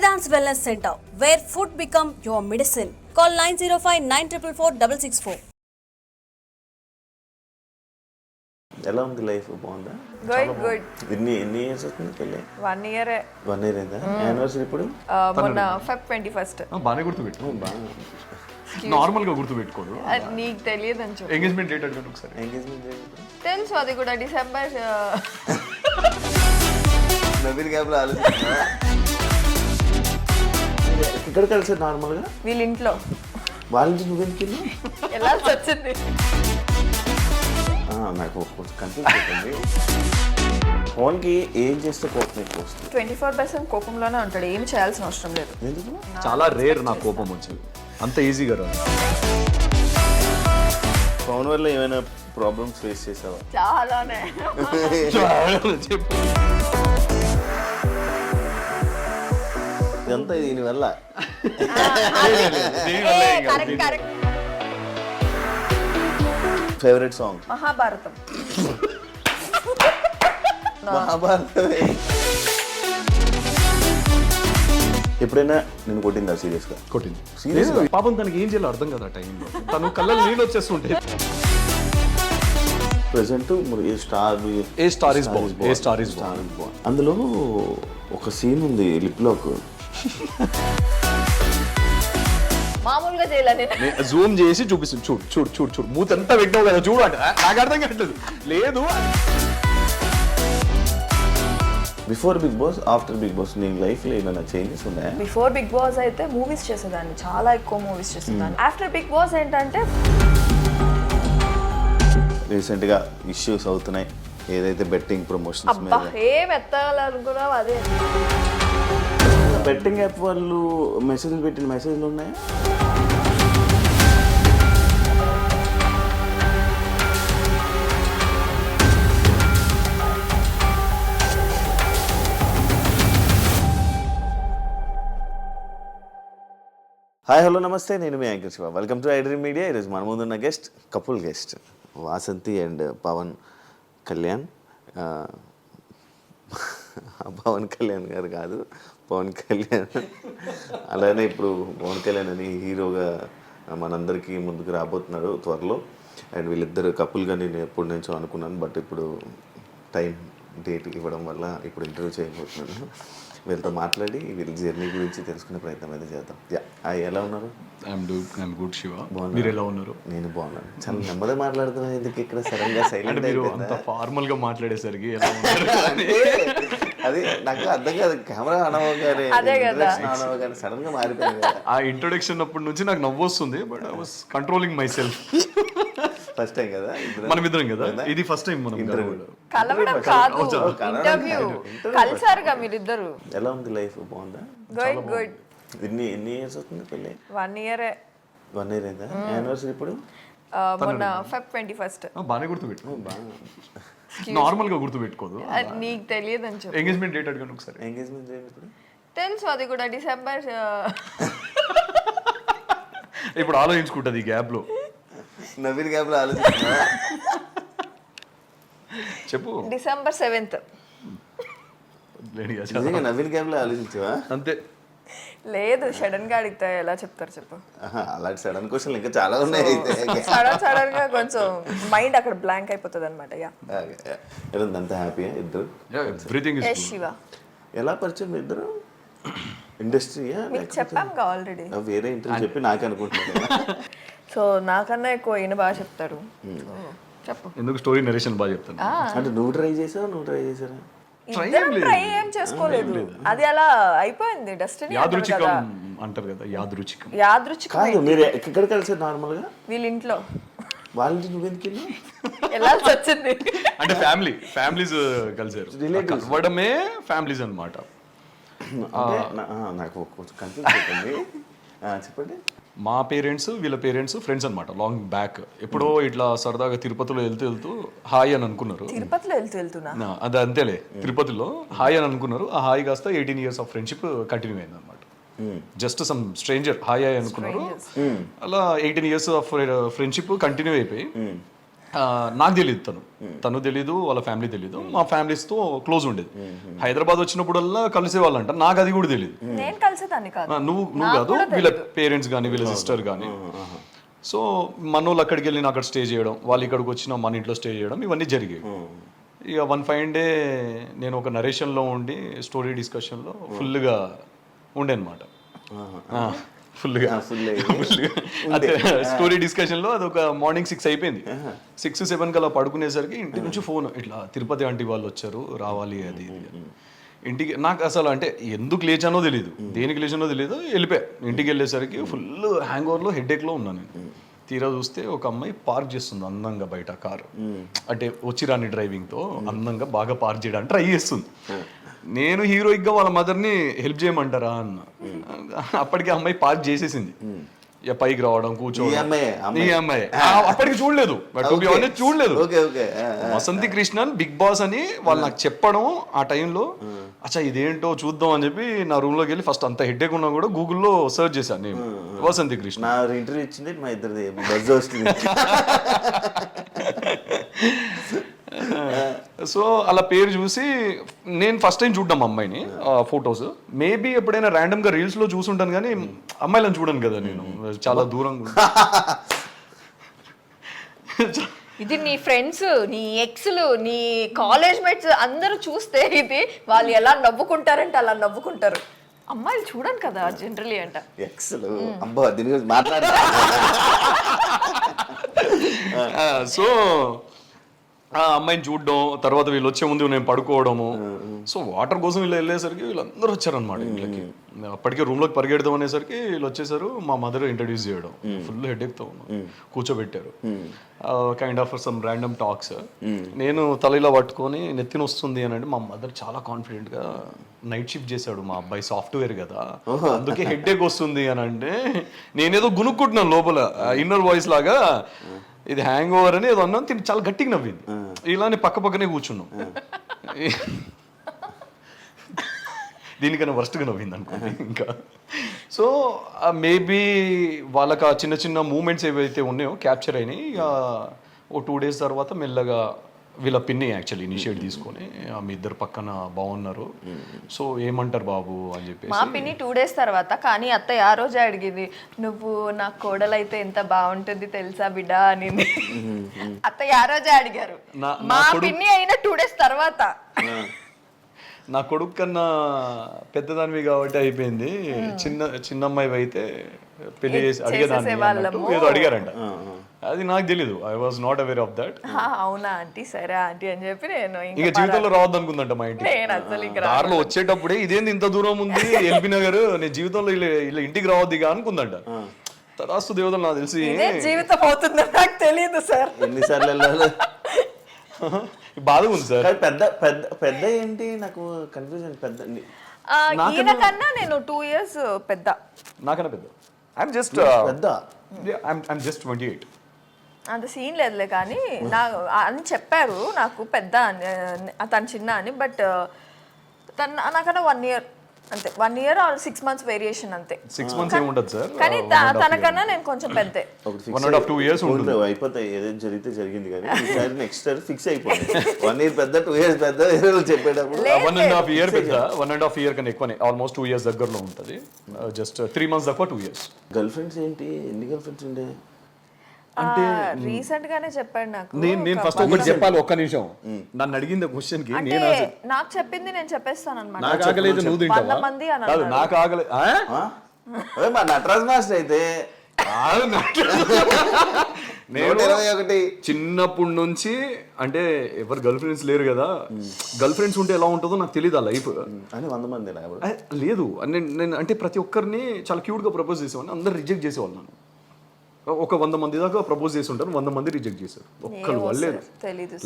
Vedant's Wellness Center, where food become your medicine. Call 905-944-664. ఎలా ఉంది life? బాగుందా? Good ఎన్ని ఇయర్స్ అవుతుంది పెళ్ళి? 1 year. 1 year అయిందా? యానివర్సరీ ఇప్పుడు మొన్న Feb 21st. బాగానే గుర్తుపెట్టు, బాగా నార్మల్ గా గుర్తుపెట్టుకోడు. నీకు తెలియదు అని చెప్పు. ఎంగేజ్మెంట్ డేట్ అడగండి ఒకసారి. ఎంగేజ్మెంట్ తెలుసు, అది కూడా డిసెంబర్. నవీన్ గ్యాప్లో ఆలోచిస్తున్నా. ఇక్కడ కలిసి నార్మల్గా వీళ్ళ ఇంట్లో వాళ్ళ ఇంటి నువ్వెందుకు వెళ్ళాల్సి వచ్చింది. నాకు కొంచెం కన్ఫ్యూజ్ అవుతుంది. ఫోన్కి ఏం చేస్తే కోపం ఎక్కువ వస్తుంది? 24/7 కోపంలోనే ఉంటాడు, ఏం చేయాల్సిన అవసరం లేదు. ఎందుకు? చాలా రేర్ నా కోపం వచ్చేది, అంత ఈజీగా రాదు. ఫోన్ వల్ల ఏమైనా ప్రాబ్లమ్స్ ఫేస్ చేసావా? చాలానే. చెప్పు. ఇదంతా దీనివల్ల. కరెక్ట్. Favourite song? మహాభారతం. మహాభారతమే. ఎప్పుడైనా నేను కొట్టిందా సీరియస్గా? కొట్టింది. సీరియస్గా? పాపం తనకి ఏం చేయాలో అర్థం కదా టైంలో, తను కళ్ళలో నీళ్ళు వచ్చేస్తుంటే. Present a star is born. అందులో ఒక సీన్ ఉంది లిప్ లాక్. మామూలుగా చేయాలి నేను. జూమ్ చేసి చూపిస్తుంది, చూడు చూడు చూడు చూడు మూతంతా పెట్టావు కదా చూడు అంటే నాకు అర్థం కావట్లేదు. లేదు, before Bigg Boss, after Bigg Boss నీ లైఫ్లో ఏమైనా చేంజెస్ ఉన్నాయా? బిఫోర్ బిగ్ బాస్ అయితే మూవీస్ చేసేదాన్ని, చాలా ఎక్కువ మూవీస్ చేసేదాన్ని. ఆఫ్టర్ బిగ్ బాస్ ఏంటంటే రీసెంట్గా ఇష్యూస్ అవుతున్నాయి, ఏదైతే బెట్టింగ్ ప్రమోషన్స్ అబ్బా మీద. ఏం ఎత్తాలనుకున్నావు అదే. బెట్టింగ్ యాప్ వాళ్ళు మెసేజ్లు పెట్టిన మెసేజ్లు ఉన్నాయా? హాయ్ హలో నమస్తే, నేను మీ anchor Shiva. Welcome to iDream Media. ఈరోజు మన ముందున్న guest couple guest Vasanthi and Pawan Kalyan. Pawan Kalyan garu కాదు, పవన్ కళ్యాణ్. అలానే ఇప్పుడు పవన్ కళ్యాణ్ అని హీరోగా మనందరికీ ముందుకు రాబోతున్నాడు త్వరలో. అండ్ వీళ్ళిద్దరు కపుల్గా నేను ఎప్పటి నుంచో అనుకున్నాను, బట్ ఇప్పుడు టైం డేట్ ఇవ్వడం వల్ల ఇప్పుడు ఇంటర్వ్యూ చేయబోతున్నాను. వీళ్ళతో మాట్లాడి వీళ్ళ జర్నీ గురించి తెలుసుకునే ప్రయత్నం అయితే చేద్దాం. ఎలా ఉన్నారు? ఐఎమ్ గుడ్ శివ, మీరు ఎలా ఉన్నారు? నేను బాగున్నాను. చాలా నెమ్మదిగా మాట్లాడుతున్నాను, ఎందుకు ఇక్కడ సడన్ గా సైలెంట్ అయిపోయిందా? ఫార్మల్ గా మాట్లాడేసరికి అది నాకు అర్థం కాదు. కెమెరా అనవగానే సడన్ గా మారిపోయింది. ఆ ఇంట్రొడక్షన్ అప్పటి నుంచి నాకు నవ్వు వస్తుంది, but I was controlling my self. First time కదా మనం ఇద్దరం కదా, ఇది ఫస్ట్ టైం మనం కలవడం కాదు, ఇంటర్వ్యూ. కలిసారుగా మీరిద్దరు. ఎలా ఉంది లైఫ్? బాగుందా? గుడ్. ఎన్ని ఇయర్స్ అవుతుంది పెళ్ళి? 1 year. 1 year అయిందా? యానివర్సరీ ఇప్పుడు మొన్న Feb 21st. బాగానే గుర్తుపెట్టు, నార్మల్ గా గుర్తుపెట్టుకోదు. నీకు తెలియదు అని చెప్పు. ఎంగేజ్మెంట్ డేట్ అడగండి ఒకసారి. ఎంగేజ్మెంట్ ఇప్పుడు తెలుసు, అది కూడా డిసెంబర్. ఇప్పుడు ఆలోచించుకుంటుంది ఈ గ్యాప్ లో. నవీన్ గ్యాప్లో ఆలోచిస్తున్నా. చెప్పు. December 7th. నిజంగా నవీన్ గ్యాప్లో ఆలోచించవా? అంతే. లేదు, సడన్ గా అడిగితే ఎలా చెప్తారు చెప్పు. అలాంటి సడన్ క్వశ్చన్ ఇంకా చాలా ఉన్నాయి. సడన్ గా కొంచెం మైండ్ అక్కడ బ్లాంక్ అయిపోతుంది అనమాట. అంతా హ్యాపీయా ఇద్దరు? Everything is Shiva. ఎలా పరిచయం ఇద్దరు? ఇండస్ట్రీయా? చెప్పాంగా ఆల్రెడీ. వేరే ఇంటర్వ్యూ చెప్పి నాకు అనుకుంటున్నాను. సో నాకన్నా ఎక్కువ ఈయన బాగా చెప్తాడు. చెప్పు. ఎందుకు స్టోరీ నరేషన్ బాగా చెప్తాను. అంటే నువ్వు ట్రై చేసావు, నువ్వు ట్రై చేసారా? ట్రై ఏం చేసుకోలేదు, అది అలా అయిపోయింది. డెస్టినీ యాదృచ్ఛికం అంటారు కదా, యాదృచ్ఛికం. మీరు ఎక్కడ కలిసారు నార్మల్ గా? వీళ్ళ ఇంట్లో. వాళ్ళ ఇంటి నువ్వెందుకు వెళ్ళాల్సి వచ్చింది. అంటే ఫ్యామిలీస్ కలిసారు, కలవడమే ఫ్యామిలీస్ అన్నమాట. నాకు కొంచెం కన్ఫ్యూజ్ అవుతుంది, చెప్పండి. మా పేరెంట్స్ వీళ్ళ పేరెంట్స్ ఫ్రెండ్స్ అనమాట, లాంగ్ బ్యాక్. ఎప్పుడో ఇట్లా సరదాగా తిరుపతిలో వెళ్తూ హాయ్ అని అనుకున్నారు. తిరుపతిలో వెళ్తున్నా అది అంతేలే, తిరుపతిలో హాయ్ అని అనుకున్నారు. ఆ హాయ్ కాస్త 18 years ఆఫ్ ఫ్రెండ్షిప్ కంటిన్యూ అయింది అనమాట. జస్ట్ సమ్ స్ట్రేంజర్ హాయ్ అనుకున్నారు, అలా 18 years ఆఫ్ ఫ్రెండ్షిప్ కంటిన్యూ అయిపోయి నాకు తెలియదు తను తెలీదు, వాళ్ళ ఫ్యామిలీ తెలీదు. మా ఫ్యామిలీస్తో క్లోజ్ ఉండేది. హైదరాబాద్ వచ్చినప్పుడల్లా కలిసేవాళ్ళంట. నాకు అది కూడా తెలియదు. నేను కలిసేదాన్ని కాదు. నువ్వు కాదు, వీళ్ళ పేరెంట్స్ కానీ వీళ్ళ సిస్టర్ కానీ. సో మనోళ్ళు అక్కడికి వెళ్ళి అక్కడ స్టే చేయడం, వాళ్ళు ఇక్కడికి వచ్చిన మన ఇంట్లో స్టే చేయడం, ఇవన్నీ జరిగాయి. ఇక వన్ ఫైన్ డే నేను ఒక నరేషన్లో ఉండి స్టోరీ డిస్కషన్లో ఫుల్గా ఉండే అనమాట. ఫుల్గా అదే స్టోరీ డిస్కషన్లో అది ఒక మార్నింగ్ 6 అయిపోయింది. 6-7 కల్లా పడుకునేసరికి ఇంటి నుంచి ఫోన్, ఇట్లా తిరుపతి ఆంటీ వాళ్ళు వచ్చారు, రావాలి అది ఇది. ఇంటికి నాకు అసలు అంటే ఎందుకు లేచానో తెలియదు, దేనికి లేచానో తెలియదు. వెళ్ళిపోయా. ఇంటికి వెళ్ళేసరికి ఫుల్ హ్యాంగ్ ఓవర్లో హెడేక్లో ఉన్నాను నేను. తీరా చూస్తే ఒక అమ్మాయి పార్క్ చేస్తుంది అందంగా బయట కారు, అంటే వచ్చి రాని డ్రైవింగ్తో అందంగా బాగా పార్క్ చేయడానికి ట్రై చేస్తుంది. నేను హీరోయిక్గా వాళ్ళ మదర్ని హెల్ప్ చేయమంటారా అన్న. అప్పటికి అమ్మాయి పార్క్ చేసేసింది. ఇక పైకి రావడం, కూర్చోవడం. ఈ అమ్మాయి అప్పటికి చూడలేదు, చూడలేదు. వసంతి కృష్ణన్ బిగ్ బాస్ అని వాళ్ళు నాకు చెప్పడం ఆ టైంలో, అచ్చా ఇదేంటో చూద్దాం అని చెప్పి నా రూమ్ లోకి వెళ్ళి ఫస్ట్ అంత హెడ్ఏక్ ఉన్నా కూడా గూగుల్లో సర్చ్ చేశాను నేను వసంతి కృష్ణ. ఇంటర్వ్యూ ఇచ్చింది మా ఇద్దరిది బజ్ వస్తుంది. సో అలా పేరు చూసి నేను ఫస్ట్ టైం చూడ్డాం అమ్మాయిని, ఫొటోస్. మేబీ ఎప్పుడైనా ర్యాండమ్గా రీల్స్లో చూసుంటాను కానీ అమ్మాయిలను చూడను కదా నేను, చాలా దూరంగా. ఇది నీ ఫ్రెండ్స్, నీ ఎక్స్లు, నీ కాలేజ్ మేట్స్ అందరూ చూస్తే ఇది వాళ్ళు ఎలా నవ్వుకుంటారంటే అలా నవ్వుకుంటారు. అమ్మాయిలు చూడను కదా జనరలీ అంట. ఎక్స్లు అబ్బా దీని గురించి మాట్లాడ. సో ఆ అమ్మాయిని చూడడం, తర్వాత వీళ్ళు వచ్చే ముందు నేను పడుకోవడము. సో వాటర్ కోసం వీళ్ళు వెళ్ళేసరికి వీళ్ళందరూ వచ్చారనమాట ఇంట్లోకి. అప్పటికే రూమ్లోకి పరిగెడదాం అనేసరికి వీళ్ళు వచ్చేసారు. మా మదర్ ఇంట్రడ్యూస్ చేయడం, ఫుల్ హెడేక్తో కూర్చోబెట్టారు. Kind of some random talks. నేను తల ఇలా పట్టుకొని నెత్తిన వస్తుంది అని అంటే మా మదర్ చాలా కాన్ఫిడెంట్గా, నైట్ షిఫ్ట్ చేశాడు మా అబ్బాయి, సాఫ్ట్వేర్ కదా అందుకే హెడేక్ వస్తుంది అని అంటే, నేనేదో గునుక్కుంటున్నాను లోపల ఇన్నర్ వాయిస్ లాగా, ఇది హ్యాంగ్ ఓవర్ అని ఏదో అన్నాను. తిని చాలా గట్టిగా నవ్వింది. ఇలానే పక్కనే కూర్చున్నాం. దీనికన్నా వర్స్ట్గా నవ్వింది అనుకోండి ఇంకా. సో మేబీ వాళ్ళకి ఆ చిన్న చిన్న మూమెంట్స్ ఏవైతే ఉన్నాయో క్యాప్చర్ అయినాయి. ఇక ఓ 2 days తర్వాత మెల్లగా వీళ్ళ పిన్ని యాక్చువల్లీ ఇనిషియేట్ తీసుకొని, మీ ఇద్దరు పక్కన బాగున్నారు, సో ఏమంటారు బాబు అని చెప్పేసి. మా పిన్ని 2 days తర్వాత, కానీ అత్తయ్య ఆ రోజే అడిగింది, నువ్వు నా కోడలైతే ఎంత బాగుంటుంది తెలుసా బిడ్డ అని. అత్తయ్య ఆ రోజే అడిగారు. మా పిన్ని అయినా 2 days తర్వాత. నా కొడుకు కన్నా పెద్దదానివి కాబట్టి అయిపోయింది. చిన్న అమ్మాయి అయితే పెళ్లి చేసి అడిగేదాన్ని ఏదో అడిగారంట. అది నాకు తెలీదు. I was not aware of that. అవునా ఆంటీ, సరే ఆంటీ అని చెప్పి నేను ఇక జీవితంలో రావద్దు అనుకుందంట మా ఇంటికి. దారిలో వచ్చేటప్పుడే ఇదేంది ఇంత దూరం ఉంది ఎల్బీ నగర్, నేను జీవితంలో ఇలా ఇంటికి రావద్దు ఇక అనుకుందంట. తరాస్తు దేవతలు నాకు తెలిసి జీవితం అవుతుందో నాకు తెలియదు సార్. ఎన్నిసార్లు బాధ ఉంది సార్. పెద్ద పెద్ద పెద్ద ఏంటి నాకు కన్ఫ్యూజన్. పెద్ద ఈయనకన్నా నేను 2 years పెద్ద. నాకన్నా పెద్ద. ఐఎమ్ జస్ట్ పెద్ద. I'm just 28. అంత సీన్ లేదులే, కానీ నా అని చెప్పారు నాకు పెద్ద అని, తను చిన్న అని. బట్ తను నాకన్నా 1 year అంతే. 1 year or 6 months వేరియేషన్ అంతే. 6 months ఏముండదు సార్. కానీ తనకన్నా నేను కొంచెం పెద్దే. 1.5-2 years ఉంటుంది. అయిపోతాయి, ఏదైనా జరిగితే జరిగింది. కానీ ఈసారి నెక్స్ట్ ఇయర్ ఫిక్స్ అయిపోయింది. 1 year పెద్ద, 2 years పెద్ద చెప్పేటప్పుడు 1.5 year పెద్ద. 1.5 year కన్నా ఎక్కువనే, ఆల్మోస్ట్ 2 years దగ్గరలో ఉంటుంది. జస్ట్ 3 months దాకా 2 years. గర్ల్ ఫ్రెండ్స్ ఏంటి, ఎన్ని గర్ల్ ఫ్రెండ్స్ ఉండే? అంటే రీసెంట్ గానే చెప్పాడు నాకు. నేను ఫస్ట్ ఒకటి చెప్పాలి, ఒక్క నిమిషం. నన్ను అడిగింది క్వశ్చన్ కి నేను నాకు చెప్పింది నేను చెప్పేస్తాను అన్నమాట. నాకు ఆగలేదు, నువ్వు తింటావా? 100 మంది అని కాదు, నాకు ఆగలేదు. మా నటరాజ్ మాస్టర్ అయితే నేను చిన్నప్పటి నుంచి, అంటే ఎవరు గర్ల్ ఫ్రెండ్స్ లేరు కదా, గర్ల్ ఫ్రెండ్స్ ఉంటే ఎలా ఉంటుందో నాకు తెలియదు ఆ లైఫ్ అని. 100 మంది లేదు. నేను అంటే ప్రతి ఒక్కరిని చాలా క్యూట్ గా ప్రపోజ్ చేసేవాడిని, అందరు రిజెక్ట్ చేసేవాళ్ళు. నన్ను ఒక 100 మంది దాకా ప్రపోజ్ చేసి ఉంటారు, 100 మంది రిజెక్ట్ చేశారు, ఒక్కరు వాళ్ళలేదు.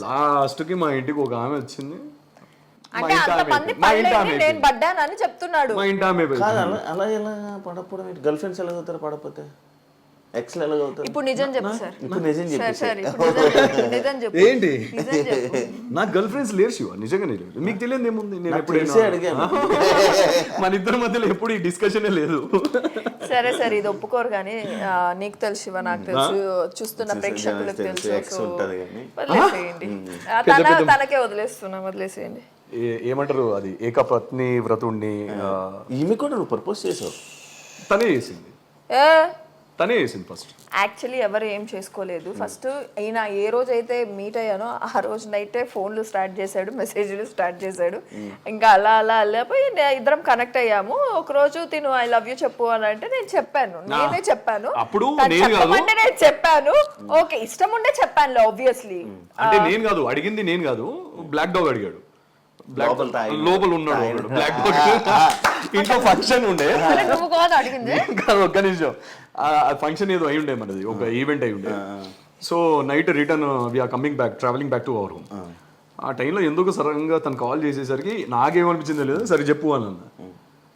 లాస్ట్ కి మా ఇంటికి ఒక ఆమె వచ్చింది. అంటే అంతమంది నేను పడ్డానని చెప్తున్నాడు. మా ఇంటి ఆమె అలా ఎలా పడకపోవడం? గర్ల్ ఫ్రెండ్స్ ఎలా అవుతారు పడకపోతే? ఎక్స్ ఎలా అవుతారు? ఇప్పుడు నిజం చెప్పు సార్. ఇప్పుడు నిజం చెప్పు. ఏంటి? నాకు గర్ల్ ఫ్రెండ్స్ లేరు శివ, నిజంగానే లేదు. మీకు తెలియదు ఏముంది? నేను ఎప్పుడైనా అడిగాను. మన ఇద్దరి మధ్యలో ఎప్పుడు ఈ డిస్కషనే లేదు. సరే సరే ఇది ఒప్పుకోరు కానీ నీకు తెలుసు శివ, నాకు తెలుసు, చూస్తున్న ప్రేక్షకులకు తెలుసు. ఎక్స్ ఉంటది కానీ వదిలేసేయండి, తనకే వదిలేసేయండి. ఏమంటారు అది ఏకపత్ని వ్రతుణ్ణి ఈమె కూడా నువ్వు ప్రపోజ్ చేసావు. తనే చేసింది ఫస్ట్. యాక్చువల్లీ ఎవరు ఏం చేసుకోలేదు. ఫస్ట్ ఈయన ఏ రోజు అయితే మీట్ అయ్యానో ఆ రోజు నైటే ఫోన్లు స్టార్ట్ చేశాడు, మెసేజ్లు స్టార్ట్ చేశాడు. ఇంకా అలా అలా వెళ్ళిపోయి ఇద్దరం కనెక్ట్ అయ్యాము. ఒక రోజు తిను ఐ లవ్ యూ చెప్పు అని అంటే నేను చెప్పాను, నేనే చెప్పాను. అప్పుడు చెప్పమంటే నేను చెప్పాను, ఓకే ఇష్టం ఉండే చెప్పాను ఆబ్వియస్లీ. అంటే నేను కాదు అడిగింది, నేను కాదు, బ్లాక్ డాగ్ అడిగాడు. లోపల ఉన్నాడు బ్లాక్ డాగ్. ఇంట్లో ఫంక్షన్ ఉండే, నువ్వు కాదు అడిగింది, ఒక్క నిమిషం. ఫంక్షన్ ఏదో అయి ఉండే మనది, ఒక ఈవెంట్ అయి ఉండే. So night return we are coming back, travelling back to our room. ఆ టైంలో ఎందుకు సడన్గా తను కాల్ చేసేసరికి నాకేమనిపించిందో లేదు, సరే చెప్పు అని అన్న.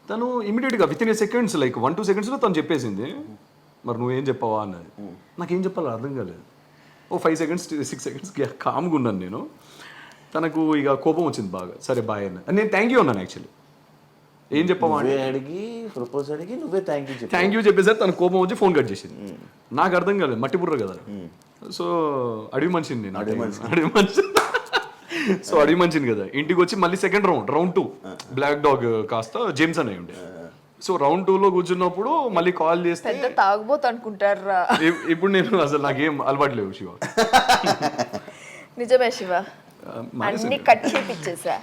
తను ఇమీడియట్గా with in a seconds, like 1-2 secondsలో తను చెప్పేసింది. మరి నువ్వేం చెప్పావా అన్నది. నాకేం చెప్పాలో అర్థం కాలేదు. ఓ 5 seconds 6 seconds కామ్గా ఉన్నాను నేను. తనకు ఇక కోపం వచ్చింది బాగా. సరే బాయ్ అన్న, నేను థ్యాంక్ యూ అన్నాను. యాక్చువల్లీ ఏం చెప్పావా అడిగి ప్రపోజ్ అడిగి నువ్వే థ్యాంక్ యూ చెప్పేసరి తన కోపం వచ్చి ఫోన్ కట్ చేసింది. నాకు అర్థం కాలేదు, మట్టి బుర్ర కదా. సో అడవి మనిషిని నేను, సో అడవి మనిషిని కదా. ఇంటికి వచ్చి మళ్ళీ సెకండ్ రౌండ్ 2 బ్లాక్ డాగ్ కాస్త జేమ్స్ అని ఉండే. సో రౌండ్ 2లో కూర్చున్నప్పుడు మళ్ళీ కాల్ చేస్తే తాగబోతు అనుకుంటారా. ఇప్పుడు నేను అసలు నాకేం అలవాటు లేవు శివ. నిజమే శివ, అన్ని కట్ చేపిచ్చేసా.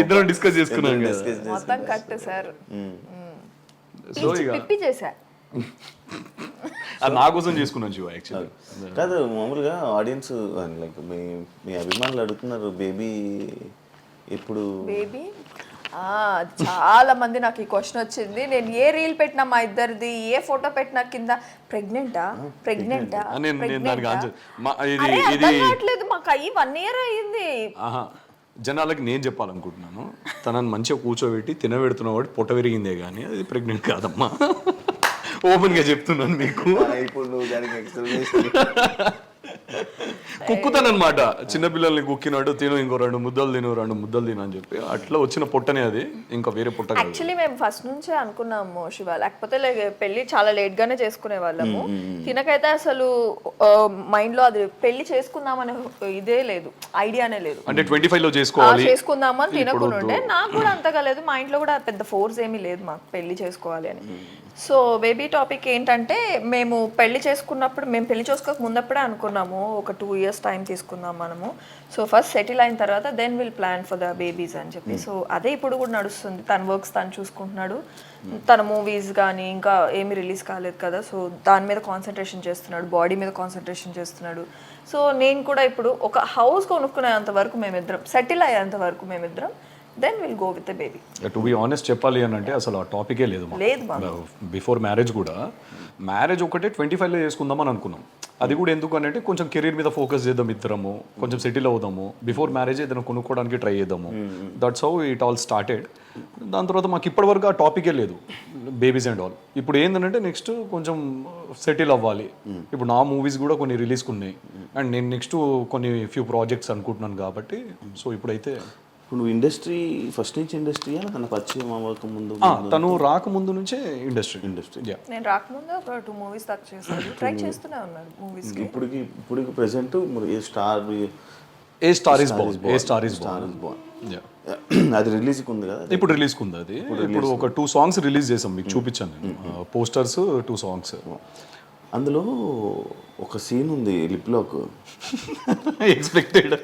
ఇద్దరం డిస్కస్ చేసుకున్నాం మొత్తం కట్ సార్. సో ఇక పిప్పి చేసా, అది నా కోసం చేసుకున్నాను శివ. యాక్చువల్లీ కాదు, మామూలుగా ఆడియన్స్ లైక్ మీ అభిమానులు అడుగుతున్నారు బేబీ ఎప్పుడు. బేబీ చాలా మంది నాకు ఈ క్వశ్చన్ వచ్చింది. నేను ఏ రీల్ పెట్టినా మా ఇద్దరిది, ఏ ఫోటో పెట్టినా కింద ప్రెగ్నెంటా మాకు అయ్యి 1 year అయ్యింది. జనాలకి నేను చెప్పాలనుకుంటున్నాను, తనని మంచిగా కూర్చోబెట్టి తినబెడుతున్నవాడు పొట్ట విరిగిందే కానీ అది ప్రెగ్నెంట్ కాదమ్మా. ఓపెన్ గా చెప్తున్నాను మీకు. ఇప్పుడు నువ్వు దానికి ఎక్స్ప్లెనేషన్ కుక్కుతానమాట. చిన్నపిల్లల్ని కుక్కినాడు, తిను ఇంకో 2 ముద్దలు తిను అని చెప్పి అట్లా వచ్చిన పొట్టనే అది, ఇంకా వేరే పొట్ట. యాక్చువల్లీ మేము ఫస్ట్ నుంచే అనుకున్నాము శివ, లేకపోతే పెళ్లి చాలా లేట్ గానే చేసుకునే వాళ్ళము. తినకైతే అసలు మైండ్ లో అది పెళ్లి చేసుకుందామనే ఇదే లేదు, ఐడియానే లేదు. అంటే 25లో చేసుకుందామని తినకుండా నాకు కూడా అంతగా లేదు. మా ఇంట్లో కూడా పెద్ద ఫోర్స్ ఏమీ లేదు మాకు పెళ్లి చేసుకోవాలి అని. సో బేబీ టాపిక్ ఏంటంటే, మేము పెళ్లి చేసుకోక ముందప్పుడే అనుకున్నాము ఒక 2 years టైం తీసుకుందాం మనము. సో ఫస్ట్ సెటిల్ అయిన తర్వాత then will plan for the babies అని చెప్పి. సో అదే ఇప్పుడు కూడా నడుస్తుంది. తన వర్క్స్ తను చూసుకుంటున్నాడు, తన మూవీస్ కానీ ఇంకా ఏమీ రిలీజ్ కాలేదు కదా, సో దాని మీద కాన్సన్ట్రేషన్ చేస్తున్నాడు, బాడీ మీద కాన్సన్ట్రేషన్ చేస్తున్నాడు. సో నేను కూడా ఇప్పుడు ఒక హౌస్ కొనుక్కునేంత వరకు మేమిద్దరం, సెటిల్ అయ్యేంత వరకు మేమిద్దరం, then will go with the baby. To be honest చెప్పాలి అని అంటే అసలు ఆ టాపికే లేదు. బిఫోర్ మ్యారేజ్ కూడా, మ్యారేజ్ ఒకటే 25లో చేసుకుందామని అనుకున్నాం. అది కూడా ఎందుకు అని అంటే కొంచెం కెరీర్ మీద ఫోకస్ చేద్దాం ఇద్దరము, కొంచెం సెటిల్ అవుదాము, బిఫోర్ మ్యారేజ్ ఏదైనా కొనుక్కోవడానికి ట్రై చేద్దాము. That's how it all started. దాని తర్వాత మాకు ఇప్పటివరకు ఆ టాపికే లేదు, బేబీస్ అండ్ ఆల్. ఇప్పుడు ఏంటంటే నెక్స్ట్ కొంచెం సెటిల్ అవ్వాలి. ఇప్పుడు నా మూవీస్ కూడా కొన్ని రిలీజ్కి ఉన్నాయి, అండ్ నేను నెక్స్ట్ కొన్ని ఫ్యూ ప్రాజెక్ట్స్ అనుకుంటున్నాను కాబట్టి. సో ఇప్పుడైతే నువ్వు ఇండస్ట్రీ ఫస్ట్ నుంచి ఇండస్ట్రీయా, తన పరిచయం అవ్వక ముందు? తను రాకముందు నుంచే ఇండస్ట్రీ. నేను రాకముందు ఒక 2 movies దాకా చేశాను, ట్రై చేస్తూనే ఉన్నాను మూవీస్. ఇప్పుడు present a star is Born అది రిలీజ్ ఉంది కదా, ఇప్పుడు రిలీజ్ ఉంది. అది ఇప్పుడు ఒక 2 songs రిలీజ్ చేసాం, మీకు చూపించాను నేను పోస్టర్స్, 2 songs. అందులో ఒక సీన్ ఉంది లిప్ లాక్. ఎక్స్పెక్టెడ్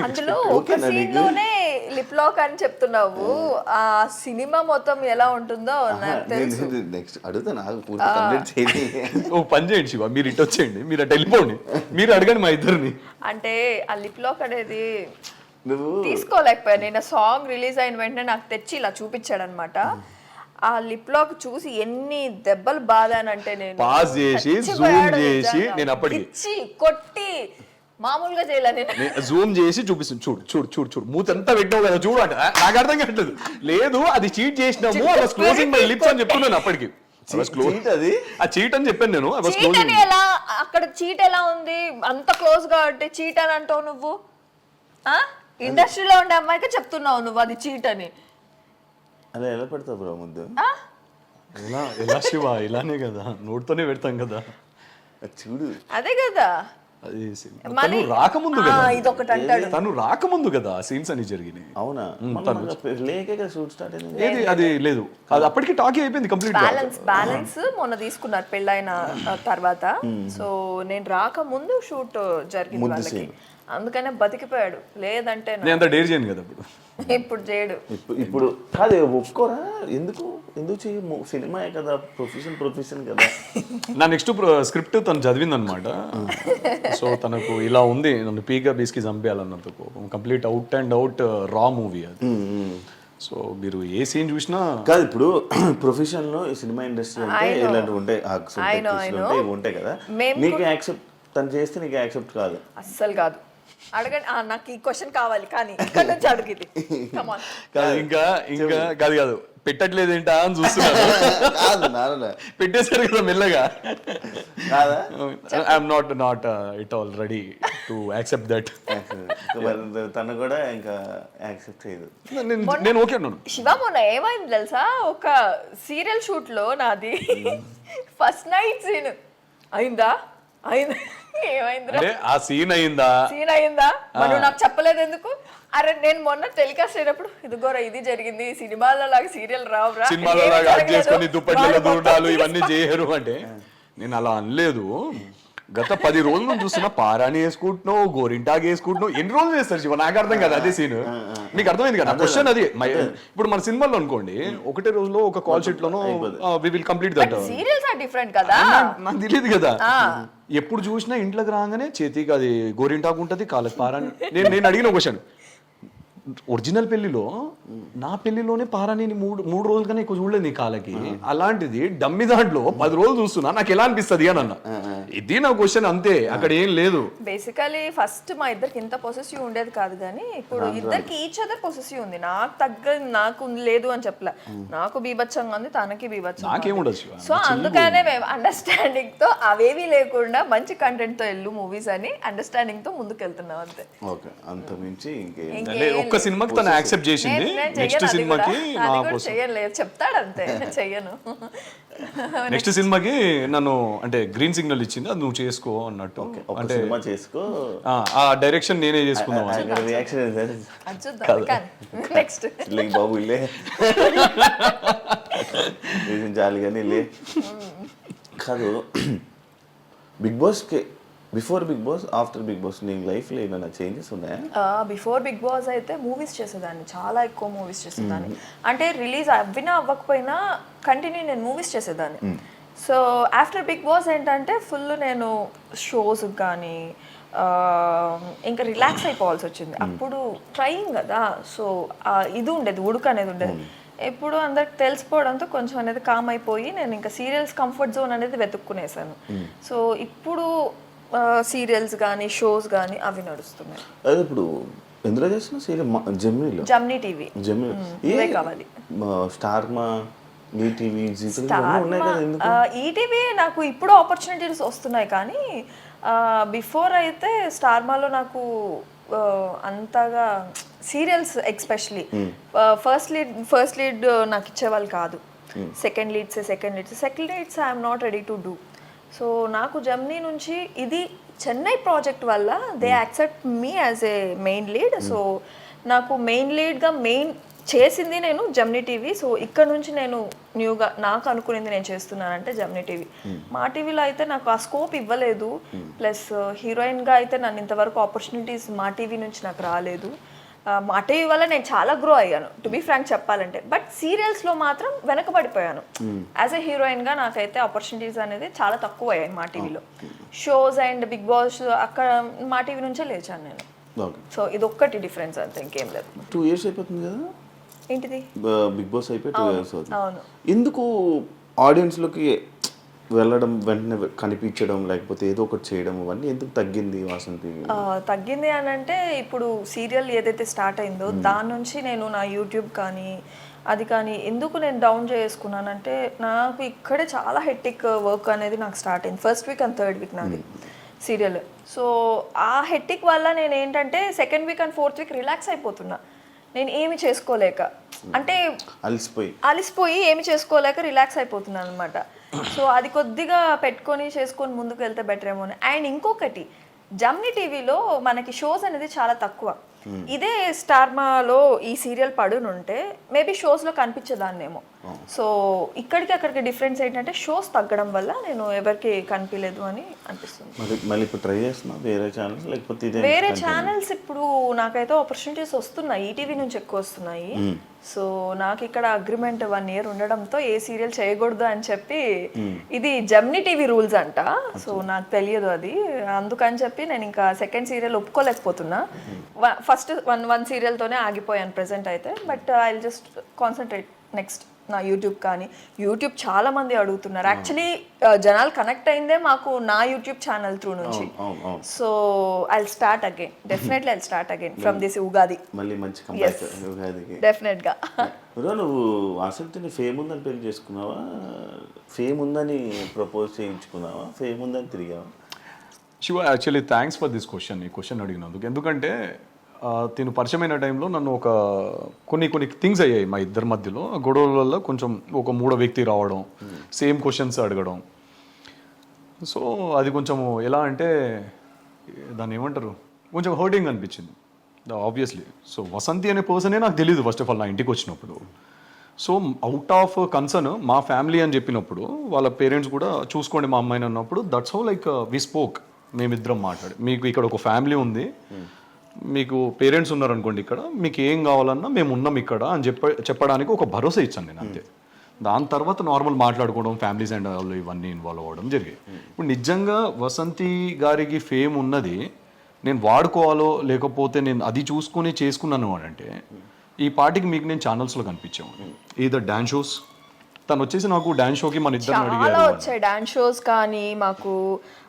అందులో ఒక సీన్ లోనే లిప్ లాక్ అని చెప్తున్నావు. ఆ సినిమా మొత్తం ఎలా ఉంటుందో నాకు తెలుసు. నెక్స్ట్ అడుగుతా, నాకు పూర్తి కంప్లీట్ చేయండి. ఓ పని చేయండి శివ, మీరు ఇటు వచ్చేయండి, మీరు అటు వెళ్ళిపోండి, మీరు అడగండి మా ఇద్దరిని. అంటే ఆ లిప్ లాక్ అనేది తీసుకోలేకపోయా నేను. సాంగ్ రిలీజ్ అయిన వెంటనే నాకు తెచ్చి ఇలా చూపించాడు అనమాట. ఆ లిప్ లాక్ చూసి ఎన్ని దెబ్బలు బాధానంటే, నేను పాస్ చేసి జూమ్ చేసి నేను అప్పటికి కొట్టి మామూలుగా చేయాల, నేను జూమ్ చేసి చూపిస్తుంది. చూడు చూడు చూడు చూడు మూతంతా పెట్టావు కదా, చూడు అంటే నాకు అర్థం కావట్లేదు. లేదు అది చీట్ చేసినాము, I was closing my lips అని చెప్తున్నాను అప్పటికి. ఆ చీట్ అని చెప్పాను నేను. అక్కడ చీట్ ఎలా ఉంది, అంత క్లోజ్ కాబట్టి చీట్ అని అంటావు నువ్వు. ఇండస్ట్రీలో ఉండే అమ్మాయికి చెప్తున్నావు నువ్వు అది చీట్ అని. అలా ఎలా పెడతావు బ్రో ముద్దు? ఎలా శివ, ఇలానే కదా, నోటితోనే పెడతాం కదా. అది చూడు. అదే కదా, అది తను రాకముందు కదా, ఇదొకటి అంటాడు. తను రాకముందు కదా సీన్స్ అని జరిగినాయి. అవునా? లేకే కదా షూట్ స్టార్ట్ అయింది. ఏది అది లేదు, అది అప్పటికి టాకీ అయిపోయింది కంప్లీట్. బ్యాలెన్స్ మొన్న తీసుకున్నారు పెళ్ళైన తర్వాత. సో నేను రాకముందు షూట్ జరిగింది వాళ్ళకి, అందుకనే బతికిపోయాడు. లేదంటే నేను అంత డేర్ చేయను కదా ఇప్పుడు. ఇప్పుడు చేయడు. ఇప్పుడు కాదు, ఒప్పుకోరా? ఎందుకు చెయ్యి? సినిమాయే కదా, ప్రొఫెషన్ కదా. నా నెక్స్ట్ స్క్రిప్ట్ తను చదివింది అనమాట. సో తనకు ఇలా ఉంది, నన్ను పీగా బీస్కి చంపేయాలన్నందుకు కంప్లీట్ అవుట్ అండ్ అవుట్ రా మూవీ అది. సో మీరు ఏ సీన్ చూసినా కాదు. ఇప్పుడు ప్రొఫెషన్ లో సినిమా ఇండస్ట్రీ అంటే ఇలాంటివి ఉంటాయి, ఇవి ఉంటాయి కదా. నీకు యాక్సెప్ట్, తను చేస్తే నీకు యాక్సెప్ట్ కాదు? అస్సలు కాదు. అడగండి, నాకు ఈ క్వశ్చన్ కావాలి కానీ ఇక్కడ నుంచి అడుగుది. ఇంకా కాదు పెట్టట్లేదు ఏంటా అని చూస్తున్నాను. పెట్టేశారు కదా మెల్లగా. I'm not it all ready to accept that. తను కూడా ఇంకా యాక్సెప్ట్ చేయదు. నేను ఓకే అన్నాను. శివ మొన్న ఏమైంది తెలుసా, ఒక సీరియల్ షూట్ లో నాది ఫస్ట్ నైట్ సీన్ అయిందా? ఏమైంది? ఆ సీన్ అయిందా మనం నాకు చెప్పలేదు ఎందుకు? అరే నేను మొన్న టెలికాస్ట్ అయినప్పుడు ఇదిగోరా ఇది జరిగింది, సినిమాలో లాగా సీరియల్ రావురా, సినిమాలో లాగా చేసుకొని దుప్పట్లలో దూడాలు ఇవన్నీ చేయరు అంటే నేను అలా అనలేదు. గత 10 రోజుల నుంచి చూస్తున్నా పారాని వేసుకుంటున్నావు, గోరింటాగ్ వేసుకుంటున్నావు. ఎన్ని రోజులు చేస్తారు శివ? నాకు అర్థం కదా అదే సీన్. మీకు అర్థమైంది కదా క్వశ్చన్? అది ఇప్పుడు మన సినిమాలో అనుకోండి, ఒకటే రోజులో ఒక కాల్ షీట్ లోనో we will complete that. Serials are different కదా, నాకు తెలియదు కదా. ఎప్పుడు చూసినా ఇంట్లోకి రాగానే చేతికి అది గోరింటాకు ఉంటుంది, కాళ్ళకి పారాని. నేను అడిగిన క్వశ్చన్, ఒరిజినల్ పెళ్లిలో నా పెళ్లిలోనే పారాని మూడు రోజులు కన్నా ఎక్కువ చూడలేదు నీ కాళ్ళకి, అలాంటిది డమ్మి దాంట్లో 10 రోజులు చూస్తున్నా, నాకు ఎలా అనిపిస్తుంది అని అన్న. ఇది నా క్వశ్చన్ అంతే, అక్కడ ఏం లేదు. బేసికలీ ఫస్ట్ మా ఇద్దరికి ఇంత పొసెసివ్ ఉండేది కాదు, కానీ ఇప్పుడు ఇద్దరికి ఈచ్ అదర్ పొసెసివ్ ఉంది. నాకు లేదు అని చెప్పలే, నాకు బీభత్సంగా ఉంది, తనకి బీభత్సంగా. సో అందుకనే మేము అండర్స్టాండింగ్ తో, అవేవి లేకుండా మంచి కంటెంట్ తో వెళ్ళు మూవీస్ అని అండర్స్టాండింగ్ తో ముందుకు వెళ్తున్నాం అంతే. అంత మించి ఒక్క సినిమాకి తను యాక్సెప్ట్ చేసింది, నెక్స్ట్ సినిమాకి చేయలేదు చెప్తాడంతే, చెయ్యను. నెక్స్ట్ సినిమాకి నన్ను అంటే గ్రీన్ సిగ్నల్ ఇచ్చింది, అది నువ్వు చేసుకో అన్నట్టు. అంటే చేసుకో, ఆ డైరెక్షన్ నేనే చేసుకుందాం. నెక్స్ట్ బాబు ఇల్లే జాలిగానే లే కాదు. బిగ్ బాస్ కి before Bigg Boss, after Bigg Boss నీ లైఫ్లో ఏమైనా చేంజెస్ ఉన్నాయా? బిఫోర్ బిగ్ బాస్ అయితే మూవీస్ చేసేదాన్ని, చాలా ఎక్కువ మూవీస్ చేసేదాన్ని. అంటే రిలీజ్ అవ్వకపోయినా కంటిన్యూ నేను మూవీస్ చేసేదాన్ని. సో ఆఫ్టర్ బిగ్ బాస్ ఏంటంటే ఫుల్ నేను షోస్ కానీ ఇంకా రిలాక్స్ అయిపోవాల్సి వచ్చింది. అప్పుడు ట్రైయింగ్ కదా, సో ఇది ఉండేది, ఉడుకు అనేది ఉండేది. ఇప్పుడు అందరికి తెలిసిపోవడంతో కొంచెం అనేది కామ్ అయిపోయి నేను ఇంకా సీరియల్స్ కంఫర్ట్ జోన్ అనేది వెతుక్కునేసాను. సో ఇప్పుడు సీరియల్స్ కానీ షోస్ కానీ అవి నడుస్తున్నాయి. అదే ఇప్పుడు ఎందులో చేస్తున్నా సీరియల్? జమ్నీ టీవీ కావాలి, స్టార్ మా, ఈటీవీ, ఈటీవీ నాకు ఇప్పుడు ఆపర్చునిటీస్ వస్తున్నాయి. కానీ బిఫోర్ అయితే స్టార్మాలో నాకు అంతగా సీరియల్స్ ఎస్పెషలీ ఫస్ట్ లీడ్ నాకు ఇచ్చేవాళ్ళు కాదు. Second leads I'm not ready to do. So నాకు జమ్నీ నుంచి ఇది చెన్నై ప్రాజెక్ట్ వల్ల they accept me as a main lead. So నాకు మెయిన్ లీడ్గా చేసింది నేను జమ్నీ టీవీ. సో ఇక్కడ నుంచి నేను న్యూగా నాకు అనుకునేది నేను చేస్తున్నానంటే జమ్నీ టీవీ. మా టీవీలో అయితే నాకు ఆ స్కోప్ ఇవ్వలేదు, ప్లస్ హీరోయిన్గా అయితే నన్ను ఇంతవరకు ఆపర్చునిటీస్ మా టీవీ నుంచి నాకు రాలేదు. మా టీవీ వల్ల నేను చాలా గ్రో అయ్యాను, టు బీ ఫ్రాంక్ చెప్పాలంటే. బట్ సీరియల్స్లో మాత్రం వెనకబడిపోయాను. యాజ్ ఎ హీరోయిన్గా నాకైతే ఆపర్చునిటీస్ అనేది చాలా తక్కువ అయ్యాయి మా టీవీలో. షోస్ అండ్ బిగ్ బాస్ అక్కడ మా టీవీ నుంచే లేచాను నేను. సో ఇది ఒక్కటి డిఫరెన్స్ అంతే, ఇంకేం లేదు. 2 years అయిపోతుంది కదా ఏంటిది బిగ్ బాస్ అయిపోయి 2 years అవుతుంది. అవును. ఎందుకు ఆడియన్స్లోకి వెళ్ళడం, వెంటనే కనిపించడం, లేకపోతే ఏదో ఒకటి చేయడం, అవన్నీ ఎందుకు తగ్గింది వాసంతి? తగ్గింది అని అంటే ఇప్పుడు సీరియల్ ఏదైతే స్టార్ట్ అయిందో దాని నుంచి నేను నా యూట్యూబ్ కానీ అది కానీ ఎందుకు నేను డౌన్ చేసుకున్నానంటే నాకు ఇక్కడే చాలా హెక్టిక్ వర్క్ అనేది నాకు స్టార్ట్ అయింది. First week and third week నాది. సీరియల్. సో ఆ హెట్టిక్ వల్ల నేను ఏంటంటే second week and fourth week relax అయిపోతున్నా, నేను ఏమి చేసుకోలేక, అంటే అలిసిపోయి ఏమి చేసుకోలేక రిలాక్స్ అయిపోతున్నాను అనమాట. సో అది కొద్దిగా పెట్టుకొని చేసుకొని ముందుకు వెళ్తే బెటర్ ఏమో. అండ్ ఇంకొకటి, జమ్ని టీవీలో మనకి షోస్ అనేది చాలా తక్కువ. ఇదే స్టార్మాలో ఈ సీరియల్ పడునుంటే మేబీ షోస్లో కనిపించేదాన్నేమో. సో ఇక్కడికి అక్కడికి డిఫరెన్స్ ఏంటంటే షోస్ తగ్గడం వల్ల నేను ఎవరికి కనిపించలేదు అని అనిపిస్తుంది. మళ్ళీ ఇప్పుడు ట్రై చేస్తున్నా వేరే ఛానల్స్, లేకపోతే వేరే ఛానల్స్ ఇప్పుడు నాకైతే ఆపర్చునిటీస్ వస్తున్నాయి, ఈటీవీ నుంచి ఎక్కువ వస్తున్నాయి. సో నాకు ఇక్కడ అగ్రిమెంట్ 1 year ఉండడంతో ఏ సీరియల్ చేయకూడదు అని చెప్పి, ఇది జమ్ని టీవీ రూల్స్ అంట. సో నాకు తెలియదు అది, అందుకని చెప్పి నేను ఇంకా సెకండ్ సీరియల్ ఒప్పుకోలేకపోతున్నా. ఫస్ట్ వన్ సీరియల్తోనే ఆగిపోయాను ప్రెసెంట్ అయితే. But I will just concentrate next నా యూట్యూబ్. కానీ యూట్యూబ్ చాలా మంది అడుగుతున్నారు యాక్చువల్లీ, జనాలు కనెక్ట్ అయిందే మాకు నా యూట్యూబ్ ఛానల్ త్రూ నుంచి. So I will start again, definitely I will start again from this Ugadi. మళ్ళీ మంచి కంబ్యాక్ ఉగాదికి డెఫినెట్ గా. నువ్వు ఆసక్తిని ఫేమ్ ఉందని పెళ్లి చేసుకున్నావా, ఫేమ్ ఉందని ప్రపోజ్ చేయించుకున్నావా, ఫేమ్ ఉందని తిరిగావా? Shiva, actually thanks for this question, ఈ క్వశ్చన్ అడిగినందుకు. ఎందుకంటే తిను పరిచయమైన టైంలో నన్ను కొన్ని థింగ్స్ అయ్యాయి మా ఇద్దరి మధ్యలో. గొడవల వల్ల కొంచెం ఒక మూడో వ్యక్తి రావడం, సేమ్ క్వశ్చన్స్ అడగడం. సో అది కొంచెం ఎలా అంటే దాన్ని ఏమంటారు, కొంచెం హర్టింగ్ అనిపించింది ఆబ్వియస్లీ. సో వసంతి అనే పర్సనే నాకు తెలియదు ఫస్ట్ ఆఫ్ ఆల్ నా ఇంటికి వచ్చినప్పుడు. సో అవుట్ ఆఫ్ కన్సర్న్ మా ఫ్యామిలీ అని చెప్పినప్పుడు వాళ్ళ పేరెంట్స్ కూడా చూసుకోండి మా అమ్మాయిని అన్నప్పుడు, that's how like we spoke. మేమిద్దరం మాట్లాడి, మీకు ఇక్కడ ఒక ఫ్యామిలీ ఉంది, మీకు పేరెంట్స్ ఉన్నారనుకోండి, ఇక్కడ మీకు ఏం కావాలన్నా మేము ఉన్నాం ఇక్కడ అని చెప్పడానికి ఒక భరోసా ఇచ్చాను నేను, అంతే. దాని తర్వాత నార్మల్ మాట్లాడుకోవడం, ఫ్యామిలీస్ అండ్ వాళ్ళు ఇవన్నీ ఇన్వాల్వ్ అవ్వడం జరిగాయి. ఇప్పుడు నిజంగా వసంతి గారికి ఫేమ్ ఉన్నది నేను వాడుకోవాలో లేకపోతే నేను అది చూసుకొని చేసుకున్నాను అని అంటే, ఈ పార్టీకి మీకు నేను ఛానల్స్లో కనిపించాము. ఈదర్ డాన్స్ షోస్, తను వచ్చేసి నాకు డాన్స్ షోకి మన ఇద్దరు చాలా వచ్చాయి డాన్స్ షోస్. కానీ మాకు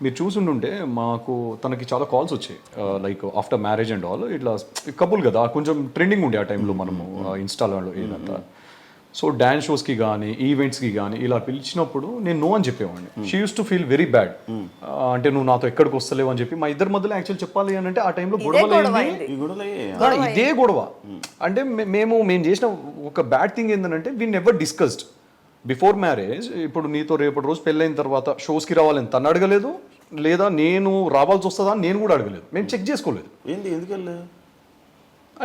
మీరు చూసుంటుంటే మాకు తనకి చాలా కాల్స్ వచ్చాయి, like after marriage and all. ఇట్లా కపుల్ కదా, కొంచెం ట్రెండింగ్ ఉండే ఆ టైంలో మనము ఇన్స్టాలో ఏదంతా. సో డాన్స్ షోస్కి కానీ ఈవెంట్స్కి కానీ ఇలా పిలిచినప్పుడు నేను నో అని చెప్పేవాడిని. She use to feel very bad, అంటే నువ్వు నాతో ఎక్కడికి వస్తలేవు అని చెప్పి. మా ఇద్దరి మధ్యలో యాక్చువల్ చెప్పాలి అని అంటే ఆ టైంలో ఇదే గొడవ. అంటే మేము చేసిన ఒక బ్యాడ్ థింగ్ ఏంటంటే we never discussed before marriage. ఇప్పుడు నీతో రేపటి రోజు పెళ్ళైన తర్వాత షోస్కి రావాలని తను అడగలేదు, లేదా నేను రావాల్సి వస్తుందా అని నేను కూడా అడగలేదు. మేము చెక్ చేసుకోలేదు. ఏంటి ఎందుకు వెళ్ళలేదు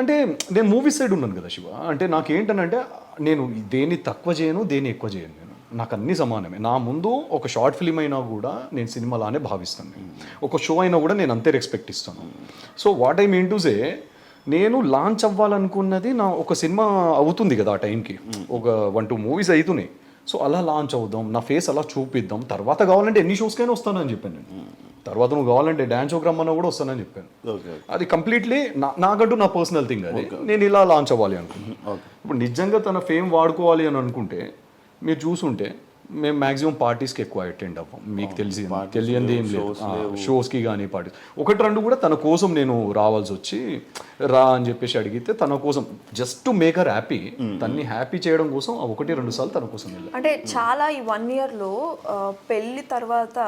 అంటే నేను మూవీ సైడ్ ఉన్నాను కదా శివ. అంటే నాకేంటనంటే నేను దేన్ని తక్కువ చేయను, దేన్ని ఎక్కువ చేయను. నేను నాకు అన్నీ సమానమే. నా ముందు ఒక షార్ట్ ఫిలిం అయినా కూడా నేను సినిమాలానే భావిస్తాను. ఒక షో అయినా కూడా నేను అంతే రెస్పెక్ట్ ఇస్తాను. So what I mean to say, నేను లాంచ్ అవ్వాలనుకున్నది నా ఒక సినిమా అవుతుంది కదా ఆ టైంకి, ఒక 1-2 మూవీస్ అవుతున్నాయి. సో అలా లాంచ్ అవుదాం, నా ఫేస్ అలా చూపిద్దాం, తర్వాత కావాలంటే ఎన్ని షోస్కైనా వస్తానని చెప్పాను నేను. తర్వాత నువ్వు కావాలంటే డాన్స్ షోకి రమ్మన్నా కూడా వస్తానని చెప్పాను. అది కంప్లీట్లీ నాకంటూ నా పర్సనల్ థింగ్ అది. నేను ఇలా లాంచ్ అవ్వాలి అనుకుంటున్నాను. ఇప్పుడు నిజంగా తన ఫేమ్ వాడుకోవాలి అని అనుకుంటే మీరు చూసుంటే మేము మ్యాక్సిమం పార్టీస్కి ఎక్కువ అటెండ్ అవ్వం. మీకు తెలియంది ఏం లేదు, షోస్కి కానీ పార్టీస్. 1-2 కూడా తన కోసం నేను రావాల్సి వచ్చి రా అని చెప్పేసి అడిగితే తన కోసం just to make her happy, తన్ని హ్యాపీ చేయడం కోసం 1-2 సార్లు తన కోసం వెళ్ళాను. అంటే చాలా ఈ 1 yearలో పెళ్ళి తర్వాత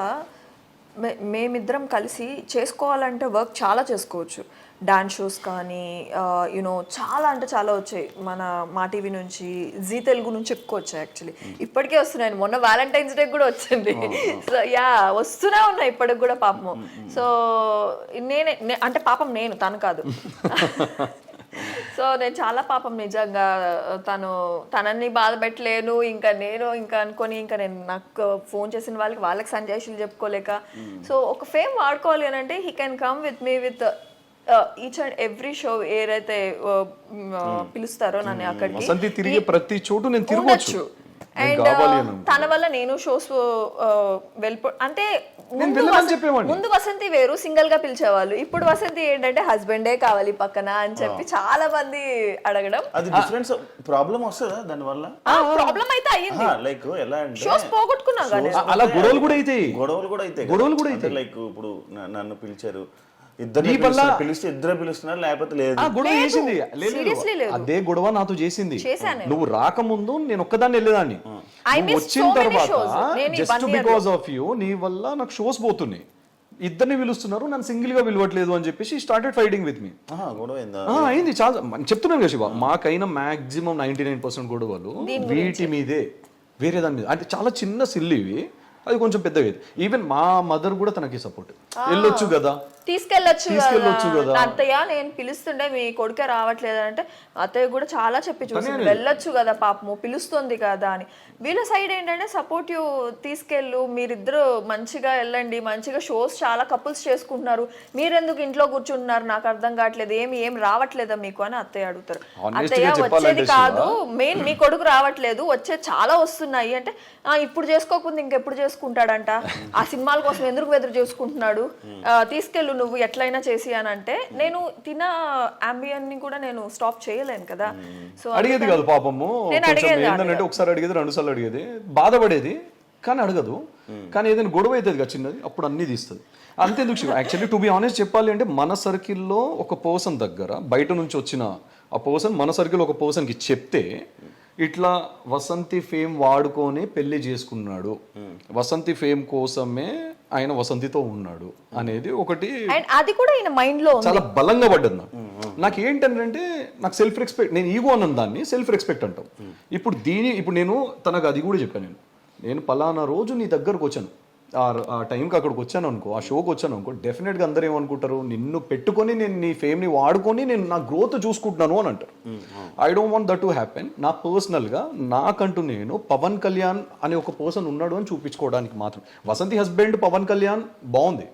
మేమిద్దరం కలిసి చేసుకోవాలంటే వర్క్ చాలా చేసుకోవచ్చు. డాన్స్ షోస్ కానీ యూనో చాలా అంటే చాలా వచ్చాయి. మా టీవీ నుంచి, జీ తెలుగు నుంచి ఎక్కువ వచ్చాయి యాక్చువల్లీ. ఇప్పటికే వస్తున్నాయి, మొన్న వ్యాలంటైన్స్ డే కూడా వచ్చింది. సో యా వస్తూనే ఉన్నాయి ఇప్పటికి కూడా పాపం. సో నేనే అంటే పాపం నేను, తను కాదు. సో నేను చాలా పాపం నిజంగా, తనని బాధ పెట్టలేను ఇంకా నేను ఇంకా అనుకొని ఇంకా నేను నాకు ఫోన్ చేసిన వాళ్ళకి సంజాయిషులు చెప్పుకోలేక. సో ఒక ఫేమ్ వాడుకోవాలి అని అంటే he can come with me with each and every show ఏదైతే పిలుస్తారో నన్ను అక్కడికి ప్రతి చోటు నేను తిరగొచ్చు. అండ్ తన వల్ల నేను షోస్ అంటే ముందు వసంతి వేరు సింగిల్ గా పిలిచేవాళ్ళు, ఇప్పుడు వసంతి ఏంటంటే హస్బెండే కావాలి పక్కన అని చెప్పి చాలా మంది అడగడం. అది డిఫరెన్స్ ప్రాబ్లం వస్తుందా దాని వల్ల? ప్రాబ్లం అయితే అయ్యింది, లైక్ ఎలా అంటే షోస్ పోగొట్టుకున్నా కానీ అలా గొడవలు కూడా అయితే లైక్ ఇప్పుడు నన్ను పిలిచారు, పిలిస్తే ఇద్దరు పిలుస్తున్నారు, లేకపోతే లేదు. అదే గొడవ నాతో చేసింది. నువ్వు రాకముందు నేను ఒక్కదాన్ని వెళ్ళేదాన్ని, వచ్చిన తర్వాత జస్ట్ బికాస్ ఆఫ్ యూ నీ వల్ల నాకు షోస్ పోతున్నాయి. ఇద్దరిని పిలుస్తున్నారు, నన్ను సింగిల్ గా పిలవట్లేదు అని చెప్పేసి స్టార్టెడ్ ఫైటింగ్ విత్ మీ. గొడవ అయిందా? అయింది చాలా. చెప్తున్నాను కదా శివ, మాకైనా మాక్సిమం 99% గొడవలు వీటి మీదే, వేరే దాని మీద. అంటే చాలా చిన్న సిల్లివి, అది కొంచెం పెద్దవి. ఈవెన్ మా మదర్ కూడా తనకి సపోర్ట్, వెళ్ళొచ్చు కదా, తీసుకెళ్ళొచ్చు కదా. అత్తయ్య నేను పిలుస్తుండే మీ కొడుకే రావట్లేదు అంటే అత్తయ్య కూడా చాలా చెప్పి చూసింది, వెళ్ళొచ్చు కదా పాపము పిలుస్తుంది కదా అని. వీళ్ళ సైడ్ ఏంటంటే సపోర్టివ్, తీసుకెళ్ళు మీరిద్దరు మంచిగా వెళ్ళండి, మంచిగా షోస్ చాలా కపుల్స్ చేసుకుంటున్నారు, మీరెందుకు ఇంట్లో కూర్చుంటున్నారు నాకు అర్థం కావట్లేదు, ఏం రావట్లేదా మీకు అని అత్తయ్య అడుగుతారు. అత్తయ్య వచ్చేది కాదు, మెయిన్ మీ కొడుకు రావట్లేదు, వచ్చేది చాలా వస్తున్నాయి అంటే ఇప్పుడు చేసుకోకుండా ఇంకెప్పుడు చేసుకుంటాడంట, ఆ సినిమాల కోసం ఎందుకు ఎదురు చూసుకుంటున్నాడు, తీసుకెళ్ళు నువ్వు ఎట్లయినా చేసి అని అంటే నేను తిన అంబియన్ ని కూడా నేను స్టాప్ చేయలేను కదా. సో అడిగేది కాదు పాపము, ఏంటంటే ఒకసారి అడిగేది, 2 సార్లు అడిగేది, బాధపడేది కానీ అడగదు. కానీ ఏదైనా గొడవ అవుతుంది కదా చిన్నది, అప్పుడు అన్ని తీస్తుంది. అంతేందుకు Shiva, actually to be honest చెప్పాలి అంటే మన సర్కిల్లో ఒక పర్సన్ దగ్గర బయట నుంచి వచ్చిన ఆ పర్సన్ మన సర్కిల్ ఒక పర్సన్కి చెప్తే ఇట్లా వసంతి ఫేమ్ వాడుకొని పెళ్లి చేసుకున్నాడు, వసంతి ఫేమ్ కోసమే ఆయన వసంతితో ఉన్నాడు అనేది ఒకటి, అది కూడా ఈయన మైండ్ లో చాలా బలంగా పడ్డది నాకు. ఏంటంటే నాకు సెల్ఫ్ రెస్పెక్ట్, నేను ఈగో అన్న దాన్ని సెల్ఫ్ రెస్పెక్ట్ అంటాం. ఇప్పుడు నేను తనకు అది కూడా చెప్పాను, నేను పలానా రోజు నీ దగ్గరకు వచ్చాను, ఆ టైంకి అక్కడికి వచ్చాను అనుకో, ఆ షోకి వచ్చాను అనుకో, డెఫినెట్గా అందరూ ఏమనుకుంటారు, నిన్ను పెట్టుకొని నేను నీ ఫేమ్ని వాడుకొని నేను నా గ్రోత్ చూసుకుంటున్నాను అని అంటారు. I don't want that to happen. నా పర్సనల్గా నాకంటూ నేను పవన్ కళ్యాణ్ అనే ఒక పర్సన్ ఉన్నాడు అని చూపించుకోవడానికి మాత్రం. వసంతి హస్బెండ్ పవన్ కళ్యాణ్ బాగుంది,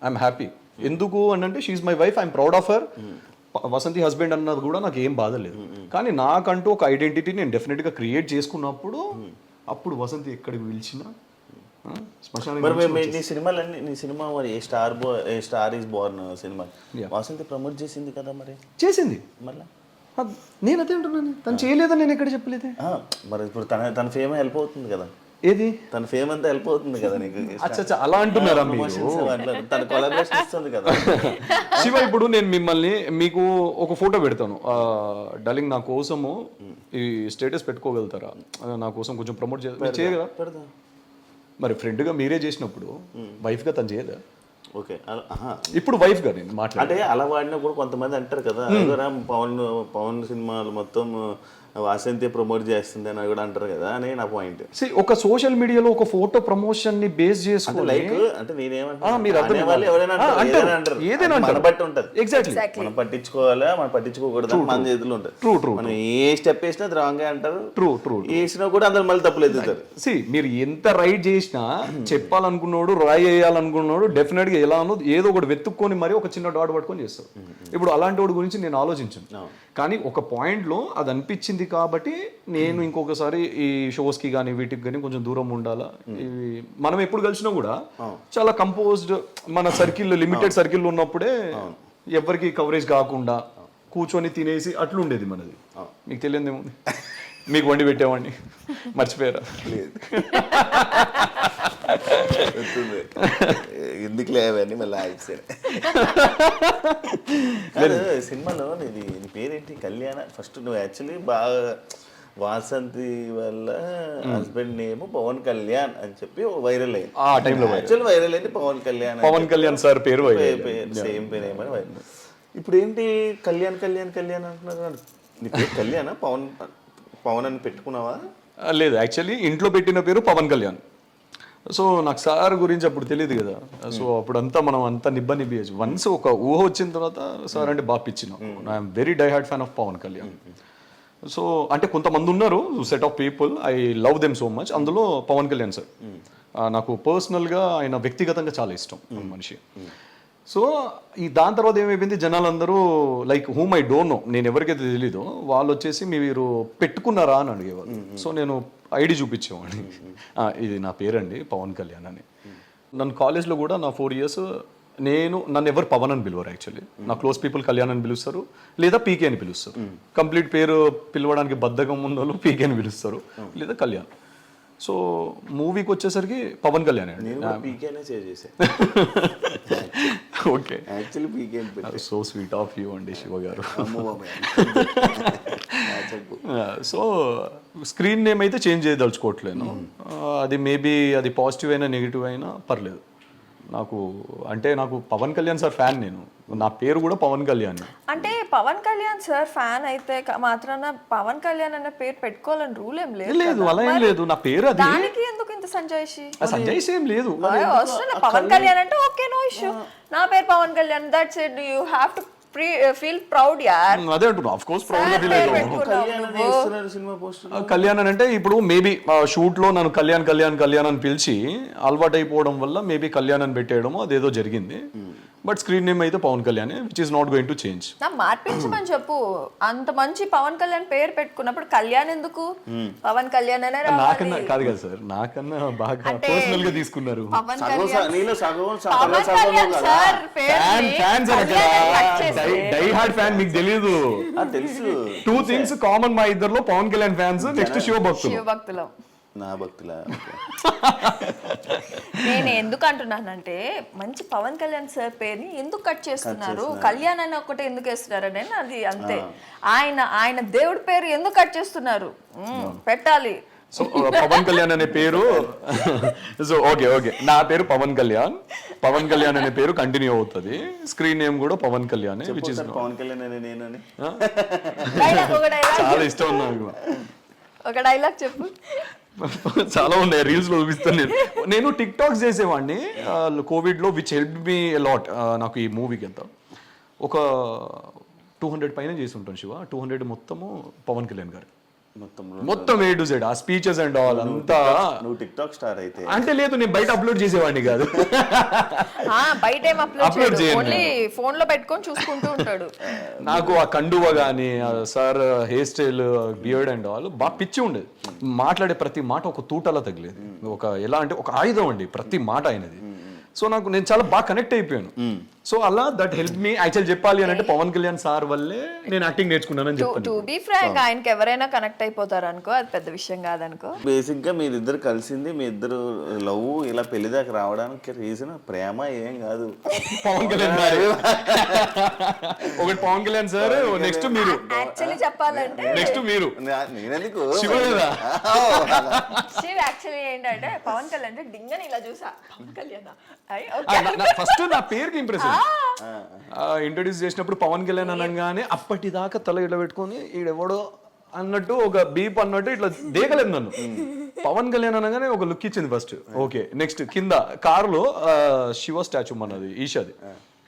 ఐఎమ్ హ్యాపీ. ఎందుకు అని అంటే she's my wife, I'm proud of her. Vasanthi husband అన్నది కూడా నాకు ఏం బాధ లేదు. కానీ నాకంటూ ఒక ఐడెంటిటీ నేను డెఫినెట్గా క్రియేట్ చేసుకున్నప్పుడు అప్పుడు వసంతి ఎక్కడికి పిలిచినా నీ సినిమాలన్నీ, నీ సినిమా మరి ఏ స్టార్ ఈస్ బోర్న్ సినిమా వసంతి ప్రమోట్ చేసింది కదా, మరి చేసింది మళ్ళీ. నేను అదే అంటున్నాను, తను చేయలేదని నేను ఎక్కడ చెప్పలేదే. మరి ఇప్పుడు తన ఫేమ్ హెల్ప్ అవుతుంది కదా, ఏది తన ఫేమ్ అంతా హెల్ప్ అవుతుంది కదా నీకు. అచ్చా అలా అంటున్నారా మీరు? తన కొలాబరేషన్ ఇస్తుంది కదా. శివ, ఇప్పుడు నేను మిమ్మల్ని మీకు ఒక ఫోటో పెడతాను, డార్లింగ్ నా కోసము ఈ స్టేటస్ పెట్టుకోగలుగుతారా, నా కోసం కొంచెం ప్రమోట్ చేయగలరా? పెడతా. మరి ఫ్రెండ్గా మీరే చేసినప్పుడు వైఫ్గా తను చేయదా? ఓకే, ఇప్పుడు వైఫ్గా నేను మాట్లాడే అంటే అలా వాడినప్పుడు కొంతమంది అంటారు కదా, పవన్ సినిమాలు మొత్తం వాసంతి ప్రమోట్ చేస్తుంది అని కూడా అంటారు కదా అని నా పాయింట్. ఒక సోషల్ మీడియాలో ఒక ఫోటో ప్రమోషన్ ని బేస్ చేసుకుని లైక్ అంటే మన బట్టి ఉంటది. ఎగ్జాక్ట్లీ, మనం పట్టించుకోవాలా మనం పట్టించుకోకూడదు మన చేతులు ఉంటుంది. True true. మనం ఏ స్టెప్ వేసినా రాంగ్ అంటారు, ట్రూ ట్రూ. వేసినా కూడా అందరు మళ్ళీ తప్పులు ఎదుగుతారు. మీరు ఎంత రైట్ చేసినా చెప్పాలనుకున్నాడు, రాయి వేయాలనుకున్నాడు, డెఫినెట్ గా ఎలా అన్నది ఏదో ఒకటి వెతుక్కొని మరి ఒక చిన్న డాట్ పట్టుకొని చేస్తారు. ఇప్పుడు అలాంటి వాడి గురించి నేను ఆలోచించాను, కానీ ఒక పాయింట్ లో అది అనిపించింది కాబట్టి నేను ఇంకొకసారి ఈ షోస్ కి కానీ వీటికి కానీ కొంచెం దూరం ఉండాలా. మనం ఎప్పుడు కలిసినా కూడా చాలా కంపోజ్డ్, మన సర్కిల్ లిమిటెడ్ సర్కిల్ ఉన్నప్పుడే ఎవరికి కవరేజ్ కాకుండా కూర్చొని తినేసి అట్లుండేది మనది. మీకు తెలియదేమో, మీకు వండి పెట్టేవాడిని మర్చిపోయారా? ఎందుకు లేవని మళ్ళీ సినిమాలో నీ పేరేంటి? కళ్యాణ. ఫస్ట్ నువ్వు యాక్చువల్లీ బాగా వాసంతి వల్ల హస్బెండ్ నేమ్ పవన్ కళ్యాణ్ అని చెప్పి వైరల్ అయ్యింది. ఆ టైంలో యాక్చువల్ వైరల్ అయింది పవన్ కళ్యాణ్ సార్ పేరు, సేమ్ పేరు ఏమని వైరల్. ఇప్పుడు ఏంటి కళ్యాణ్ అంటున్నారు? నీ పేరు కళ్యాణ్? పవన్ అని పెట్టుకున్నావా? లేదు, యాక్చువల్లీ ఇంట్లో పెట్టిన పేరు పవన్ కళ్యాణ్. సో నాకు సార్ గురించి అప్పుడు తెలియదు కదా, సో అప్పుడంతా మనం అంతా నిబ్బి వన్స్ ఒక ఊహ వచ్చిన తర్వాత సార్ అంటే బాగా పిచ్చినాం. I'm very die heart fan of Pawan Kalyan. So అంటే కొంతమంది ఉన్నారు set of people, I love them so much. అందులో పవన్ కళ్యాణ్ సార్ నాకు పర్సనల్గా, ఆయన వ్యక్తిగతంగా చాలా ఇష్టం మనిషి. సో దాని తర్వాత ఏమైపోయింది, జనాలందరూ like whom I don't know, నేను ఎవరికైతే తెలీదో వాళ్ళు వచ్చేసి మీరు పెట్టుకున్నారా అని అడిగేవాళ్ళు. సో నేను ఐడి చూపించేవాడిని, ఇది నా పేరండి పవన్ కళ్యాణ్ అని. నన్ను కాలేజ్లో కూడా నా 4 years నన్ను ఎవరు పవన్ అని పిలవరు. యాక్చువల్లీ నా క్లోజ్ పీపుల్ కళ్యాణ్ అని పిలుస్తారు, లేదా పీకే అని పిలుస్తారు. కంప్లీట్ పేరు పిలవడానికి బద్ధకం ఉన్న వాళ్ళు పీకే అని పిలుస్తారు, లేదా కళ్యాణ్. సో మూవీకి వచ్చేసరికి పవన్ కళ్యాణ్ అండి. Okay, so sweet of you అండి శివ గారు. సో స్క్రీన్ నేమ్ అయితే చేంజ్ చేయదలుచుకోవట్లేను. అది మేబీ అది పాజిటివ్ అయినా నెగిటివ్ అయినా పర్లేదు. నాకు పవన్ కళ్యాణ్ సార్ ఫ్యాన్. నేను నా పేరు కూడా పవన్ కళ్యాణ్. అంటే పవన్ కళ్యాణ్ సార్ ఫ్యాన్ అయితే మాత్రాన పవన్ కళ్యాణ్ అనే పేరు పెట్టుకోవాలని రూల్ ఏం లేదు. లేదు, అలా ఏం లేదు. నా పేరు అది. దానికి ఎందుకు ఇంత సంజయ్షి? సంజయ్ ఏం లేదు. పవన్ కళ్యాణ్ అంటే ఓకే, నో ఇష్యూ. నా పేరు Pawan Kalyan, that's it. You have to feel proud యార్. అదే అంటున్నా, ఆఫ్ కోర్స్ ప్రౌడ్ గా ఫీల్ అవుతాను. సినిమా పోస్టర్ కళ్యాణ్ అని అంటే ఇప్పుడు మేబీ షూట్ లో నన్ను కళ్యాణ్ అని పిలిచి అలవాటు అయిపోవడం వల్ల మేబీ కళ్యాణ్ అని పెట్టేయడము అదేదో జరిగింది. బట్ స్క్రీన్ నేమ్ అయితే Pawan Kalyan, which is not going to change. నా మార్పించమని చెప్పు. అంత మంచి పవన్ కళ్యాణ్ పేరు పెట్టుకున్నప్పుడు కళ్యాణ్ ఎందుకు? పవన్ కళ్యాణ్ అనే రావాలి. నాకన్నా కాదు కదా సార్, నాకన్నా బాగా పర్సనల్ గా తీసుకున్నారు. పవన్ కళ్యాణ్ నీలో సగం Pawan Kalyan sir die hard fan, మీకు తెలియదు. తెలుసు. 2 things కామన్ మా ఇద్దరులో, పవన్ కళ్యాణ్ ఫ్యాన్స్, నెక్స్ట్ శివభక్తులు. శివభక్తులు నా భక్తుల. నేను ఎందుకు అంటున్నానంటే మంచి పవన్ కళ్యాణ్ సార్ పేరుని ఎందుకు కట్ చేస్తున్నారు, కళ్యాణ్ అని ఒకటే ఎందుకు వేస్తున్నారు అని అది అంతే. ఆయన దేవుడి పేరు ఎందుకు కట్ చేస్తున్నారు? పెట్టాలి. సో పవన్ కళ్యాణ్ అనే పేరు, సో ఓకే నా పేరు పవన్ కళ్యాణ్ అనే పేరు కంటిన్యూ అవుతుంది. స్క్రీన్ నేమ్ కూడా పవన్ కళ్యాణ్, విచ్ ఇస్ పవన్ కళ్యాణ్ అనే నేనని చాలా ఇష్టం నాకు. ఒక డైలాగ్ చెప్పు. చాలా ఉన్నాయి, రీల్స్ లో చూపిస్తాను. నేను టిక్ టాక్స్ చేసేవాడిని కోవిడ్ లో, విచ్ హెల్ప్ మీ లాట్. నాకు ఈ మూవీకి ఎంత ఒక 200 పైన చేసి ఉంటాను శివ. 200 మొత్తము పవన్ కళ్యాణ్ గారు, మొత్తం A to Z, ఆ స్పీచెస్ అండ్ ఆల్ అంతా. నువ్వు టిక్ టాక్ స్టార్ అయితే అంటే లేదు, నేను బయట అప్లోడ్ చేసేవాడిని కాదు. బయట ఏం అప్లోడ్ చేయను, ఓన్లీ ఫోన్ లో పెట్టుకొని చూసుకుంటూ ఉంటాడు. నాకు ఆ కండువ గానీ, sir hair style, beard and all బాగా పిచ్చి ఉండేది. మాట్లాడే ప్రతి మాట ఒక తూటలా తగిలేది. ఎలా అంటే ఒక ఆయుధం అండి ప్రతి మాట అయినది. సో నేను చాలా బాగా కనెక్ట్ అయిపోయాను. సో అలా దట్ హెల్ప్ మీ. యాక్చువల్ చెప్పాలి అని అంటే పవన్ కళ్యాణ్ సార్ వల్లే నేను యాక్టింగ్ నేర్చుకున్నానని చెప్తాను. టు బి ఫ్రాంక్, ఆయనకి ఎవరైనా కనెక్ట్ అయిపోతారు అనుకో, అది పెద్ద విషయం కాదనుకో. బేసిక్ గా మీరిద్దరు కలిసింది, మీ ఇద్దరు లవ్ ఇలా పెళ్లి దాకా రావడానికి రీజన్ ప్రేమ ఏం కాదు. పవన్ కళ్యాణ్ గారు ఒకటి, పవన్ కళ్యాణ్ సార్, నెక్స్ట్ మీరు. యాక్చువల్లీ చెప్పాలంటే నెక్స్ట్ మీరు, నేనెందుకు శివ కదా. శివ్ యాక్చువల్లీ ఏంటంటే పవన్ కళ్యాణ్ అంటే డింగని ఇలా చూసా, పవన్ కళ్యాణ్ ఫస్ట్ నా పేరుకి ఇంప్రెస్ ఇంట్రొడ్యూస్ చేసినప్పుడు పవన్ కళ్యాణ్ అనగానే అప్పటిదాకా తల ఇట్లా పెట్టుకొని ఈడెవడో అన్నట్టు ఒక బీప్ అన్నట్టు ఇట్లా దేగలేదు నన్ను. పవన్ కళ్యాణ్ అనగానే ఒక లుక్ ఇచ్చింది ఫస్ట్. ఓకే, నెక్స్ట్ కింద కారులో శివ స్టాచ్యూ మనది, ఈషాది.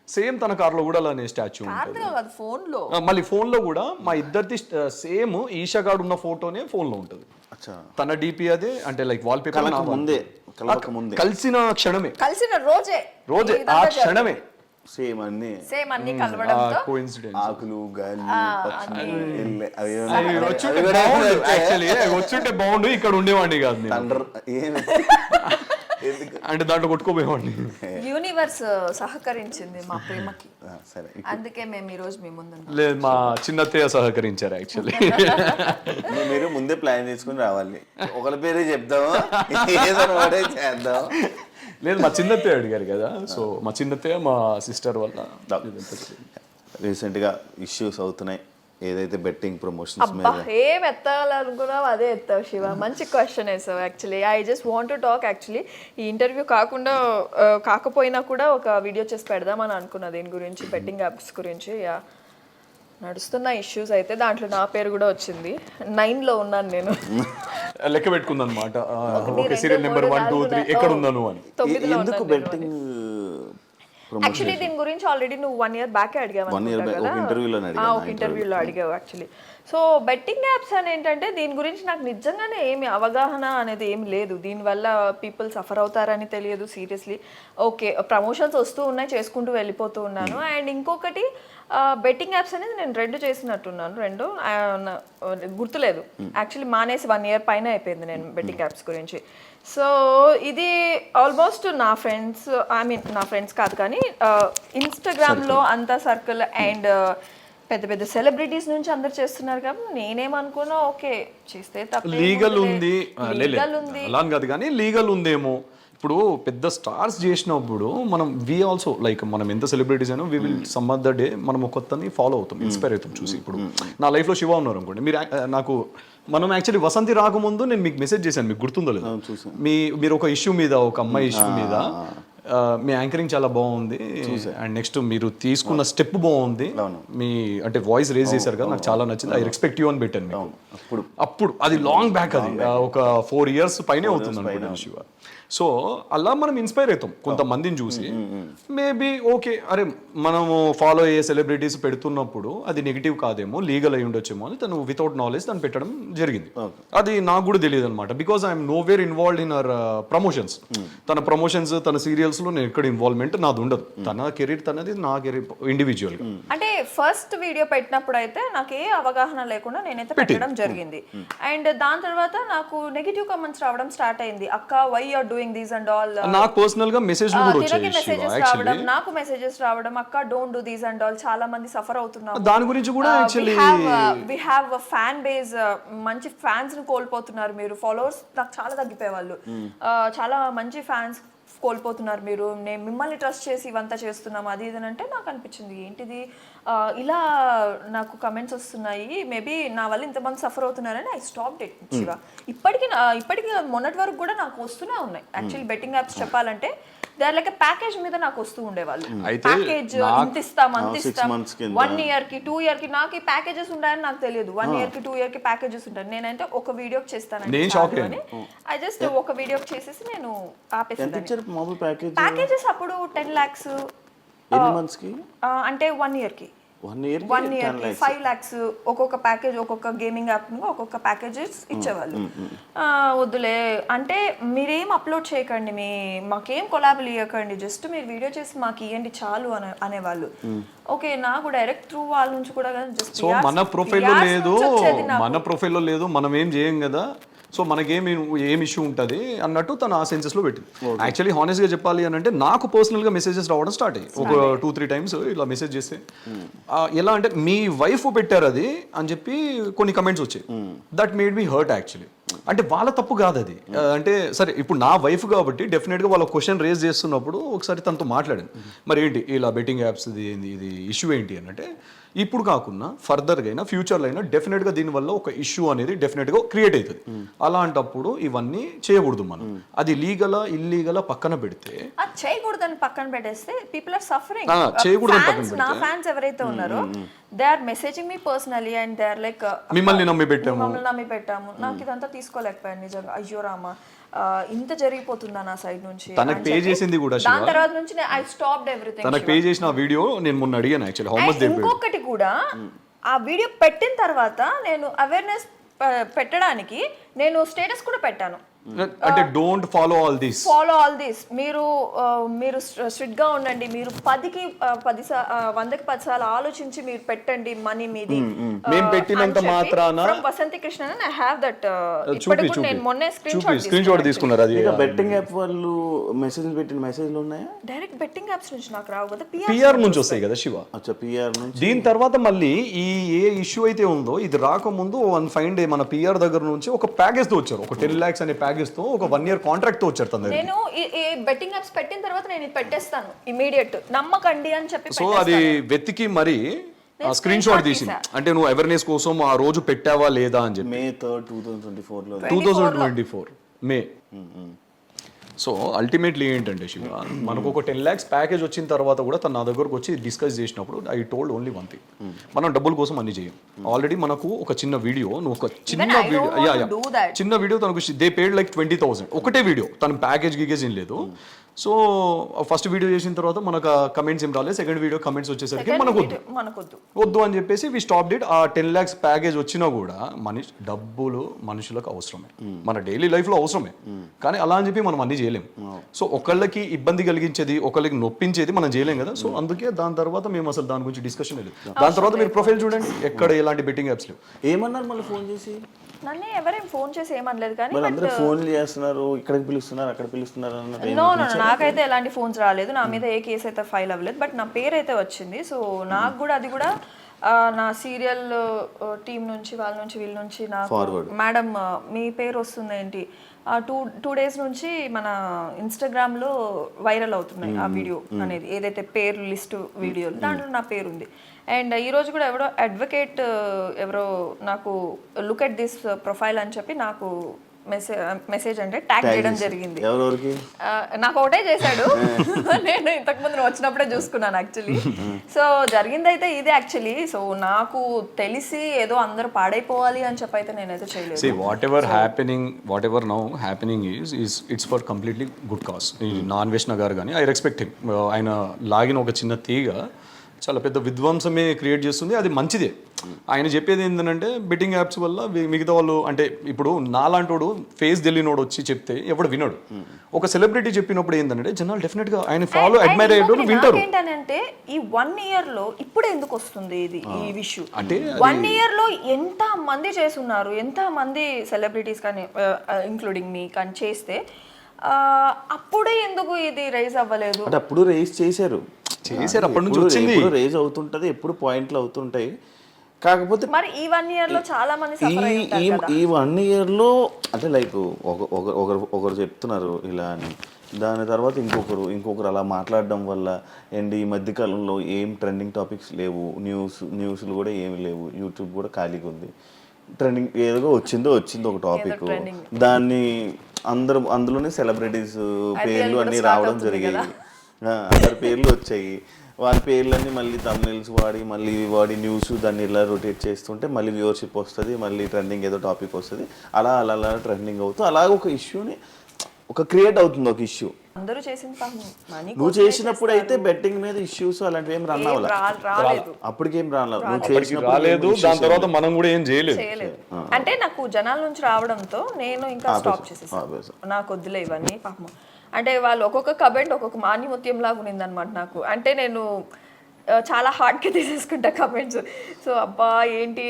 సేమ్ తన కార్లో కూడా అలానే స్టాచ్యూ ఉంటుంది. ఫోన్ లో మళ్ళీ ఫోన్ లో కూడా మా ఇద్దరిది సేమ్ ఈషా గాడు ఉన్న ఫోటోనే ఫోన్ లో ఉంటుంది. తన డిపి అదే, అంటే లైక్ వాల్ పేపర్ కలిసిన క్షణమే, కలిసిన రోజే ఆ క్షణమే సేమ్ అన్ని కలవడంతో కోఇన్సిడెన్స్. ఆకులు గాలి వచ్చుంటే బాగుండు, ఇక్కడ ఉండేవాడిని కాదు అంటే దాంట్లో కొట్టుకోపోయేవాడిని. యూనివర్స్ సహకరించింది మా ప్రేమకి, అందుకే మేము ఈ రోజు మీ ముందు. లేదు, మా చిన్నత్తయ్య సహకరించారు యాక్చువల్లీ. మీరు ముందే ప్లాన్ చేసుకుని రావాలి. ఒకరి పేరే చెప్దాము, ఏదో చేద్దాం. లేదు, మా చిన్నత్తయ్య అడిగారు కదా, సో మా చిన్నత్తయ్య మా సిస్టర్ వల్ల. రీసెంట్గా ఇష్యూస్ అవుతున్నాయి ఏదైతే బెట్టింగ్ ప్రమోషన్స్ మీద. ఏం ఎత్తాలనుకున్నావు అదే ఎత్తావు శివ. మంచి క్వశ్చన్ వేసావు. Actually I just want to talk. Actually ఈ ఇంటర్వ్యూ కాకపోయినా కూడా ఒక వీడియో చేసి పెడదామని అనుకున్నా దీని గురించి, బెట్టింగ్ యాప్స్ గురించి. నడుస్తున్న ఇష్యూస్ అయితే దాంట్లో నా పేరు కూడా వచ్చింది. 9లో ఉన్నాను నేను. లెక్క పెట్టుకుంది అనమాట, సీరియల్ నెంబర్ 1 2 3 ఎక్కడ ఉన్నాను అని. 9లో ఎందుకు బెట్టింగ్? యాక్చువల్లీ దీని గురించి ఆల్రెడీ నువ్వు 1 year బ్యాక్ అడిగావు, ఒక ఇంటర్వ్యూలో అడిగావు యాక్చువల్లీ. సో బెట్టింగ్ యాప్స్ అని ఏంటంటే దీని గురించి నాకు నిజంగానే ఏమి అవగాహన అనేది ఏమి లేదు. దీనివల్ల పీపుల్ సఫర్ అవుతారని తెలియదు సీరియస్లీ. ఓకే, ప్రమోషన్స్ వస్తూ ఉన్నాయి, చేసుకుంటూ వెళ్ళిపోతూ ఉన్నాను. అండ్ ఇంకొకటి బెట్టింగ్ యాప్స్ అనేది నేను 2 చేసినట్టున్నాను, 2 గుర్తులేదు యాక్చువల్లీ. మానేసి 1 year పైన అయిపోయింది నేను బెట్టింగ్ యాప్స్ గురించి. సో ఇది ఆల్మోస్ట్ నా ఫ్రెండ్స్, నా ఫ్రెండ్స్ కాదు కానీ ఇన్స్టాగ్రామ్లో అంతా సర్కిల్ అండ్ పెద్ద పెద్ద సెలబ్రిటీస్ నుంచి అందరు చేస్తున్నారు కాబట్టి నేనేమనుకున్నా ఓకే చేస్తే తప్ప లీగల్ ఉంది అలా కాదు కానీ లీగల్ ఉందేమో. ఇప్పుడు పెద్ద స్టార్స్ చేసినప్పుడు మనం ఆల్సో లైక్ మనం ఎంత సెలబ్రిటీస్ అయినా will some of the day మనం కొత్తని ఫాలో అవుతాం, ఇన్స్పైర్ అవుతాం చూసి. ఇప్పుడు నా లైఫ్లో శివ ఉన్నారు అనుకోండి, మనం యాక్చువల్లీ వసంతి రాకముందు నేను మీకు మెసేజ్ చేశాను, మీకు గుర్తుందో లేదు. మీరు ఒక ఇష్యూ మీద, ఒక అమ్మాయి ఇష్యూ మీద మీ యాంకరింగ్ చాలా బాగుంది అండ్ నెక్స్ట్ మీరు తీసుకున్న స్టెప్ బాగుంది, మీ అంటే వాయిస్ రేజ్ చేశారు కదా, నాకు చాలా నచ్చింది. ఐ రెస్పెక్ట్ యూ అని పెట్టాను మీకు. అప్పుడు అది లాంగ్ బ్యాక్, అది ఒక 4 years పైనే అవుతుంది అనుకుంటాను శివ. సో అలా మనం ఇన్స్పైర్ అవుతాం కొంతమందిని చూసి. మేబీ ఓకే, అరే మనము ఫాలో అయ్యే సెలబ్రిటీస్ పెడుతున్నప్పుడు అది నెగిటివ్ కాదేమో, లీగల్ అయి ఉండొచ్చేమో అని తను వితౌట్ నాలెడ్జ్ తను పెట్టడం జరిగింది. అది నాకు కూడా తెలియదు అనమాట, because I'm know where involved in our promotions. తన ప్రమోషన్స్, తన సీరియల్స్ లో నేను ఎక్కడ ఇన్వాల్వ్మెంట్ నాది ఉండదు. తన కెరీర్ తనది, నా కెరీర్ ఇండివిజువల్ గా. అంటే ఫస్ట్ వీడియో పెట్టినప్పుడు అయితే నాకు ఏ అవగాహన లేకుండా నేనైతే పెట్టడం జరిగింది. అండ్ దాని తర్వాత నాకు నెగిటివ్ కామెంట్స్ రావడం స్టార్ట్ అయింది. అక్క why are doing these and all. నాకు పర్సనల్ గా మెసేజ్ కూడా వచ్చాయి, మెసేజెస్ రావడం, నాకు మెసేజెస్ రావడం, అక్క don't do these and all, చాలా మంది సఫర్ అవుతున్నారు. దాని గురించి కూడా actually we have a fan base, మంచి ఫ్యాన్స్ ని కోల్పోతున్నారు మీరు. ఫాలోవర్స్ నాకు చాలా తగ్గిపోయేవాళ్ళు, చాలా మంచి ఫ్యాన్స్ కోల్పోతున్నారు మీరు. నేను మిమ్మల్ని ట్రస్ట్ చేసి ఇవంతా చేస్తున్నాం అది ఇది అంటే నాకు అనిపించింది ఏంటిది ఇలా నాకు కమెంట్స్ వస్తున్నాయి, మేబీ నా వల్ల ఇంతమంది సఫర్ అవుతున్నారని ఐ స్టాప్డ్ ఇట్ శివ. ఇప్పటికీ మొన్నటి వరకు కూడా నాకు వస్తూనే ఉన్నాయి. యాక్చువల్లీ బెట్టింగ్ యాప్స్ చెప్పాలంటే దే ఆర్ లైక్ ప్యాకేజ్ మీద నాకు వస్తూ ఉండేవాళ్ళు. ప్యాకేజ్ ఇంత ఇస్తాం అంత ఇస్తాం, 1 year కి 2 year కి. నాకు ఈ ప్యాకేజెస్ ఉంటాయని నాకు తెలియదు. 1 year కి 2 year కి ప్యాకేజెస్ ఉంటాయి. నేనైతే ఒక వీడియోకి చేస్తానండి, ఐ జస్ట్ ఒక వీడియోకి చేసేసి నేను ఆపేసాను. ప్యాకేజెస్ అప్పుడు 10 lakhs అంటే 1 year కి 1 year కి 5 lakhs ఒక్కొక్క ప్యాకేజ్, ఒక్కొక్క గేమింగ్ యాప్ ఒక్కొక్క ప్యాకేజెస్ ఇచ్చేవాళ్ళు. వద్దులే అంటే మీరేం అప్లోడ్ చేయకండి, మాకేం కొలాబులు ఇవ్వకండి, జస్ట్ మీరు వీడియో చేసి మాకు ఇవ్వండి చాలు అనేవాళ్ళు. ఓకే, నాకు డైరెక్ట్ త్రూ వాళ్ళ నుంచి కూడా జస్ట్ సో మన ప్రొఫైల్లో లేదు, మనం ఏం చేయం కదా, సో మనకేమి ఏం ఇష్యూ ఉంటుంది అన్నట్టు తను ఆ సెన్సెస్లో పెట్టింది. యాక్చువల్లీ హానెస్ట్గా చెప్పాలి అని అంటే నాకు పర్సనల్గా మెసేజెస్ రావడం స్టార్ట్ అయ్యి ఒక 2-3 times ఇలా మెసేజ్ చేస్తే ఎలా అంటే మీ వైఫ్ పెట్టారు అది అని చెప్పి కొన్ని కమెంట్స్ వచ్చాయి. That made me hurt actually. అంటే వాళ్ళ తప్పు కాదు అది, అంటే సరే ఇప్పుడు నా వైఫ్ కాబట్టి డెఫినెట్గా వాళ్ళ క్వశ్చన్ రేజ్ చేస్తున్నప్పుడు ఒకసారి తనతో మాట్లాడాను, మరి ఏంటి ఇలా బెట్టింగ్ యాప్స్ ఇది ఇష్యూ ఏంటి అని. అంటే ఇప్పుడు కాకుండా ఫర్దర్గా అయినా ఫ్యూచర్లో అయినా డెఫినెట్గా దీనివల్ల ఒక ఇష్యూ అనేది డెఫినెట్గా క్రియేట్ అవుతుంది. అలాంటప్పుడు ఇవన్నీ చేయకూడదు మనం. అది లీగలా ఇల్లీగలా పక్కన పెడితే, చేయకూడదని పక్కన పెట్టేస్తే పీపుల్ ఆర్ సఫరింగ్. చేయకూడదని పక్కన పెడితే నా ఫ్యాన్స్ ఎవరైతే ఉన్నారో they are messaging me personally and they are like మిమ్మల్ని నమ్మి పెట్టాము, నాకు ఇదంతా తీసుకోలేకపోయాను నిజంగా, అయ్యో రామా ఇంత జరిగిపోతుందా నా సైడ్ నుంచి. తనకు పే చేసింది కూడా దాని తర్వాత నుంచి ఐ స్టాప్డ్ ఎవ్రీథింగ్. తనకు పే చేసిన వీడియో నేను మొన్న అడిగాను actually how much they paid. ఇంకొకటి కూడా ఆ వీడియో పెట్టిన తర్వాత నేను అవేర్నెస్ పెట్టడానికి నేను స్టేటస్ కూడా పెట్టాను, అంటే డోంట్ ఫాలో ఆల్ దిస్ మీరు స్ట్రిక్ట్ గా ఉండండి, మీరు 100కి 10 సార్లు ఆలోచించి మీరు పెట్టండి మనీ మీది. మేము పెట్టినంత మాత్రాన Vasanthi Krishna I have that. ఇప్పుడు నేను మొన్న స్క్రీన్ షాట్ తీసుకున్నారు. అది బెట్టింగ్ యాప్ వాళ్ళు మెసేజ్ పెట్టిన మెసేజ్లు ఉన్నాయా? డైరెక్ట్ బెట్టింగ్ యాప్స్ నుంచి నాకు రావు కదా, పిఆర్ నుంచి వస్తాయి కదా శివ. అచ్చా, పిఆర్ నుంచి. దీని తర్వాత మళ్ళీ ఏ ఇష్యూ అయితే ఉందో ఇది రాకముందు వన్ ఫైన్ డే మన పిఆర్ దగ్గర నుంచి ఒక ప్యాకేజ్ తో వచ్చారు, ఒక 10 lakhs అనే ప్యాకేజ్ తో ఒక 1 year కాంట్రాక్ట్ తో వచ్చారు తన దగ్గర. నేను ఈ బెట్టింగ్ యాప్స్ పెట్టిన తర్వాత నేను ఇది పెట్టేస్తాను ఇమిడియట్, నమ్మకండి అని చెప్పి. సో అది వెతికి మరి స్క్రీన్ షాట్ తీసి, అంటే నువ్వు అవేర్నెస్ కోసం ఆ రోజు పెట్టావా లేదా అని చెప్పి. May 3rd, 2024 మే. సో అల్టిమేట్లీ ఏంటంటే శివ, మనకు ఒక 10 lakhs ప్యాకేజ్ వచ్చిన తర్వాత కూడా తను నా దగ్గరకు వచ్చి డిస్కస్ చేసినప్పుడు I told only one thing, మనం డబ్బుల కోసం అన్ని చేయం. ఆల్రెడీ మనకు ఒక చిన్న వీడియో, నువ్వు ఒక చిన్న వీడియో తనకు దే పేడ్ లైక్ 20,000 ఒకటే వీడియో, తన ప్యాకేజ్ గీకేజ్ ఏం లేదు. సో ఫస్ట్ వీడియో చేసిన తర్వాత మనకు కమెంట్స్ ఏం రాలేదు, సెకండ్ వీడియో కమెంట్స్ వచ్చేసరికి మనకు వద్దు అని చెప్పేసి వి స్టాప్డ్ ఇట్. ఆ 10 lakhs ప్యాకేజ్ వచ్చినా కూడా డబ్బులు మనుషులకు అవసరమే, మన డైలీ లైఫ్లో అవసరమే, కానీ అలా అని చెప్పి మనం అన్ని చేయలేం. సో ఒకళ్ళకి ఇబ్బంది కలిగించేది, ఒకళ్ళకి నొప్పించేది మనం చేయలేం కదా. సో అందుకే దాని తర్వాత మేము అసలు దాని గురించి డిస్కషన్ లేదు. దాని తర్వాత మీరు ప్రొఫైల్ చూడండి, ఎక్కడ ఎలాంటి బెట్టింగ్ యాప్స్ లేవు. ఏమన్నారు మళ్ళీ ఫోన్ చేసి? నన్ను ఎవరేం ఫోన్ చేసి ఏమనలేదు, కానీ ఫోన్లు చేస్తున్నారు, ఇక్కడికి పిలుస్తున్నారు, అక్కడ పిలుస్తున్నారు. నాకైతే ఎలాంటి ఫోన్స్ రాలేదు, నా మీద ఏ కేసు అయితే ఫైల్ అవ్వలేదు, బట్ నా పేరు అయితే వచ్చింది. సో నాకు కూడా అది కూడా నా సీరియల్ టీం నుంచి వాళ్ళ నుంచి వీళ్ళ నుంచి నాకు మేడం మీ పేరు వస్తుంది ఏంటి, 2 days నుంచి మన ఇన్స్టాగ్రామ్లో వైరల్ అవుతున్నాయి ఆ వీడియో అనేది, ఏదైతే పేరు లిస్ట్ వీడియోలు దాంట్లో నా పేరు ఉంది. అండ్ ఈరోజు కూడా ఎవరో అడ్వకేట్ ఎవరో నాకు లుక్ ఎట్ దిస్ ప్రొఫైల్ అని చెప్పి నాకు మెసేజ్ అంటే ట్యాగ్ చేయడం జరిగింది. ఎవరెవరికి? నాకు ఒకటే చేశాడు. నేను ఇంతకుముందు నువ్వు వచ్చినప్పుడే చూసుకున్నాను యాక్చువల్లీ. సో జరిగిందైతే ఇదే యాక్చువల్లీ. సో నాకు తెలిసి ఏదో అందరూ పాడైపోవాలి అని చెప్పి అయితే నేనైతే చేయలేదు. See, whatever now happening is it's for completely good cause. ఈ నాన్వేష్ణ గారు కానీ ఐ రెస్పెక్ట్ హిమ్. ఆయన లాగిన ఒక చిన్న తీగ చాలా పెద్ద విధ్వంసమే క్రియేట్ చేస్తుంది. అది మంచిదే. ఆయన చెప్పేది ఏంటంటే బెట్టింగ్ యాప్స్ వల్ల మిగతా వాళ్ళు అంటే ఇప్పుడు నాలాంటోడు ఫేస్ తెలియనోడు వచ్చి చెప్తే ఎవడు వినడు. ఒక సెలబ్రిటీ చెప్పినప్పుడు ఏంటంటే జనాలు డెఫినెట్ గా ఆయన ఫాలో అడ్మైర్ అయ్యేటోడు వింటారు. ఏంటంటే ఈ 1 year లో ఇప్పుడు ఎందుకు వస్తుంది ఇది ఈ విషయం అంటే 1 year లో ఎంత మంది చేస్తున్నారు, ఎంత మంది సెలబ్రిటీస్ కానీ ఇంక్లూడింగ్ మీ కానీ చేస్తే అప్పుడే ఎందుకు ఇది రైజ్ అవ్వలేదు? అంటే అప్పుడు రైజ్ చేశారు అప్పటి నుంచి వచ్చింది. ఎప్పుడు రేజ్ అవుతుంటది, ఎప్పుడు పాయింట్లు అవుతుంటాయి. కాకపోతే మరి ఈ 1 year లో చాలా మంది సఫర్ అయ్యి ఉంటారు కదా. ఈ 1 year లో అంటే లైక్ ఒకరు చెప్తున్నారు ఇలా అని, దాని తర్వాత ఇంకొకరు అలా మాట్లాడడం వల్ల అండ్ ఈ మధ్యకాలంలో ఏం ట్రెండింగ్ టాపిక్స్ లేవు, న్యూస్లు కూడా ఏమి లేవు, యూట్యూబ్ కూడా ఖాళీగా ఉంది. ట్రెండింగ్ ఏదో వచ్చిందో ఒక టాపిక్, దాన్ని అందులోనే సెలబ్రిటీస్ పేర్లు అన్నీ రావడం జరిగాయి. అందరి పేర్లు వచ్చాయి. వారి పేర్లన్నీ మళ్ళీ తమిళస్ వాడి న్యూస్ దాన్ని ఇలా రొటేట్ చేస్తుంటే మళ్ళీ వ్యూవర్షిప్ వస్తుంది, మళ్ళీ ట్రెండింగ్ ఏదో టాపిక్ వస్తుంది. అలా ట్రెండింగ్ అవుతూ అలాగ ఒక ఇష్యూని ఒక క్రియేట్ అవుతుంది ఒక ఇష్యూ. అందరూ చేసిన మనీ నువ్వు చేసినప్పుడు అయితే బెట్టింగ్ మీద ఇష్యూస్ అలాంటివి ఏం రాలేదు. అప్పటికేం రాలేదు. దాని తర్వాత మనం కూడా ఏం చేయలేదు. అంటే నాకు జనాల నుంచి రావడంతో నేను ఇంకా స్టాప్ చేసేసాను. నాకు వద్దులే ఇవన్నీ పాపం. అంటే వాళ్ళు ఒక్కొక్క కమెంట్ ఒక్కొక్క మాన్యముత్యం లాగా ఉన్నింది అనమాట నాకు. అంటే నేను చాలా హార్డ్గా తీసేసుకుంటా కమెంట్స్. సో అబ్బా ఏంటి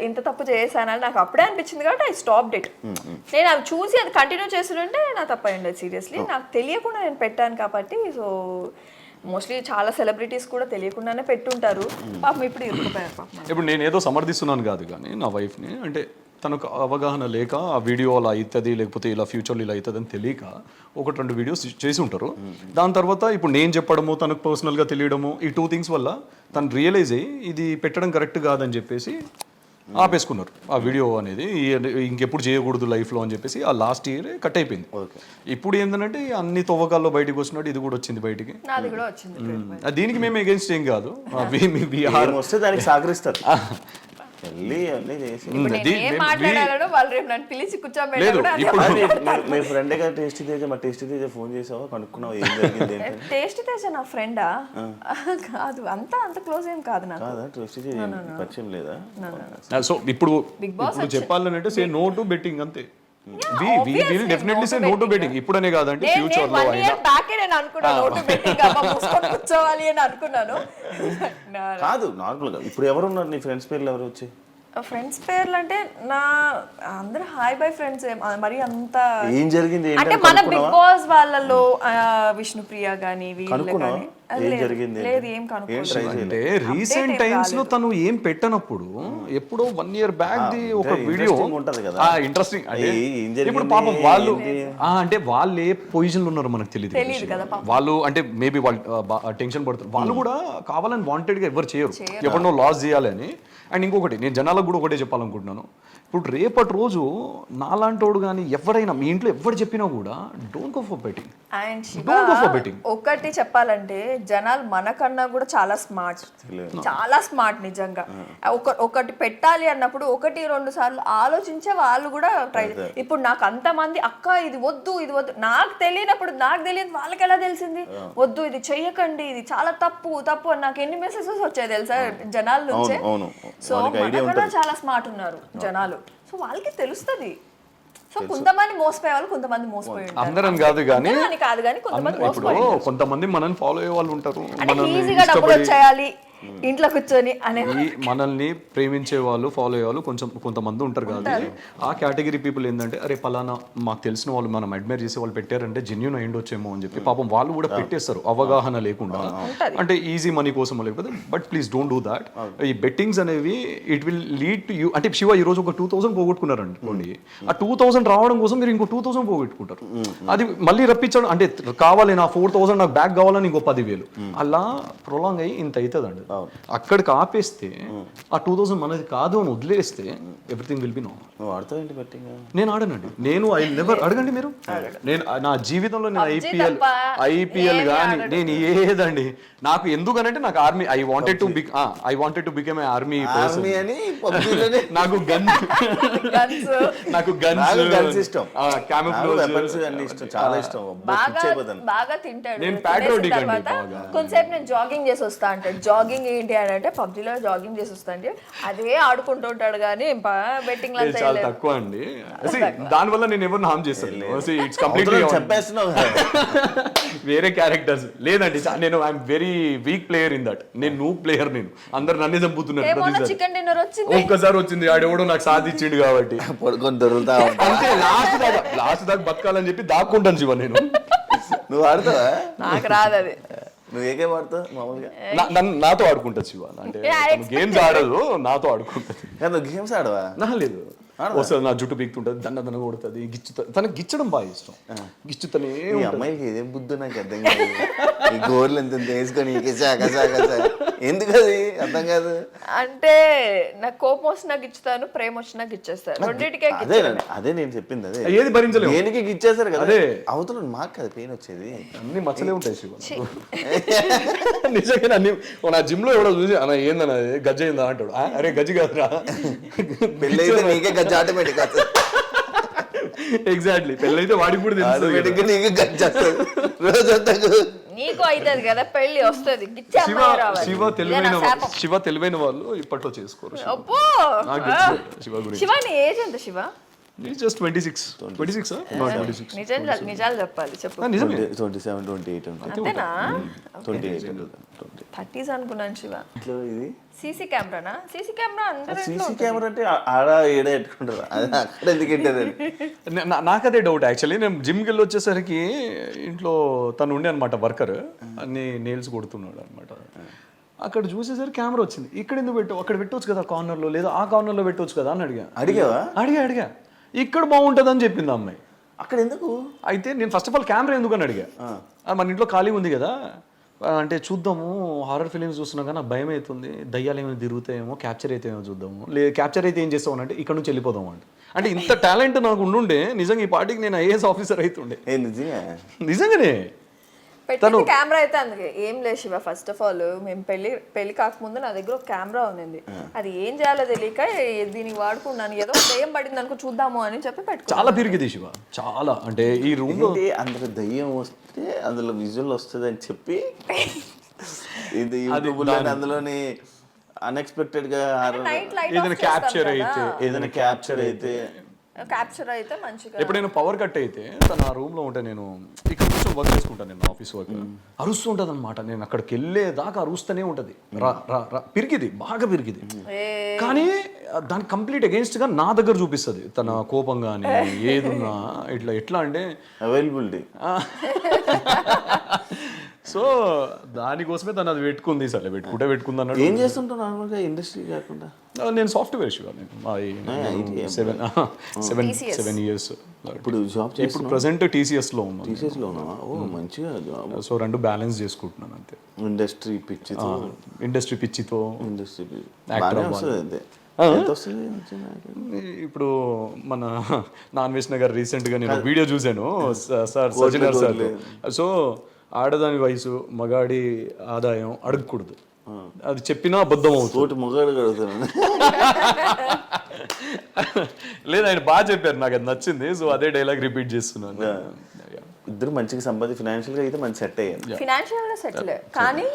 ఇంత తప్పు చేశానని నాకు అప్పుడే అనిపించింది కాబట్టి ఐ స్టాప్డ్ ఇట్. నేను అవి చూసి అది కంటిన్యూ చేస్తుంటే నా తప్పు అయ్యింది సీరియస్లీ. నాకు తెలియకుండా నేను పెట్టాను కాబట్టి. సో మోస్ట్లీ చాలా సెలబ్రిటీస్ కూడా తెలియకుండానే పెట్టుంటారు పాపం. ఇప్పుడు ఇరుక్కుపోయారు పాపం. ఇప్పుడు నేను ఏదో సమర్థిస్తున్నాను కాదు కానీ నా వైఫ్ని అంటే తనకు అవగాహన లేక ఆ వీడియో అలా అవుతుంది లేకపోతే ఇలా ఫ్యూచర్లో ఇలా అవుతుంది అని తెలియక 1-2 వీడియోస్ చేసి ఉంటారు. దాని తర్వాత ఇప్పుడు నేను చెప్పడము తనకు పర్సనల్గా తెలియడము ఈ 2 things వల్ల తను రియలైజ్ అయ్యి ఇది పెట్టడం కరెక్ట్ కాదని చెప్పేసి ఆపేసుకున్నారు ఆ వీడియో అనేది. ఇంకెప్పుడు చేయకూడదు లైఫ్లో అని చెప్పేసి ఆ లాస్ట్ ఇయర్ కట్ అయిపోయింది. ఇప్పుడు ఏంటంటే అన్ని తవ్వకాల్లో బయటకు వచ్చినట్టు ఇది కూడా వచ్చింది బయటికి. దీనికి మేము ఎగెన్స్ట్ ఏం కాదు. దానికి సహకరిస్తారు. మీ ఫ్రెండ్ టేస్టీ తేజ ఫోన్ చేసావా, కనుక్కున్నావు ఏం జరిగింది? టేస్టీ తేజ నా ఫ్రెండా? కాదు, అంత క్లోజ్ ఏం కాదు నాకు. టేస్టీ తేజ పరిచయం లేదా? సో ఇప్పుడు చెప్పాలంటే సే నో టు బెట్టింగ్ అంతే. We will definitely say no to betting. ఇప్పుడనే కాదంటే ఫ్యూచర్ లో అయినా. నేను అనుకున్నాను no to betting అమ్మ మూసుకొని కూర్చోవాలి అని అనుకున్నాను. కాదు నార్మల్ గా ఇప్పుడు ఎవరు ఉన్నారు నీ ఫ్రెండ్స్ పేర్లు ఎవరు వచ్చి? ఫ్రెండ్స్ పేర్లు అంటే నా అందరూ హాయ్ బై ఫ్రెండ్స్. మరి అంత ఏం జరిగింది అంటే మన బిగ్ బాస్ వాళ్ళలో విష్ణుప్రియ గానీ వీళ్ళు గానీ లేదు ఏం అంటే రీసెంట్ టైమ్స్ లో తను ఏం పెట్టనప్పుడు ఎప్పుడో 1 year బ్యాక్ ది ఒక వీడియో ఇంట్రెస్టింగ్. ఇప్పుడు పాపం వాళ్ళు అంటే వాళ్ళు ఏ పొజిషన్ లో ఉన్నారో మనకు తెలియదు కదా. వాళ్ళు అంటే మేబీ వాళ్ళు టెన్షన్ పడుతారు. వాళ్ళు కూడా కావాలని వాంటెడ్ గా ఎవరు చేయరు, ఎవరినో లాస్ చేయాలి అని. అండ్ ఇంకొకటి నేను జనాలకు కూడా ఒకటే చెప్పాలనుకుంటున్నాను. ఇప్పుడు రేపటి రోజు నాలాంటోడు కానీ ఎవరైనా మీ ఇంట్లో ఎవరు చెప్పినా కూడా డోంట్ గో ఫర్ బెట్టింగ్. ఒకటి చెప్పాలంటే జనాలు మనకన్నా కూడా చాలా స్మార్ట్ నిజంగా. ఒకటి పెట్టాలి అన్నప్పుడు 1-2 సార్లు ఆలోచించే వాళ్ళు కూడా ట్రై. ఇప్పుడు నాకు అంతమంది అక్క ఇది వద్దు నాకు తెలియనప్పుడు నాకు తెలియదు వాళ్ళకి ఎలా తెలిసింది? వద్దు ఇది చెయ్యకండి, ఇది చాలా తప్పు అని నాకు ఎన్ని మెసేజెస్ వచ్చాయి తెలుసా జనాల నుంచే. సో మనకన్నా చాలా స్మార్ట్ ఉన్నారు జనాలు. సో వాళ్ళకి తెలుస్తుంది. సో కొంతమంది మోసపోయే వాళ్ళు కొంతమంది మోసపోయి ఉంటారు. అందరం కాదు కానీ కొంతమంది మనల్ని ఫాలో అయ్యే వాళ్ళు ఉంటారు. ఈజీగా డబ్బులు వచ్చేయాలి ఇంట్లో కూర్చొని అనేది మనల్ని ప్రేమించే వాళ్ళు ఫాలో అయ్యే వాళ్ళు కొంతమంది ఉంటారు కదా. ఆ కేటగిరీ పీపుల్ ఏంటంటే అరే పలానా మాకు తెలిసిన వాళ్ళు మనం అడ్మైర్ చేసే వాళ్ళు పెట్టారంటే జెన్యూన్ అయి ఉండొచ్చేమో అని చెప్పి పాపం వాళ్ళు కూడా పెట్టేస్తారు అవగాహన లేకుండా. అంటే ఈజీ మనీ కోసం లేకపోతే. But please don't do that. ఈ బెట్టింగ్స్ అనేవి it will lead to you. అంటే శివ ఈ రోజు ఒక 2000 పోగొట్టుకున్నారు అనుకోండి, ఆ 2000 రావడం కోసం మీరు ఇంకో 2000 పోగొట్టుకుంటారు. అది మళ్ళీ రప్పించడం అంటే కావాలి నా 4000 నాకు బ్యాక్ కావాలని ఇంకో 10,000 అలా ప్రొలాంగ్ అయ్యి ఇంత అవుతుంది అండి. అక్కడికి ఆపేస్తే ఆ 2000 మనది కాదు అని వదిలేస్తే ఎవ్రీథింగ్ విల్ బి నార్మల్. నువ్వు ఆడతావు ఏంటి బెట్టింగ్? నేను ఆడనండి. నేను ఐ నెవర్ అడగండి మీరు. నేను నా జీవితంలో నేను ఐపీఎల్ కానీ నేను ఏదండి నాకు ఎందుకనంటే నాకు army I wanted to become a army army అని పబ్జీలోనే నాకు గన్స్ గన్స్ ఇష్టం, వెపన్స్ అన్ని ఇష్టం, చాలా ఇష్టం. బాగా తింటాడు. నేను patriotic అండి బాగా. కొంతసేపు నేను జాగింగ్ చేసి వస్తా అంటాడు. జాగింగ్ ఏంటి అని అంటే పబ్జీలో జాగింగ్ చేసి వస్తా అంటే అదే ఆడుకుంటూ ఉంటాడు కానీ బెట్టింగ్ ఇది చాలా తక్కువ అండి. దాని వల్ల నేను ఎవరిని హామ్ చేస్తాను. ఇట్స్ కంప్లీట్లీ చెప్పేస్తున్నావు. వేరే క్యారెక్టర్స్ లేదండి. నేను I'm very weak player in that. నేను నూ ప్లేయర్. నేను అందరు నన్నే చంపుతున్నారు. చికెన్ డిన్నర్ వచ్చింది ఒక్కసారి వచ్చింది ఆడెవడో నాకు సాధించిండు కాబట్టి పడుకొని దొరుకుతా అంతే. లాస్ట్ దాకా బతకాలని చెప్పి దాక్కుంటాను శివ నేను. నువ్వు ఆడతావా? నాకు రాదు అది. నువ్వు ఏకే ఆడతావు మామూలుగా? నాతో ఆడుకుంటది శివ. అంటే గేమ్స్ ఆడదు, నాతో ఆడుకుంటది. నువ్వు గేమ్స్ ఆడవా? నా లేదు, వస్తుంది నా జుట్టు పీక్తుంటది, దండ కొడుతుంది, గిచ్చుతుంది. తనకి గిచ్చడం బాగా ఇష్టం. గిచ్చుతనే ఈ అమ్మాయికి ఏదేం బుద్ధి నాకు అర్థం కాదు. ఈ గోర్లు ఎంత వేసుకొని ఎందుకు అది అర్థం కాదు. అంటే నాకు కోపం వచ్చినా గిచ్చుతాను, ప్రేమ వచ్చినా గిచ్చేస్తాను. రెండింటికే అదే నేను చెప్పింది. అదే ఏది భరించలేము. దేనికి గిచ్చేస్తారు కదా. అదే అవతల మాకు కదా పెయిన్ వచ్చేది. అన్ని మచ్చలే ఉంటాయి శివ. నిజంగా అన్ని నా జిమ్ లో ఎవడో చూసి అన్న ఏందన్న గజ్జ అయిందా అంటాడు. అరే గజ్జి కాదురా, పెళ్ళైతే నీకే గజ్జ ఆటోమేటిక్ ఎగ్జాక్ట్లీ. పెళ్ళైతే వాడికి కూడా తెలుసు నీకే గజ్జ రోజంతా. నీకు అవుతుంది కదా పెళ్లి వస్తుంది. శివ తెలివైన వాళ్ళు ఇప్పట్లో చేసుకోరు. శివ నీ ఏజ్ ఎంత శివ? జస్ట్ 26. నిజాలు చెప్పాలి చెప్పు. 27, 28 అంతేనా? 28 30s అనుకున్నాను శివ. ఇది సీసీ కెమెరానా? సీసీ కెమెరా అందరూ సీసీ కెమెరా అంటే ఆడ ఏడ పెట్టుకుంటారు, అక్కడ ఎందుకు ఏంటది? నాకు అదే డౌట్ యాక్చువల్లీ. నేను జిమ్కి వెళ్ళి వచ్చేసరికి ఇంట్లో తను ఉండే అనమాట వర్కర్, అన్ని నెయిల్స్ కొడుతున్నాడు అనమాట. అక్కడ చూసేసరికి కెమెరా వచ్చింది. ఇక్కడ ఎందుకు పెట్టావు? అక్కడ పెట్టవచ్చు కదా కార్నర్లో, లేదా ఆ కార్నర్లో పెట్టవచ్చు కదా అని అడిగావా? అడిగా. ఇక్కడ బాగుంటుంది అని చెప్పింది అమ్మాయి. అక్కడ ఎందుకు? అయితే నేను ఫస్ట్ ఆఫ్ ఆల్ కెమెరా ఎందుకు అని అడిగా. మన ఇంట్లో ఖాళీ ఉంది కదా, అంటే చూద్దాము, హారర్ ఫిలిమ్స్ చూస్తున్నాం కానీ నాకు భయం అవుతుంది, దయ్యాలు ఏమైనా తిరుగుతాయేమో, క్యాప్చర్ అయితే ఏమో చూద్దాము. లేదు క్యాప్చర్ అయితే ఏం చేస్తావు అంటే ఇక్కడ నుంచి వెళ్ళిపోదాం అంటే ఇంత టాలెంట్ నాకు ఉండుండే నిజంగా ఈ పార్టీకి నేను ఐఏఎస్ ఆఫీసర్ అవుతుండే. నిజంగానే పెట్టింది కెమెరా అయితే. అందుకే ఏం లేదు శివ. ఫస్ట్ ఆఫ్ ఆల్ మేము పెళ్లి కాకముందు నా దగ్గర ఒక కెమెరా ఉంది. అది ఏం చేయాలో తెలియక దీనికి వాడుకున్నాను. ఏదో దయ్యం పడింది అనుకో చూద్దాము అని చెప్పి పెట్టుకున్నాను. చాలా తిరిగిది శివ, చాలా. అంటే ఈ రూమ్ లో అందులో దయ్యం వస్తే అందులో విజువల్ వస్తుంది అని చెప్పి ఇది అందులోని అన్ఎక్స్పెక్టెడ్ గా ఏదైనా క్యాప్చర్ అయితే మంచిగా. ఎప్పుడైనా పవర్ కట్ అయితే తను ఆ రూమ్ లో ఉంటే నేను ఇక్కడ కొంచెం వర్క్ చేసుకుంటాను. నేను ఆఫీస్ వర్క్ అరుస్తూ ఉంటుంది అనమాట. నేను అక్కడికి వెళ్ళేదాకా అరుస్తూనే ఉంటది. పిరికిది, బాగా పిరికిది. కానీ దానికి కంప్లీట్ అగేన్స్ట్ గా నా దగ్గర చూపిస్తుంది తన కోపం కానీ ఏదున్నా. ఎట్లా అంటే అవైలబిలిటీ. సో దానికోసమే తను అది పెట్టుకుంది. సరే పెట్టుకుంది అన్నాడు. ఏం చేస్తుంటావు నార్మల్గా ఇండస్ట్రీ కాకుండా? నేను సాఫ్ట్వేర్ శివ. నేను 7 years. ఇప్పుడు జాబ్ ఇప్పుడు ప్రెసెంట్ TCS లో ఉన్నాను. TCS లో ఉన్నావా? ఓ మంచిగా జాబ్. సో రెండు బ్యాలెన్స్ చేసుకుంటున్నాను అంతే. ఇండస్ట్రీ పిచ్చితో అంతే. ఇప్పుడు మన నాన్వేష్ నగర్ రీసెంట్ గా నేను వీడియో చూసాను సార్ సజ్జనర్ సార్. సో ఆడదాని వయసు, మగాడి ఆదాయం అడగకూడదు, అది చెప్పినా అబద్ధం అవుతుంది. మగాడు అడుగుతాను. లేదు ఆయన బాగా చెప్పారు, నాకు అది నచ్చింది. సో అదే డైలాగ్ రిపీట్ చేస్తున్నాను. ఇద్దరు మంచిగా సంపాది ఫినాన్షియల్ గా అయితే మంచి సెట్ అయ్యారు. ఫినాన్షియల్ గా సెటిల్. కానీ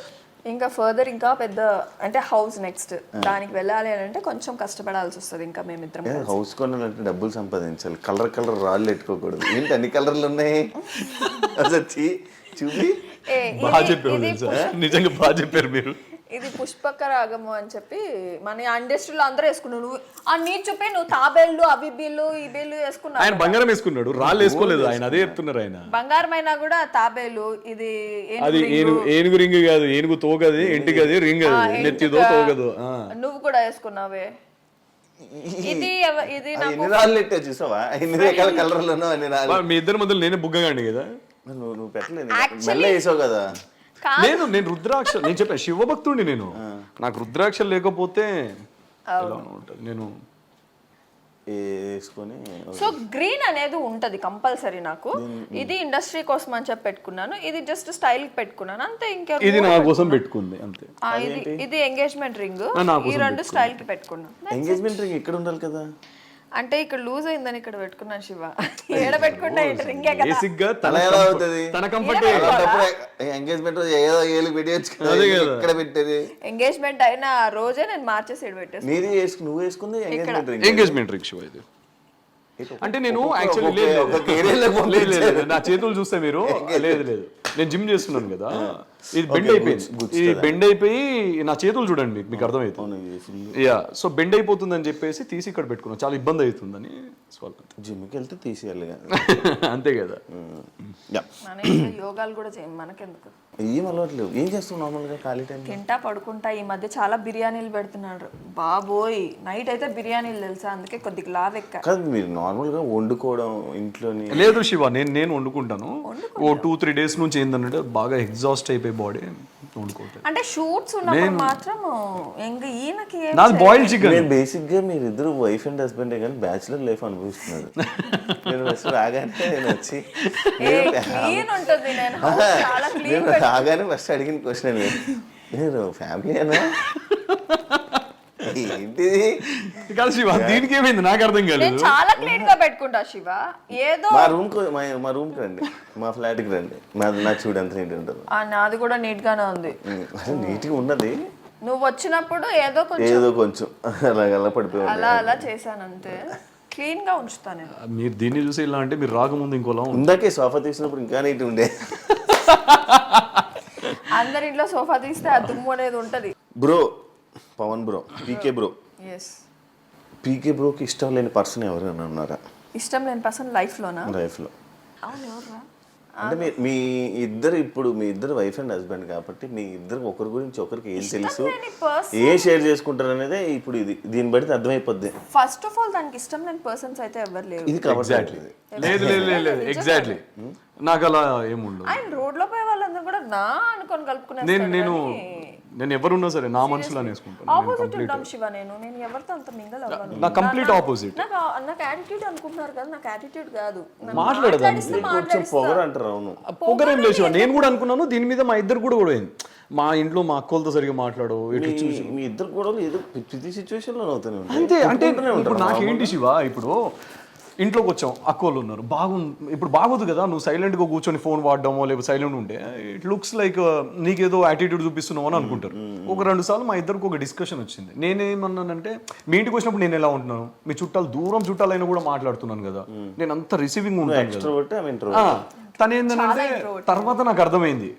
ఇంకా ఫర్దర్ ఇంకా పెద్ద అంటే హౌస్ నెక్స్ట్ దానికి వెళ్ళాలి అని అంటే కొంచెం కష్టపడాల్సి వస్తుంది. ఇంకా మేమిద్దరం హౌస్ కొనాలంటే డబ్బులు సంపాదించాలి. కలర్ రాళ్ళు పెట్టుకోకూడదు. ఏంటి అన్ని కలర్లు ఉన్నాయి చూపి. బాగా చెప్పారు, నిజంగా బాగా చెప్పారు మీరు. ఇది పుష్పక రాగము అని చెప్పి మన ఇండస్ట్రీలో అందరూ వేసుకున్నావు. నువ్వు ఆ నీ చూపి నువ్వు తాబేళ్ళు అవి బిల్లు ఈ బిల్లు వేసుకున్నావు. ఆయన బంగారం వేసుకున్నాడు, రాళ్ళు వేసుకోలేదు. ఆయన అదే చెప్తున్నారు. ఆయన బంగారం అయినా కూడా తాబేలు. ఇది అది ఏనుగు రింగ్ కాదు, ఏనుగు తోగది, ఇంటికి రింగ్ అది, నెత్తిదో తోగదు. నువ్వు కూడా వేసుకున్నావే. ఇది చూసావా ఎన్ని రకాల కలర్లు ఉన్నావు? మీ ఇద్దరి మధ్యలో నేనే బుగ్గగాండి కదా. నువ్వు పెట్టలేదు, మెల్ల వేసావు కదా. లేదు నేను రుద్రాక్ష, నేను చెప్పాను శివభక్తుడిని. నేను నాకు రుద్రాక్షలు లేకపోతే ఎలా ఉంటుంది నేను వేసుకొని సో గ్రీన్ అనేది ఉంటది కంపల్సరీ నాకు. ఇది ఇండస్ట్రీ కోసం అని చెప్పి పెట్టుకున్నాను, ఇది జస్ట్ స్టైల్ పెట్టుకున్నాను అంతే. ఇంకా ఇది నా కోసం పెట్టుకుంది అంతే. ఇది ఎంగేజ్మెంట్ రింగ్, ఈ రెండు స్టైల్ కి పెట్టుకున్నాను. ఎంగేజ్మెంట్ రింగ్ ఇక్కడ ఉండాలి కదా. అంటే ఇక్కడ లూజ్ అయిందని ఇక్కడ పెట్టుకున్నాను శివ. ఏడ పెట్టుకుంటా రింగే కదా. బేసిక్ గా అలా ఎలా అవుతుంది? తన కంఫర్ట్ ఎంగేజ్మెంట్ రోజు ఏదో ఏళ్ళు పెట్టేయచ్చు కదా, ఇక్కడ పెట్టేది. ఎంగేజ్మెంట్ అయిన రోజే నేను మార్చేసి ఇక్కడ పెట్టేసి. నీది నువ్వు వేసుకుంది engagement ring. Engagement ring Shiva ఇది. అంటే నేను యాక్చువల్లీ లేదు నా చేతులు చూస్తే మీరు లేదు నేను జిమ్ చేస్తున్నాను కదా, ఇది బెండ్ అయిపోయింది. ఈ బెండ్ అయిపోయి నా చేతులు చూడండి మీకు అర్థమవుతుంది. యా సో బెండ్ అయిపోతుంది అని చెప్పేసి తీసి ఇక్కడ పెట్టుకున్నాను, చాలా ఇబ్బంది అవుతుందని. జిమ్కి వెళ్తే తీసేయాలి అంతే కదా. యోగాలు కూడా చేయం మనకెందుకు, ఏం అలవాట్లేవు. ఏం చేస్తావు నార్మల్గా ఖాళీ టైం? తింటా పడుకుంటా. ఈ మధ్య చాలా బిర్యానీలు పెడుతున్నాడు బాబోయ్, నైట్ అయితే బిర్యానీలు తెలుసా, అందుకే కొద్దిగా లావెక్క. కాదు మీరు నార్మల్గా వండుకోవడం ఇంట్లోని? లేదు శివ, నేను వండుకుంటాను. ఓ 2-3 డేస్ నుంచి ఏంటంటే బాగా ఎగ్జాస్ట్ అయిపోయి బాడీ వండుకుంటాను. అంటే షూట్స్ ఉన్నప్పుడు మాత్రం ఇంకా ఈయనకి నాది బాయిల్డ్ చికెన్. నేను బేసిక్గా మీరిద్దరు వైఫ్ అండ్ హస్బెండే కానీ బ్యాచులర్ లైఫ్ అనుభవిస్తున్నారు. నేను ఫస్ట్ రాగానే నేను వచ్చి క్లీన్ ఉంటుంది, నేను చాలా క్లీన్. రాగానే ఫస్ట్ అడిగిన క్వశ్చన్ నేను ఫ్యామిలీ అనా ఏంటిది కాదు శివ, దీనికి ఏమైంది నాకు అర్థం కాలేదు. నేను చాలా క్లీన్ గా పెట్టుకుంటా శివ. ఏదో మా రూమ్ కి రండి, మా ఫ్లాట్ కి రండి, నాకు చూడు ఎంత నీట్ ఉంటుంది. నాది కూడా నీట్ గానే ఉంది. నీట్ గా ఉన్నది. నువ్వు వచ్చినప్పుడు ఏదో కొంచెం అలా పడిపోయి అలా చేశాను అంతే. క్లీన్ గా ఉంచుతా నేను. మీరు దీన్ని చూసి ఇలా అంటే మీరు రాకముందు ఇంకోలా ఇందాకే సోఫా తీసినప్పుడు ఇంకా నీట్ ఉండే. అందరి ఇంట్లో సోఫా తీస్తే ఆ దుమ్ము అనేది ఉంటది. బ్రో పవన్ బ్రో, పీకే బ్రో, పీకే బ్రోకి ఇష్టం లేని పర్సన్ ఎవరైనా ఉన్నారా? ఇష్టం లేని పర్సన్ లైఫ్ లో అవును ఎవరు? అంటే మీ ఇద్దరు వైఫ్ అండ్ హస్బెండ్ కాబట్టి మీ ఇద్దరు ఒకరి గురించి ఒకరికి ఏం తెలుసు, ఏం షేర్ చేసుకుంటారు అనేది ఇప్పుడు దీన్ని బట్టి అర్థమైపోద్ది. ఫస్ట్ ఆఫ్ ఆల్ దానికి ఇష్టం లేని పర్సన్స్ అయితే ఎవరు లేరు. ఇది కవర్ లేదు ఎగ్జాక్ట్లీ నాకు అలా ఏముండదు. ఆయన రోడ్ లో పోయే వాళ్ళందరూ కూడా నా అనుకొని కలుపుకునే నేను ఎవరున్నా సరే నా మనసులో వేసుకుంటాను. ఆపోజిట్ ఉంటాం శివ. నేను ఎవరితో అంత మింగల్ అవ్వను. నా కంప్లీట్ ఆపోజిట్. నాకు యాటిట్యూడ్ అనుకుంటున్నారు కదా, నాకు యాటిట్యూడ్ కాదు. కొంచెం పొగరు అంటారు. అవును పొగరేం లేదు. నేను కూడా అనుకున్నాను దీని మీద. మా ఇద్దరు కూడా పోయింది. మా ఇంట్లో మా అక్కలతో సరిగ్గా మాట్లాడు. మీ ఇద్దరు కూడా ఏదో ప్రతి సిచ్యువేషన్ లో అవుతానే అంతే. అంటే ఇప్పుడు నాకేంటి శివ, ఇప్పుడు ఇంట్లోకి వచ్చాం, అక్కోళ్ళు ఉన్నారు, ఇప్పుడు బాగోదు కదా నువ్వు సైలెంట్గా కూర్చొని ఫోన్ వాడడమో లేకపోతే సైలెంట్ ఉంటే. ఇట్ లుక్స్ లైక్ నీకేదో యాటిట్యూడ్ చూపిస్తున్నావు అని అనుకుంటారు. 1-2 సార్లు మా ఇద్దరికి ఒక డిస్కషన్ వచ్చింది. నేనేమన్నానంటే మీ ఇంటికి వచ్చినప్పుడు నేను ఎలా ఉంటున్నాను, మీ దూరం చుట్టాలైనా కూడా మాట్లాడుతున్నాను కదా, నేను అంత రిసీవింగ్ ఉంటాను కదా. తను ఏంటంటే తర్వాత నాకు అర్థమైంది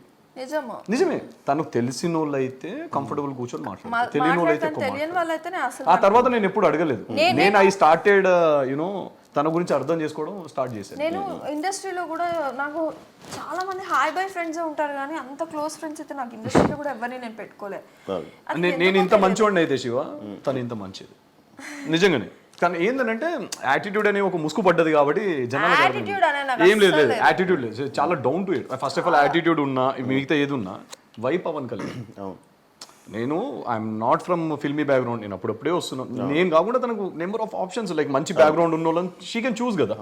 నిజమే, తనకు తెలిసిన వాళ్ళు అయితే కంఫర్టబుల్ కూర్చొని మాట్లాడతారు, తెలియని వాళ్ళు అయితే ఆ తర్వాత నేను ఎప్పుడు అడగలేదు. నేను ఐ స్టార్టెడ్ యునో తన గురించి అర్థం చేసుకోవడం స్టార్ట్ చేశాను. నేను ఇండస్ట్రీలో కూడా నాకు చాలా మంది హాయ్ బై ఫ్రెండ్స్ ఉంటారు కానీ అంత క్లోజ్ ఫ్రెండ్స్ అయితే నాకు ఇండస్ట్రీలో కూడా ఎవరిని నేను పెట్టుకోలేదు. నేను ఇంత మంచివాడిని అయితే శివ, తను ఇంత మంచిది నిజంగానే. కానీ ఏంటంటే యాటిట్యూడ్ అనే ఒక ముసుగు పడ్డది కాబట్టి జనాలు ఏం లేదు యాటిట్యూడ్ లేదు, చాలా down to it. First of all attitude ఉన్నా మిగతా ఏది ఉన్నా వై పవన్ కళ్యాణ్. నేను I'm not from filmy background, నేను అప్పుడప్పుడే వస్తున్నాను. నేను కాకుండా తనకు నెంబర్ ఆఫ్ ఆప్షన్స్ లైక్ మంచి బ్యాక్గ్రౌండ్ ఉన్న వాళ్ళని షీ కెన్ చూస్ కదా.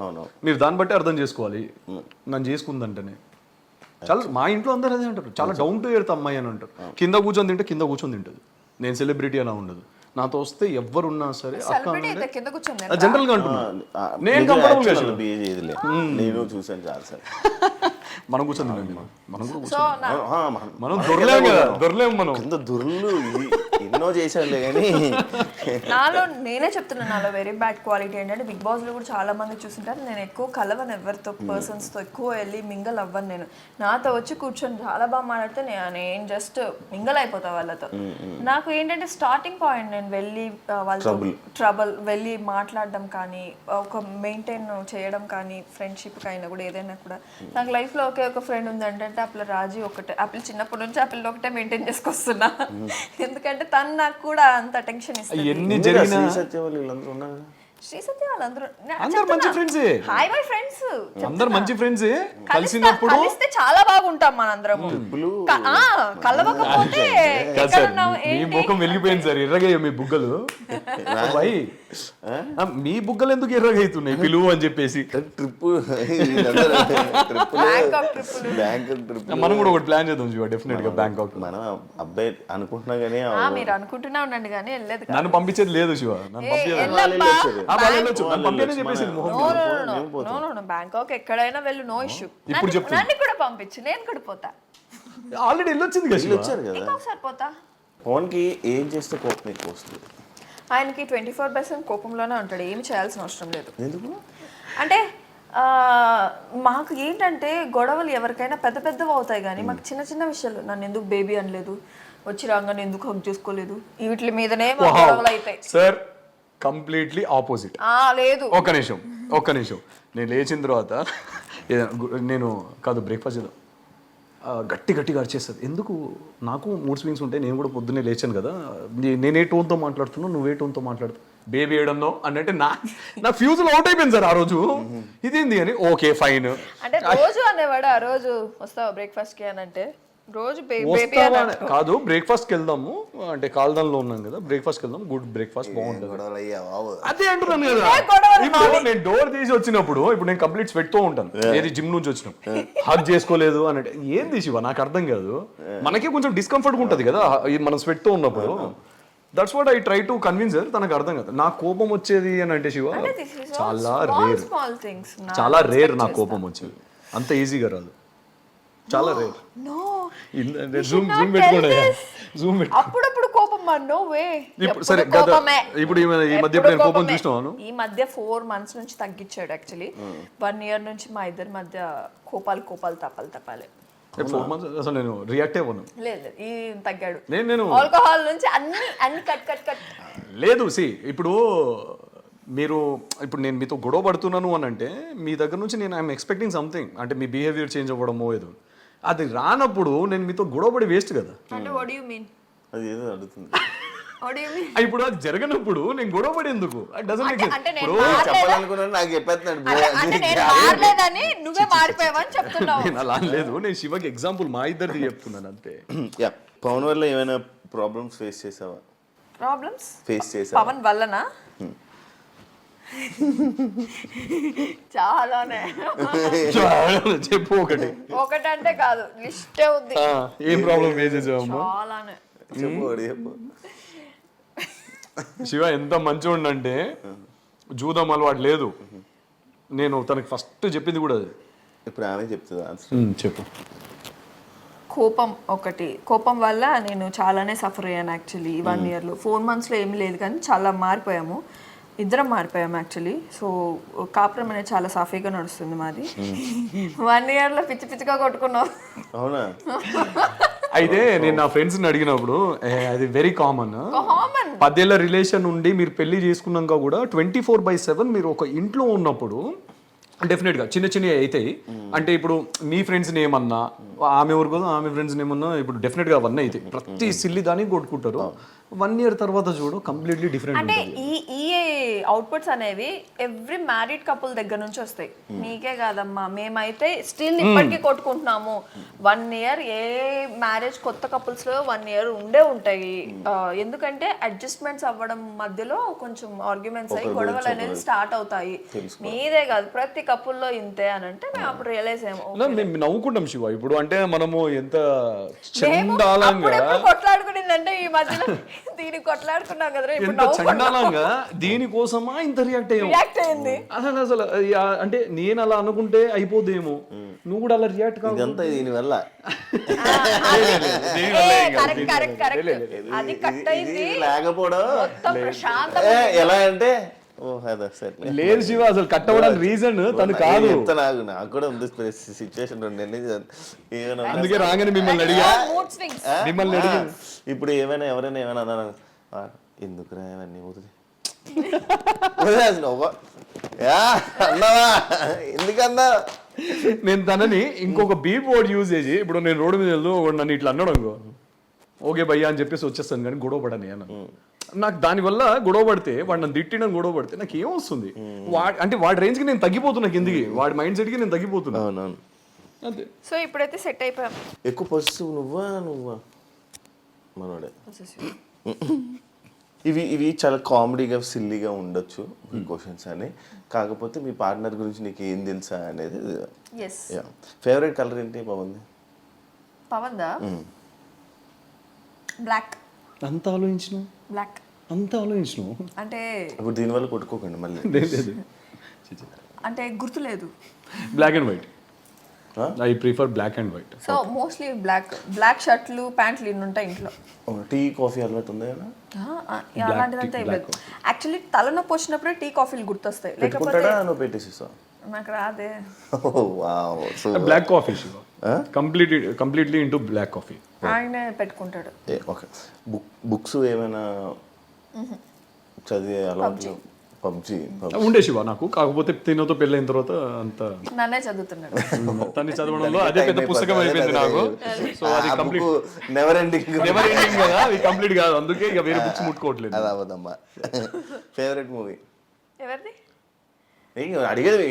మీరు దాన్ని బట్టి అర్థం చేసుకోవాలి. నన్ను చేసుకుందంటేనే చాలా మా ఇంట్లో అందరూ అదే అంటారు, చాలా డౌన్ టు ఎర్త్ అమ్మాయి అని అంటారు. కింద కూర్చొని తింటుంది. నేను సెలబ్రిటీ అలా ఉండదు. నాతో వస్తే ఎవరున్నా సరే జనరల్ గా అంటున్నా, నేను కంఫర్టబుల్ నేను చూసాను చాలా సార్. మనం కూర్చొని మనం దొరలేము కదా, మనం కింద దొరలు ఎన్నో చేశానులే కానీ నేనే చెప్తున్నాను నాలో వెరీ బ్యాడ్ క్వాలిటీ ఏంటంటే బిగ్ బాస్ లో కూడా చాలా మంది చూసింటారు, నేను ఎక్కువ కలవను ఎవరితో, పర్సన్స్ తో ఎక్కువ వెళ్ళి మింగల్ అవ్వను. నేను నాతో వచ్చి కూర్చొని చాలా బాగా మాట్లాడితే నేను జస్ట్ మింగల్ అయిపోతా వాళ్ళతో. నాకు ఏంటంటే స్టార్టింగ్ పాయింట్ నేను వెళ్ళి వాళ్ళతో ట్రబుల్ వెళ్ళి మాట్లాడడం కానీ ఒక మెయింటైన్ చేయడం కానీ ఫ్రెండ్షిప్ అయినా కూడా ఏదైనా కూడా. నాకు లైఫ్ లో ఒకే ఒక ఫ్రెండ్ ఉంది అంటే ఆ పిల్ల రాజీ ఒకటే. ఆ పిల్ల చిన్నప్పటి నుంచి ఆ పిల్ల ఒకటే మెయింటైన్ చేసుకొస్తున్నా, ఎందుకంటే తను నాకు కూడా అంత టెన్షన్ ఇస్తుంది. శ్రీ సత్య వాళ్ళందరూ అందరు మంచి ఫ్రెండ్సే. హాయ్ మై ఫ్రెండ్స్ అందరు మంచి ఫ్రెండ్సే. కలిసినప్పుడు కలిస్తే చాలా బాగుంటాం మనందరము. కలవకపోతే కాదు సార్, మీ ముఖం వెలిగిపోయింది సార్, ఎర్రగయ్య మీ బుగ్గలు. భయ్ మీ బుగ్గలు ఎందుకు ఎర్రగా అవుతున్నాయి పిలువు అని చెప్పేసి. ట్రిప్ బ్యాంకాక్ ట్రిప్ మనం కూడా ఒకటి ప్లాన్ చేద్దాం జీవా, డెఫినెట్ గా బ్యాంకాక్. మనం అబ్బాయి అనుకుంటున్నా కానీ మీరు అనుకుంటున్నా ఉండండి కానీ వెళ్ళలేదు కదా. నన్ను పంపించేది లేదు శివ, నన్ను చెప్పేసి బ్యాంకాక్ ఎక్కడైనా వెళ్ళు, నో ఇష్యూ. ఇప్పుడు చెప్తున్నా. నన్ను కూడా పంపించు, నేను కూడా పోతా. ఆల్రెడీ వెళ్ళొచ్చింది కదా శివ. వచ్చారు కదా. ఇంకొకసారి పోతా. ఫోన్కి ఏం చేస్తే కోపం ఎక్కువ వస్తుంది? ఆయనకి 24/7 కోపంలోనే ఉంటాడు, ఏమి చేయాల్సిన అవసరం లేదు. ఎందుకు అంటే మాకు ఏంటంటే గొడవలు ఎవరికైనా పెద్ద పెద్దవి అవుతాయి కానీ మాకు చిన్న చిన్న విషయాలు, నన్ను ఎందుకు బేబీ అనలేదు, వచ్చి రాగానే ఎందుకు హక్ చేసుకోలేదు, వీటి మీదనే మా గొడవలు అవుతాయి సార్. Completely opposite. లేదు ఒక్క నిమిషం నేను లేచిన తర్వాత నేను కాదు బ్రేక్ఫాస్ట్ చేద్దాం, గట్టిగా అరిచేస్తుంది. ఎందుకు? నాకు మూడ్ స్వింగ్స్ ఉంటాయి, నేను కూడా పొద్దున్నే లేచాను కదా, నేనే టోన్తో మాట్లాడుతున్నావు, నువ్వే టోన్తో మాట్లాడుతావు, బేబీ ఏడన్నో అంటే నా ఫ్యూజులు అవుట్ అయిపోయింది సార్ ఆ రోజు. ఇదేంది అని ఓకే ఫైన్ అంటే రోజు అనేవాడు. ఆ రోజు వస్తావా బ్రేక్ఫాస్ట్ కి అని అంటే రోజు కాదు, బ్రేక్ఫాస్ట్కి వెళ్దాము అంటే కాల్దాన్లో ఉన్నాం కదా, బ్రేక్ఫాస్ట్కి వెళ్దాం, గుడ్ బ్రేక్ఫాస్ట్ బాగుంటుంది అదే అంటున్నాను కదా. ఇప్పుడు నేను డోర్ తీసి వచ్చినప్పుడు ఇప్పుడు నేను కంప్లీట్ స్వెట్ తో ఉంటాను, ఏది జిమ్ నుంచి వచ్చినాం, హగ్ చేసుకోలేదు అని అంటే ఏంది శివ, నాకు అర్థం కాదు. మనకి కొంచెం డిస్కంఫర్ట్గా ఉంటుంది కదా మనం స్వెట్ తో ఉన్నప్పుడు. That's what I try to convince her. తనకు అర్థం కాదు. నాకు కోపం వచ్చేది అని అంటే శివ చాలా రేర్ నాకు కోపం వచ్చేది, అంత ఈజీగా రాదు, చాలా రేర్. అప్పుడప్పుడు కోపం ఇప్పుడు సరే ఇప్పుడు ఈ మధ్య నేను కోపం చూసినాను. ఈ మధ్య 4 months నుంచి తగ్గించాడు. యాక్చువల్లీ 1 year నుంచి మా ఇద్దరి మధ్య కోపాలు తప్పాలే. 4 months అసలు నేను రియాక్ట్ అవ్వను. లేదు ఈ తగ్గాడు. నేను ఆల్కహాల్ నుంచి అన్ని కట్ లేదు. సి ఇప్పుడు నేను మీతో గొడవ పడుతున్నాను అని అంటే మీ దగ్గర నుంచి నేను ఐఎమ్ ఎక్స్పెక్టింగ్ సంథింగ్, అంటే మీ బిహేవియర్ చేంజ్ అవ్వడమో ఏదో. అది రానప్పుడు నేను మీతో గొడవపడి వేస్ట్ కదా. అంటే వాట్ డు యు మీన్? అది ఏదో అడుగుతుంది. What do you mean? ఇప్పుడు అది జరగనప్పుడు నేను గొడవపడి ఎందుకు? అంటే నేను చెప్పాలనుకున్నాను, నాకు చెప్పేస్తున్నాడు. అంటే నేను మారలేదని నువ్వే మారిపోయావని చెప్తున్నావు. నేను అలా లేదు, నేను శివకి ఎగ్జాంపుల్ మా ఇద్దరిది చెప్తున్నాను అంతే. పవన్ వల్ల ఏమైనా ప్రాబ్లమ్స్ ఫేస్ చేసావా? ప్రాబ్లమ్స్ ఫేస్ చేసావా పవన్ వల్లనా? చాలానే. చెప్పు ఒకటంటే కాదు, లిస్టే ఉంది. ఏం ప్రాబ్లం ఫేస్ చేసావమ్మా? చాలానే. చెప్పు. శివ ఎంత మంచిగా అంటే జూదం అలవాటు లేదు. నేను తనకి ఫస్ట్ చెప్పింది కూడా అది. ఇప్పుడు ఆమె చెప్తుందా? చెప్పు. కోపం వల్ల నేను చాలానే సఫర్ అయ్యాను యాక్చువల్లీ. 1 yearలో 4 monthsలో ఏమీ లేదు కానీ చాలా మారిపోయాము, ఇద్దరం మారిపోయాము యాక్చువల్లీ. సో కాపురం అనేది చాలా సాఫీగా నడుస్తుంది మాది. 1 yearలో పిచ్చిగా కొట్టుకున్నాం. అవునా? అయితే నేను నా ఫ్రెండ్స్ని అడిగినప్పుడు అది వెరీ కామన్. 10 ఏళ్ల రిలేషన్ ఉండి మీరు పెళ్లి చేసుకున్నాక కూడా 24/7 మీరు ఒక ఇంట్లో ఉన్నప్పుడు డెఫినెట్గా చిన్నవి అవుతాయి. అంటే ఇప్పుడు మీ ఫ్రెండ్స్ని ఏమన్నా, ఆమె ఎవరు కదా ఆమె ఫ్రెండ్స్ని ఏమన్నా, ఇప్పుడు డెఫినెట్గా అవన్నీ అవుతాయి. ప్రతి సిల్లి దానికి కొట్టుకుంటారు. 1 year తర్వాత చూడు కంప్లీట్లీ డిఫరెంట్. అంటే ఈ అవుట్పుట్స్ అనేవి ఎవ్రీ మ్యారీడ్ కపుల్ దగ్గర నుంచి వస్తాయి. నీకే కాదమ్మా, మేమైతే స్టిల్ ఇప్పటికీ కొట్టుకుంటున్నాము. 1 year ఏ మ్యారేజ్ కొత్త కపుల్స్ లో 1 year ఉండే ఉంటాయి. ఎందుకంటే అడ్జస్ట్మెంట్స్ అవ్వడం మధ్యలో కొంచెం ఆర్గ్యుమెంట్స్ అయ్యి గొడవలు అనేది స్టార్ట్ అవుతాయి. మీదే కాదు ప్రతి కపుల్లో ఇంతే అని అంటే మేము అప్పుడు రియలైజ్ మేము నవ్వుకుంటాం శివ. ఇప్పుడు అంటే మనము ఎంత చండాలంగా కొట్లాడుకునిందంటే ఈ మధ్యలో దీనికి కొట్లాడుకున్నాం కదా, ఎంత చండాలంగా దీనికోసమా ఇంత రియాక్ట్ అయ్యింది. అసలు అంటే నేను అలా అనుకుంటే అయిపోదేమో, నువ్వు కూడా అలా రియాక్ట్ కాదు. దీనివల్ల అది కట్ అయింది లేకపోవడం ఎలా అంటే లేదు శివ, అసలు కట్ అవ్వడానికి రీజన్ తను కాదు. నాకు కూడా ఉంది సిచ్యువేషన్. అందుకే రాగానే మిమ్మల్ని అడిగా. ఇప్పుడు ఎవరైనా ఏమైనా అన్నా ఎందుకురా ఇవన్నీ ఊరిది అన్నావా ఎందుకన్నా? నేను తనని ఇంకొక బీప్ వర్డ్ యూజ్ చేసి, ఇప్పుడు నేను రోడ్డు మీద వెళ్తూ నన్ను ఇట్లా అన్నాడు అనుకో, ఓకే భయ్యా అని చెప్పేసి వచ్చేస్తాను కానీ గొడవ పడని అన్న. నాకు దానివల్ల గొడవ పడితే వాడు నన్ను తిట్టిన గొడవ పడితే నాకు ఏం వస్తుంది అంటే వాడి రేంజ్కి నేను తగ్గిపోతున్నా కిందికి వాడి మైండ్ సెట్కి నేను తగ్గిపోతున్నా అవునవును. అంతే. సో ఇప్పుడైతే సెట్ అయిపోయాం. ఎక్కువ పొజిటివ్ నువ్వా మనోడే. ఇవి చాలా కామెడీగా సిల్లీగా ఉండొచ్చు క్వశ్చన్స్ అని, కాకపోతే మీ పార్ట్నర్ గురించి నీకు ఏం తెలుసా అనేది. ఎస్. ఫేవరెట్ కలర్ ఏంటి పవన్ది? పవన్దా బ్లాక్. అంత ఆలోచించిన బ్లాక్ అంటే ఇప్పుడు దీనివల్ల కొట్టుకోకండి మళ్ళీ. లేదు అంటే గుర్తులేదు. Black and white. I prefer black and white. So mostly black షర్ట్లు ప్యాంట్లు ఇన్ని ఉంటాయి ఇంట్లో. టీ కాఫీ అలవాటు ఉంది కదా? అలాంటిదంతా ఏం లేదు. యాక్చువల్లీ తలనొప్పి వచ్చినప్పుడే టీ కాఫీలు గుర్తొస్తాయి, లేకపోతే పెట్టుకుంటాడా నువ్వు పెట్టేసిస్తావు? నాకు రాదే. Black coffee completely into black coffee. ఆయనే పెట్టుకుంటాడు. ఓకే. బుక్స్ ఏమైనా చదివే అలవాటు? పబ్జి ఉండే శివ నాకు, కాకపోతే తినతో పెళ్ళైన తర్వాత అంత నన్నే చదువుతున్నాడు. తన్ని చదవడంలో అదే పెద్ద పుస్తకం అయిపోయింది నాకు. సో అది కంప్లీట్ నెవర్ ఎండింగ్ కదా, అది కంప్లీట్ కాదు, అందుకే ఇక వేరే బుక్స్ ముట్టుకోవట్లేదు. అది అవ్వదమ్మా. ఫేవరెట్ మూవీ ఎవరిది? అడిగేది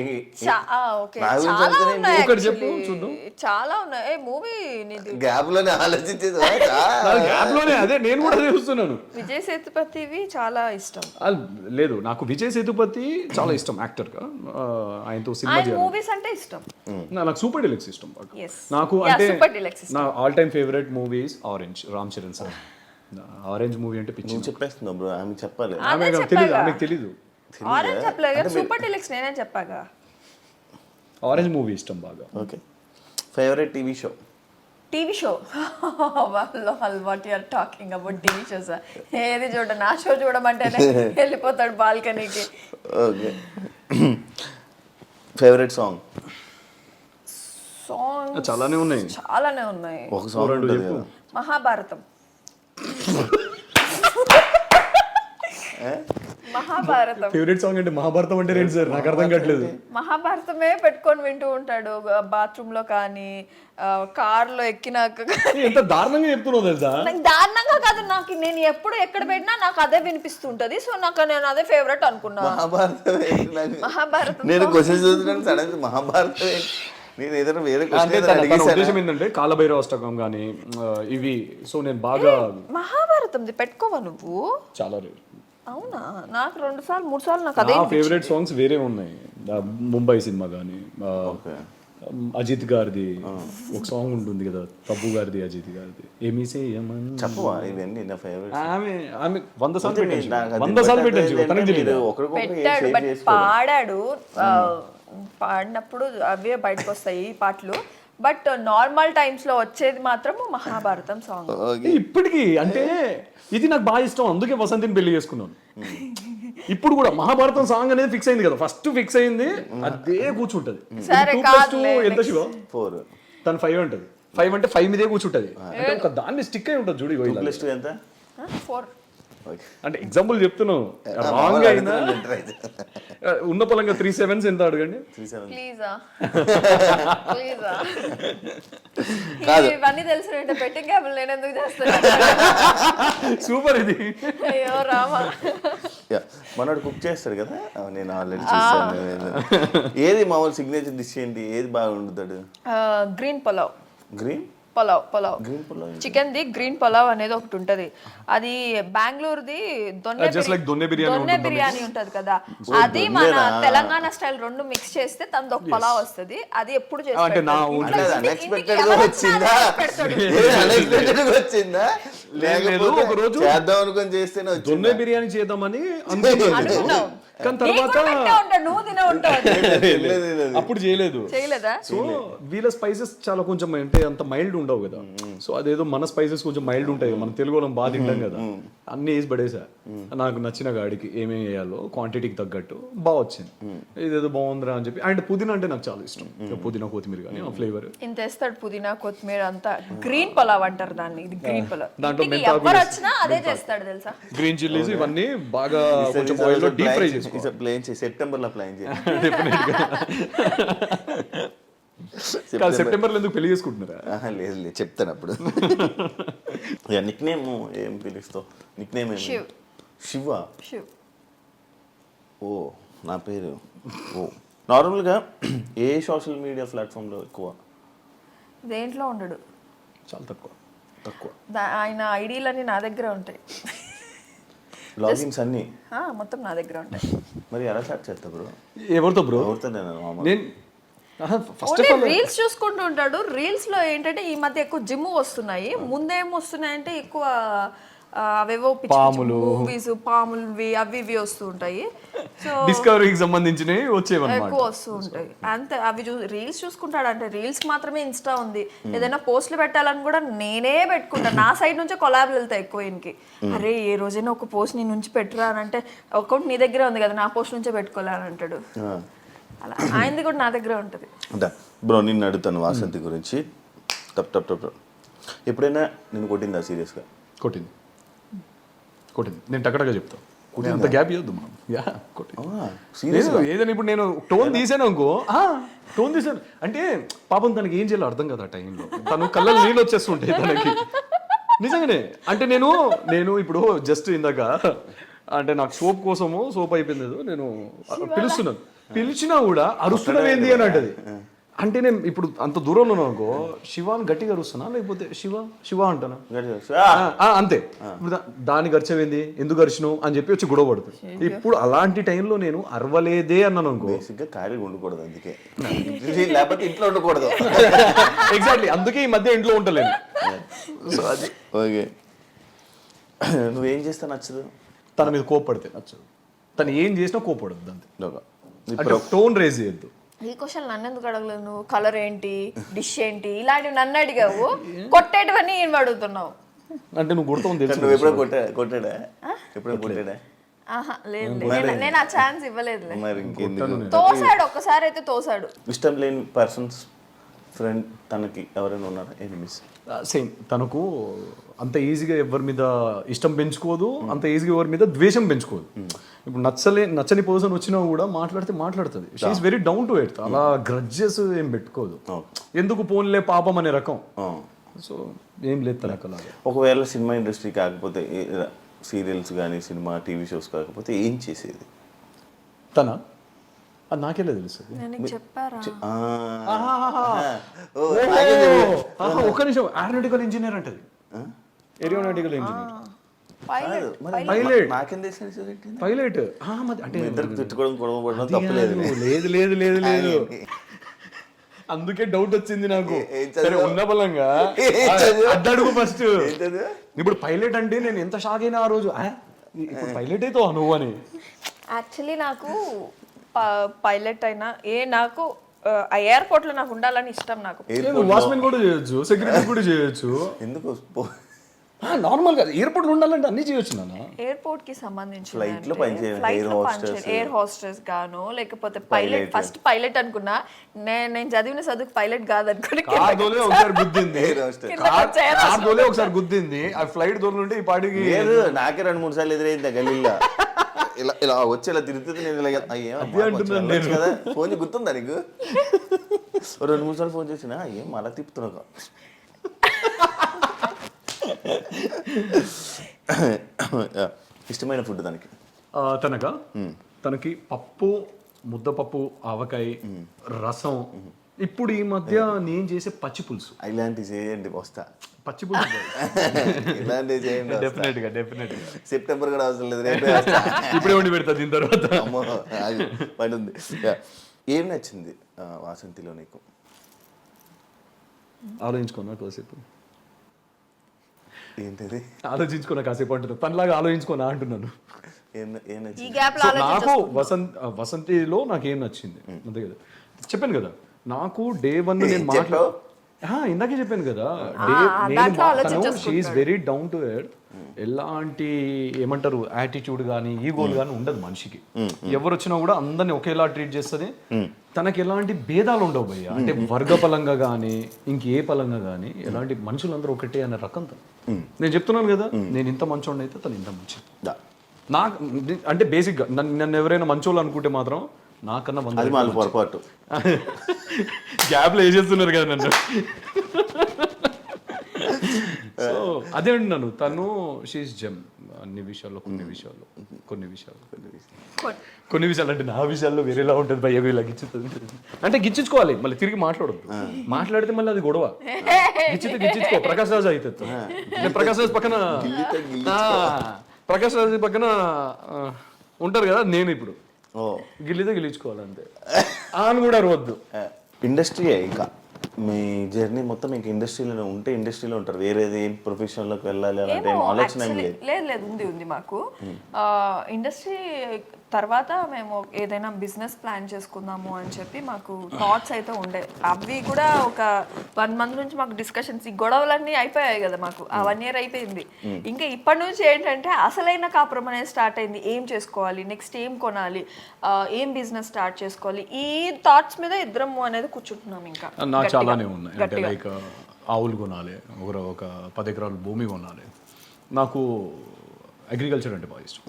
ఒకటి చెప్పు చూద్దాం. చాలా ఉన్నాయి మూవీ. గ్యాప్ లోనే ఆలోచించేది. గ్యాప్ లోనే అదే నేను కూడా చూస్తున్నాను. విజయ్ సేతుపతివి చాలా ఇష్టం. లేదు, నాకు విజయ్ సేతుపతి చాలా ఇష్టం యాక్టర్ గా. ఆయనతో సినిమా మూవీస్ అంటే ఇష్టం. నాకు సూపర్ డీలక్స్ ఇష్టం బాగా. Yes. నాకు Yeah, అంటే Super Deluxe ఇష్టం. నా all time favourite movies orange, Ram Charan sir. Orange movie అంటే పిచ్చి. నువ్వు చెప్పేస్తున్నావు బ్రో, ఆమె చెప్పాలి. ఆమెకు తెలీదు. ఆరెంజ్ చెప్పలేదు, సూపర్ డీలక్స్ నేనే చెప్పాగా. ఆరెంజ్ మూవీ ఇష్టం బాగా. Okay. Favourite TV show? TV show what you are talking about TV shows. ఏది చూడ, నా షో చూడమంటేనే వెళ్ళిపోతాడు బాల్కనీకి. ఓకే. Favourite song? సాంగ్ చాలానే ఉన్నాయి. ఒక సాంగ్ ఉంటుంది కదా. మహాభారతం. మహాభారతం ఫేవరెట్ సాంగ్ అంటే మహాభారతం అంటే ఏంటి సార్? నాకు అర్థం కావట్లేదు. మహాభారతమే పెట్టుకొని వింటూ ఉంటాడు బాత్రూమ్ లో కానీ, కార్ లో ఎక్కినాక. ఎంత దారుణంగా చెప్తున్నావు తెలుసా? నాకు దారుణంగా కాదు, నాకు నేను ఎప్పుడు ఎక్కడ పెట్టినా నాకు అదే వినిపిస్తుంటది. సో నాకు నేను అదే ఫేవరెట్ అనుకున్నా. మహాభారతం నేను క్వశ్చన్ చదువుతున్నాను, సడన్ మహాభారతం నేను ఏదైనా వేరే ఉద్దేశం ఏంటంటే కాలభైరవ అష్టకం కానీ ఇవి. సో నేను బాగా మహాభారతం పెట్టుకోవా నువ్వు? చాలా అవునా? నాకు 2 సార్లు 3 సార్లు నాకు అదే ఫేవరెట్ సాంగ్స్ వేరే ఉన్నాయి. ముంబై సినిమా కానీ, అజిత్ గారిది ఒక సాంగ్ ఉంటుంది కదా, తబ్బు గారిది, అజిత్ గారిది, ఏమీ చెప్పవా ఇవన్నీ నా ఫేవరెట్. ఆమె 100 సార్లు పెట్టాను. పెట్టాడు, బట్ పాడాడు. పాడినప్పుడు అవే బయటకు వస్తాయి ఈ పాటలు. బట్ నార్మల్ టైమ్స్ లో వచ్చేది మాత్రం మహాభారతం సాంగ్. ఇప్పటికి అంటే ఇది నాకు బాగా ఇష్టం, అందుకే వసంతిని పెళ్లి చేసుకున్నాను. ఇప్పుడు కూడా మహాభారతం సాంగ్ అనేది ఫిక్స్ అయింది కదా, ఫస్ట్ ఫిక్స్ అయింది అదే కూర్చుంటది. ఎంత శివ? 4. తను 5 అంటది. 5 అంటే 5 మీదే కూర్చుంటది. అంటే ఒక దాన్ని స్టిక్ అయి ఉంటుంది చూడు. 2 ఎంత? 4. అంటే ఎగ్జాంపుల్ చెప్తున్నాను, రాంగ్ అయినా ఉన్న పొలంగా 3 7s ఎంత అడగండి. ప్లీజా ఇవన్నీ తెలిసిన బెట్టింగ్ యాప్ నేను ఎందుకు చేస్తాను? సూపర్ ఇది. అయ్యో రామా. మనోడు కుక్ చేస్తాడు కదా, నేను ఆల్రెడీ చూసాను. ఏది మామూలు సిగ్నేచర్ డిష్ ఏంటి? ఏది బాగా వండుతాడు? Green pulao. Green pulao chicken the green pulao అనేది ఒకటి ఉంటది. అది బెంగళూరుది దొన్నె బిర్యానీ ఉంటది కదా, అది మన తెలంగాణ స్టైల్ రెండు మిక్స్ చేస్తే తనది ఒక పులావ్ వస్తుంది. అది ఎప్పుడు ఒక రోజు చేద్దాం అనుకుని చేస్తేనే దొన్నె బిర్యానీ చేద్దామని అనుకున్నాను, కానీ తర్వాత అప్పుడు చేయలేదా. సో వీళ్ళ స్పైసెస్ చాలా కొంచెం అంటే అంత మైల్డ్ ఉండవు కదా. సో అదేదో మన స్పైసెస్ కొంచెం మైల్డ్ ఉంటాయి, మన తెలుగు వాళ్ళం బాగా తింటాం కదా. అన్ని వేసి పడేసా, నాకు నచ్చిన గాడికి ఏమేమి వేయాలో క్వాంటిటీకి తగ్గట్టు బాగా వచ్చింది. ఇదేదో బాగుందిరా అని చెప్పి. అండ్ పుదీనా అంటే నాకు చాలా ఇష్టం, పుదీనా కొత్తిమీర కానీ ఆ ఫ్లేవర్ ఇంత వేస్తాడు. పుదీనా కొత్తిమీర అంతా గ్రీన్ పులావ్ అంటారు దాన్ని. ఇది గ్రీన్ పులావ్. దాంట్లో అదే చేస్తాడు తెలుసా. గ్రీన్ చిల్లీస్ ఇవన్నీ బాగా కొంచెం ఆయిల్ లో డీప్ ఫ్రై చేసుకోవాలి. సెప్టెంబర్ లో ప్లాన్ చేయాలి. సెప్టెంబర్ లో ఎందుకు పెళ్లి చేసుకుంటున్నారా? లేదు చెప్తాను అప్పుడు. నిక్ నేమ్ ఏం పిలుస్తావు? Nickname Shiva. శివ్. ఓ నా పేరు. ఓ నార్మల్గా ఏ సోషల్ మీడియా ప్లాట్ఫామ్లో ఎక్కువ? దేంట్లో ఉండడు, చాలా తక్కువ. ఆయన ఐడీలన్నీ నా దగ్గర ఉంటాయి. లాగిన్స్ అన్నీ మొత్తం నా దగ్గర ఉంటాయి. మరి ఎలా చాట్ చేస్తా బ్రో? ఎవరితో బ్రో? ఎవరితో? నేను ఫస్ట్ ఆఫ్ ఆల్ రీల్స్ చూసుకుంటూ ఉంటాడు. రీల్స్ లో ఏంటంటే ఈ మధ్య ఎక్కువ జిమ్ వస్తున్నాయి. ముందేం వస్తున్నాయంటే ఎక్కువ అవేవో మూవీస్ పాములు అవి ఇవి వస్తూ ఉంటాయి. సో డిస్కవరీకి సంబంధించినవి వచ్చేవన్నమాట, ఎక్కువ వస్తూ ఉంటాయి అంతే. అవి రీల్స్ చూసుకుంటాడు. అంటే రీల్స్ మాత్రమే ఇన్స్టా ఉంది. ఏదైనా పోస్టులు పెట్టాలని కూడా నేనే పెట్టుకుంటాను. నా సైడ్ నుంచే కొలాబ్లు వెళ్తాయి ఎక్కువ ఈయనకి. అరే ఏ రోజైనా ఒక పోస్ట్ నీ నుంచి పెట్టురా అని అంటే, అకౌంట్ నీ దగ్గరే ఉంది కదా, నా పోస్ట్ నుంచే పెట్టుకోవాలని అంటాడు. అలా ఆయనది కూడా నా దగ్గరే ఉంటుంది. బ్రో నిన్ను అడుగుతాను వాసంతి గురించి. టప్ ఎప్పుడైనా నేను కొట్టిందా సీరియస్గా? కొట్టింది. నేను టక్కడగా చెప్తాను. అంత గ్యాప్ ఇవ్వద్దు మనం. ఏదైనా ఇప్పుడు నేను టోన్ తీసాను అనుకో, టోన్ తీసాను అంటే పాపం తనకి ఏం చేయాలో అర్థం కదా ఆ టైంలో. తను కళ్ళలో నీళ్ళు వచ్చేస్తుంటాయి తనకి నిజంగానే. అంటే నేను ఇప్పుడు జస్ట్ ఇందాక అంటే నాకు సోప్ కోసము సోప్ అయిపోయింది, నేను పిలుస్తున్నాను, పిలిచినా కూడా అరుస్తున్నావు ఏంది అని అంటది. అంటే నేను ఇప్పుడు అంత దూరంలో ఉన్నాను అనుకో, శివాని గట్టిగా అరుస్తున్నా లేకపోతే శివ అంటానా అంతే. దాని గడిచేవేంది, ఎందుకు గడిచినావు అని చెప్పి వచ్చి గొడవ పడుతుంది. ఇప్పుడు అలాంటి టైంలో నేను అరవలేదే అన్నాను అనుకో, ఖాళీగా ఉండకూడదు, అందుకే లేకపోతే ఇంట్లో ఉండకూడదు. ఎగ్జాక్ట్లీ, అందుకే ఈ మధ్య ఇంట్లో ఉండలేను. ఓకే, నువ్వేం చేస్తా నచ్చదు? తన మీద కోప్పడితే నచ్చదు. తను ఏం చేసినా కోప్పడద్దు అంతే. టోన్ రేజ్ చేయొద్దు. ఈ క్వశ్చన్ నన్ను ఎందుకు అడగలేదు నువ్వు? కలర్ ఏంటి, డిష్ ఏంటి, ఇలాంటివి నన్ను అడిగావు. కొట్టేటివన్నీ ఏం అడుగుతున్నావు? అంటే నువ్వు కొడతావు తెలుసు. నువ్వు ఎప్పుడో కొట్టాడా? ఎప్పుడో కొట్టాడా? లేదు, నేను ఆ ఛాన్స్ ఇవ్వలేదు. మరి ఇంకెందుకు? తోసాడు, ఒక్కసారి అయితే తోసాడు. ఇష్టం లేని పర్సన్స్ ఫ్రెండ్ తనకి ఎవరైనా ఉన్నారా? ఎనిమిస్? సేమ్, తనకు అంత ఈజీగా ఎవరి మీద ఇష్టం పెంచుకోదు, అంత ఈజీగా ఎవరి మీద ద్వేషం పెంచుకోదు. ఇప్పుడు నచ్చని పర్సన్ వచ్చినా కూడా మాట్లాడుతుంది. She's very down to earth. అలా గ్రడ్జెస్ ఏం పెట్టుకోదు. ఎందుకు పోన్లే పాపం అనే రకం. సో ఏం లేదు తనకు అలాగా. ఒకవేళ సినిమా ఇండస్ట్రీ కాకపోతే, సీరియల్స్ కానీ సినిమా టీవీ షోస్ కాకపోతే ఏం చేసేది తన? అది నాకెలా తెలుసు? చెప్పారా? ఒక్క నిమిషం. ఏరోనాటికల్ ఇంజనీర్ అంటది. Aeronautical engineer, pilot. అంటే ఇద్దరికి తిట్టుకోవడం గొడవ పడడం తప్పలేదు. లేదు అందుకే డౌట్ వచ్చింది నాకు. సరే ఉన్న బలంగా అడ్డడుగు ఫస్ట్. ఇప్పుడు పైలట్ అంటే నేను ఎంత షాక్ అయినా ఆ రోజు, ఇప్పుడు పైలట్ అయితే నువ్వు అని. యాక్చువల్లీ నాకు పైలట్ అయినా నాకు ఎయిర్పోర్ట్ లో నాకు ఉండాలని ఇష్టం. నాకు వాచ్మెన్ కూడా చేయొచ్చు, సెక్యూరిటీ కూడా చేయొచ్చు. ఎందుకు నార్మల్ గా ఎయిర్పోర్ట్ లో ఉండాలంటే అన్ని చేయొచ్చు నాన్న. ఎయిర్పోర్ట్ కి సంబంధించి ఎయిర్ హోస్టెస్ గాను, లేకపోతే పైలట్. ఫస్ట్ పైలట్ అనుకున్నా, నేను చదివిన చదువుకు పైలట్ కాదనుకుని ఒకసారి గుద్దింది. ఆ ఫ్లైట్ దూరం ఈ పాటికి నాకే 2-3 సార్లు ఎదురైంది గల్లీలో. ఇలా వచ్చి ఇలా తిరుగుతుంది. నేను కదా ఫోన్ గుర్తుందా నీకు? 2-3 సార్లు ఫోన్ చేసిన, ఏం అలా తిప్పుతున్నావు. ఇష్టమైన ఫుడ్ దానికి? తనకి పప్పు, ముద్దపప్పు, ఆవకాయ, రసం. ఇప్పుడు ఈ మధ్య నేను చేసే పచ్చి పులుసు. ఇలాంటివి చేయండి, వస్తా. పచ్చి పులుసు ఇలాంటివి చేయండి. డెఫినెట్ సెప్టెంబర్ కూడా అవసరం లేదు, ఇప్పుడే ఉండి పెడతా దీని తర్వాత. పని ఉంది. ఏం నచ్చింది వాసంతిలో నీకు? ఆలోచించుకున్నా కాసేపు. ఏంటది? ఆలోచించుకున్నా కాసేపు అంటున్నాను. తనలాగా ఆలోచించుకున్నా అంటున్నాను. నాకు వసంతిలో నాకేం నచ్చింది అంతే కదా చెప్పాను కదా. నాకు డే 1 నేను ఇందాకే చెప్పాను కదా, she's very down to earth. ఎలాంటి ఏమంటారు యాటిట్యూడ్ కానీ ఈగోలు కానీ ఉండదు మనిషికి. ఎవరు వచ్చినా కూడా అందరిని ఒకేలా ట్రీట్ చేస్తుంది. తనకి ఎలాంటి భేదాలు ఉండవు భయ్య. అంటే వర్గ పరంగా కానీ ఇంకే పరంగా కానీ ఎలాంటి మనుషులందరూ ఒకటే అనే రకం. నేను చెప్తున్నాను కదా, నేను ఇంత మంచోడిని అయితే తను ఇంత మంచి. నాకు అంటే బేసిక్గా నన్ను ఎవరైనా మంచోళ్ళు అనుకుంటే మాత్రం నాకన్నా పొరపాటు గ్యాప్లో వేసేస్తున్నారు కదా నన్ను. సో అదే అంటున్నాను, తను షీఈస్ జెమ్. అన్ని విషయాల్లో కొన్ని విషయాలు అంటే నా విషయాల్లో వేరేలా ఉంటుంది భయ్య ఇలా గిచ్చుతుంది అంటే గిచ్చుకోవాలి మళ్ళీ తిరిగి మాట్లాడద్దు మాట్లాడితే మళ్ళీ అది గొడవ గిచ్చుకో ప్రకాష్ రాజ్ అవుతుంది నేను ప్రకాష్ రాజ్ పక్కన ఉంటారు కదా నేను ఇప్పుడు గిల్లితే గిల్లించుకోవాలి అంతే అని కూడా అరవద్దు. ఇండస్ట్రీయే ఇంకా మీ జర్నీ మొత్తం ఇంకా ఇండస్ట్రీలో ఉంటే ఇండస్ట్రీలో ఉంటారు, వేరేది ఏం ప్రొఫెషన్లోకి వెళ్ళాలి అలాంటి ఆలోచన ఏం లేదు? లేదు ఉంది మాకు. ఇండస్ట్రీ తర్వాత మేము ఏదైనా బిజినెస్ ప్లాన్ చేసుకుందాము అని చెప్పి మాకు థాట్స్ అయితే ఉండే. అవి కూడా ఒక 1 month నుంచి మాకు డిస్కషన్స్, ఈ గొడవలన్నీ అయిపోయాయి కదా మాకు. ఆ 1 year అయిపోయింది. ఇంకా ఇప్పటి నుంచి ఏంటంటే అసలైన కాపురం అనేది స్టార్ట్ అయింది. ఏం చేసుకోవాలి, నెక్స్ట్ ఏం కొనాలి, ఏం బిజినెస్ స్టార్ట్ చేసుకోవాలి, ఈ థాట్స్ మీద ఇద్దరము అనేది కూర్చుంటున్నాం. ఇంకా నాకు చాలానే ఉన్నాయి అంటే లైక్ ఆవులు కొనాలి, ఒక 10 ఎకరాల భూమి కొనాలి. నాకు అగ్రికల్చర్ అంటే బాగా ఇష్టం,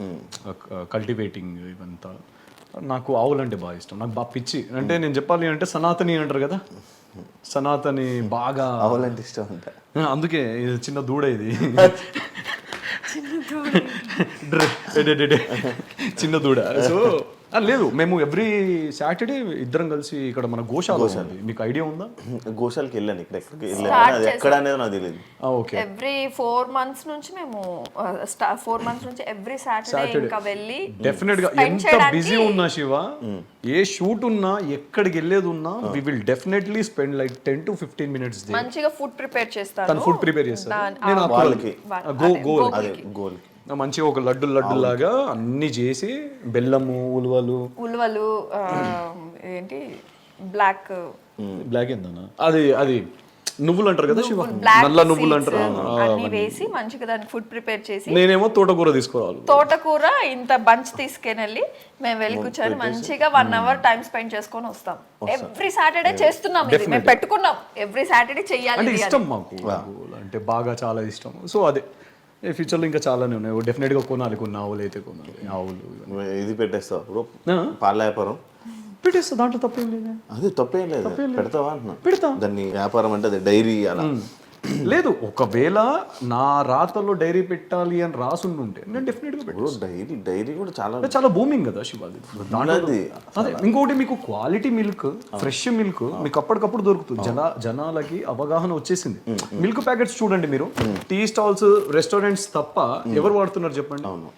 కల్టివేటింగ్ ఇవంతా. నాకు ఆవులు అంటే బాగా ఇష్టం, నాకు బాగా పిచ్చి. అంటే నేను చెప్పాలి అంటే సనాతని అంటారు కదా, సనాతని బాగా ఆవులంటే ఇష్టం అంట. అందుకే ఇది చిన్న దూడ, ఇది చిన్న దూడ. సో లేదు, మేము ఎవ్రీ సాటర్డే ఇద్దరం కలిసి ఇక్కడ మన గోశాల ఉంది, మీకు ఐడియా ఉందా? గోశాలకి వెళ్ళాను, ఇక్కడ ఎక్కడికి వెళ్ళాను, అది ఎక్కడ అనేది నాకు తెలియదు. ఓకే, ఎవ్రీ 4 months నుంచి మేము 4 months నుంచి ఎవ్రీ సాటర్డే ఇంకా వెళ్ళి డెఫినెట్ గా ఎంత బిజీ ఉన్నా శివ, ఏ షూట్ ఉన్నా ఎక్కడికి వెళ్ళేది ఉన్నా we will definitely spend like 10 to 15 minutes. మంచిగా ఫుడ్ ప్రిపేర్ చేస్తాను, తను ఫుడ్ ప్రిపేర్ చేస్తాను నేను వాళ్ళకి గోల్కి మంచిగా ఒక లడ్డు లాగా అన్ని చేసి, బెల్లము, ఉలువలు ఏంటి బ్లాక్ ఏందన్నా అది నువ్వులు అంటారు కదా శివ, నల్ల నువ్వులు అంటారు, అన్ని వేసి మంచిగా దానికి ఫుడ్ ప్రిపేర్ చేసి. నేనేమో తోటకూర తీసుకోవాలి, తోటకూర ఇంత బంచ్ తీసుకెళ్ళి మేము వెళ్ళి కూర్చొని మంచిగా 1 hour టైం స్పెండ్ చేసుకొని వస్తాం. ఎవ్రీ సాటర్డే చేస్తున్నాం, ఇది మేము పెట్టుకున్నాం, ఎవ్రీ సాటర్డే చెయ్యాలి. అంటే ఇష్టం మాకు, అంటే బాగా చాలా ఇష్టం. సో అదే ఫ్యూచర్లో ఇంకా చాలానే ఉన్నాయి, డెఫినెట్గా కొనాలి. కొన్ని ఆవులు అయితే కొనాలి, ఆవులు ఇది పెట్టేస్తావు ఇప్పుడు పాల వ్యాపారం పెట్టేస్తా, దాంట్లో తప్పేం లేదు. అదే తప్పేం లేదు, పెడతావా అంటున్నా. పెడతా, దాన్ని వ్యాపారం అంటే అది డైరీ అలా లేదు. ఒకవేళ నా రాతలో డైరీ పెట్టాలి అని రాసుంటే నేను డెఫినెట్గా పెట్టాను. డైరీ కూడా చాలా బూమింగ్ కదా శివాది. అదే ఇంకోటి, మీకు క్వాలిటీ మిల్క్, ఫ్రెష్ మిల్క్ మీకు అప్పటికప్పుడు దొరుకుతుంది. జనాలకి అవగాహన వచ్చేసింది. మిల్క్ ప్యాకెట్స్ చూడండి మీరు, టీ స్టాల్స్, రెస్టారెంట్స్ తప్ప ఎవరు వాడుతున్నారు చెప్పండి? అవును,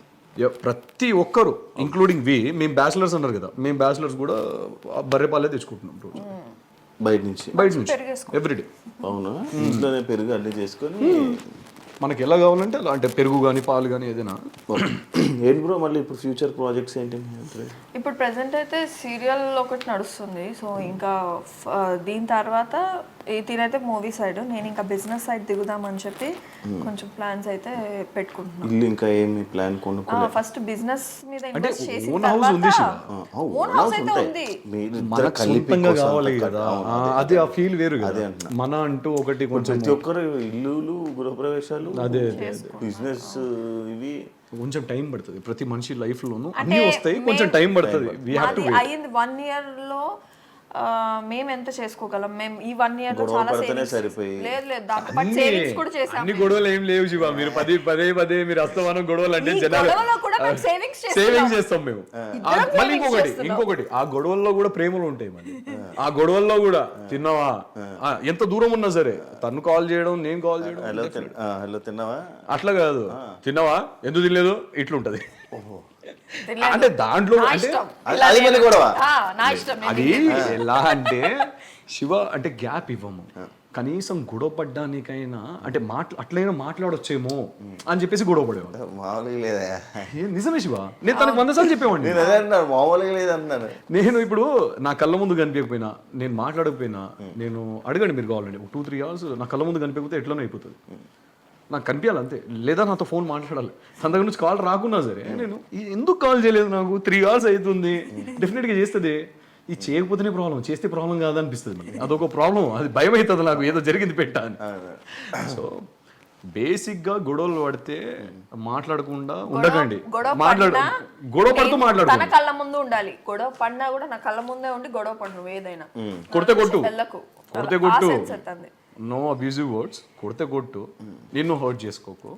ప్రతి ఒక్కరు ఇంక్లూడింగ్ మేము బ్యాచిలర్స్ అన్నారు కదా, మేము బ్యాచిలర్స్ కూడా బర్రె పాలే తెచ్చుకుంటున్నాం రోజు బయట నుంచి ఎవ్రీడే. అవునా, ఇంట్లోనే పెరుగు అన్ని చేసుకొని మనకి ఎలా కావాలంటే అలా, అంటే పెరుగు కానీ పాలు కానీ ఏదైనా. ఏంటి బ్రో మళ్ళీ ఇప్పుడు ఫ్యూచర్ ప్రాజెక్ట్స్ ఏంటి? ఇప్పుడు ప్రెసెంట్ అయితే సీరియల్ ఒకటి నడుస్తుంది. సో ఇంకా దీని తర్వాత తినైతే మూవీ సైడ్, నేను ఇంకా బిజినెస్ సైడ్ దిగుదామని చెప్పి కొంచెం ప్లాన్స్ అయితే పెట్టుకుంటున్నాను. ఇల్లు ఇంకా ఏమి ప్లాన్ కొనుక్కోలే? ఫస్ట్ బిజినెస్ మీద ఇన్వెస్ట్ చేసి ఓన్ హౌస్ ఉంది, ఓన్ హౌస్ అయితే ఉంది, మనకు సొంతంగా కావాలి కదా, అది ఆ ఫీల్ వేరు కదా. మన అంటూ ఒకటి కొంచెం, ప్రతి ఒక్కరు ఇల్లులు, గృహప్రవేశాలు, అదే బిజినెస్, ఇవి కొంచెం టైం పడుతుంది. ప్రతి మనిషి లైఫ్ లోను అన్ని వస్తాయి, కొంచెం టైం పడుతుంది. అయింది 1 year లో మేము ఎంత చేసుకోగలం? మేము ఈ 1 year లో చాలా లేదు దాంతో పాటు సేవింగ్స్ కూడా చేసాం. అన్ని గొడవలు ఏం లేవు శివ, మీరు పదే మీరు అస్తమానం గొడవలు అంటే సేవింగ్స్ చేస్తాం మేము. మళ్ళీ ఇంకొకటి ఆ గొడవల్లో కూడా ప్రేమలు ఉంటాయి. మళ్ళీ ఆ గొడవల్లో కూడా తిన్నావా, ఎంత దూరం ఉన్నా సరే తను కాల్ చేయడం, నేను కాల్ చేయడం, హలో తిన్నావా, అట్లా కాదు, తిన్నావా ఎందుకు తినలేదు ఇట్లుంటది. అంటే దాంట్లో అది ఎలా అంటే శివ, అంటే గ్యాప్ ఇవ్వము, కనీసం గొడవ పడ్డానికైనా అంటే అట్లయినా మాట్లాడొచ్చేమో అని చెప్పేసి గొడవ పడేవాడు. మామూలుగా లేదా? నిజమే శివ, నేను తనకు 100 సార్లు చెప్పేవాడిని. మామూలుగా లేదన్నాను నేను. ఇప్పుడు నా కళ్ళ ముందు కనిపించకపోయినా, నేను మాట్లాడకపోయినా, నేను అడగండి మీరు కావాలండి, 2-3 hours నా కళ్ళ ముందు కనిపించకపోతే ఎట్లనో అయిపోతుంది. నాకు కనిపించాలి అంతే, లేదా నాతో ఫోన్ మాట్లాడాలి. తన దగ్గర నుంచి కాల్ రాకున్నా సరే నేను ఎందుకు కాల్ చేయలేదు, నాకు 3 hours అవుతుంది, డెఫినెట్గా చేస్తుంది. ఇది చేయకపోతేనే ప్రాబ్లం, చేస్తే ప్రాబ్లం కాదనిపిస్తుంది. మళ్ళీ అదొక ప్రాబ్లం, అది భయం అవుతుంది నాకు, ఏదో జరిగింది పెట్టా అని. సో బేసిక్గా గొడవలు పడితే మాట్లాడకుండా ఉండకండి, గొడవ పడుతూ మాట్లాడు. తన కళ్ళ ముందు ఉండాలి, గొడవ పడినా కూడా నా కళ్ళ ముందే ఉండి గొడవ పడను. ఏదైనా కొడితే కొట్టు, నో అబ్యూజివ్ వర్డ్స్, కొడితే కొట్టు, నిన్ను హర్ట్ చేసుకోకు,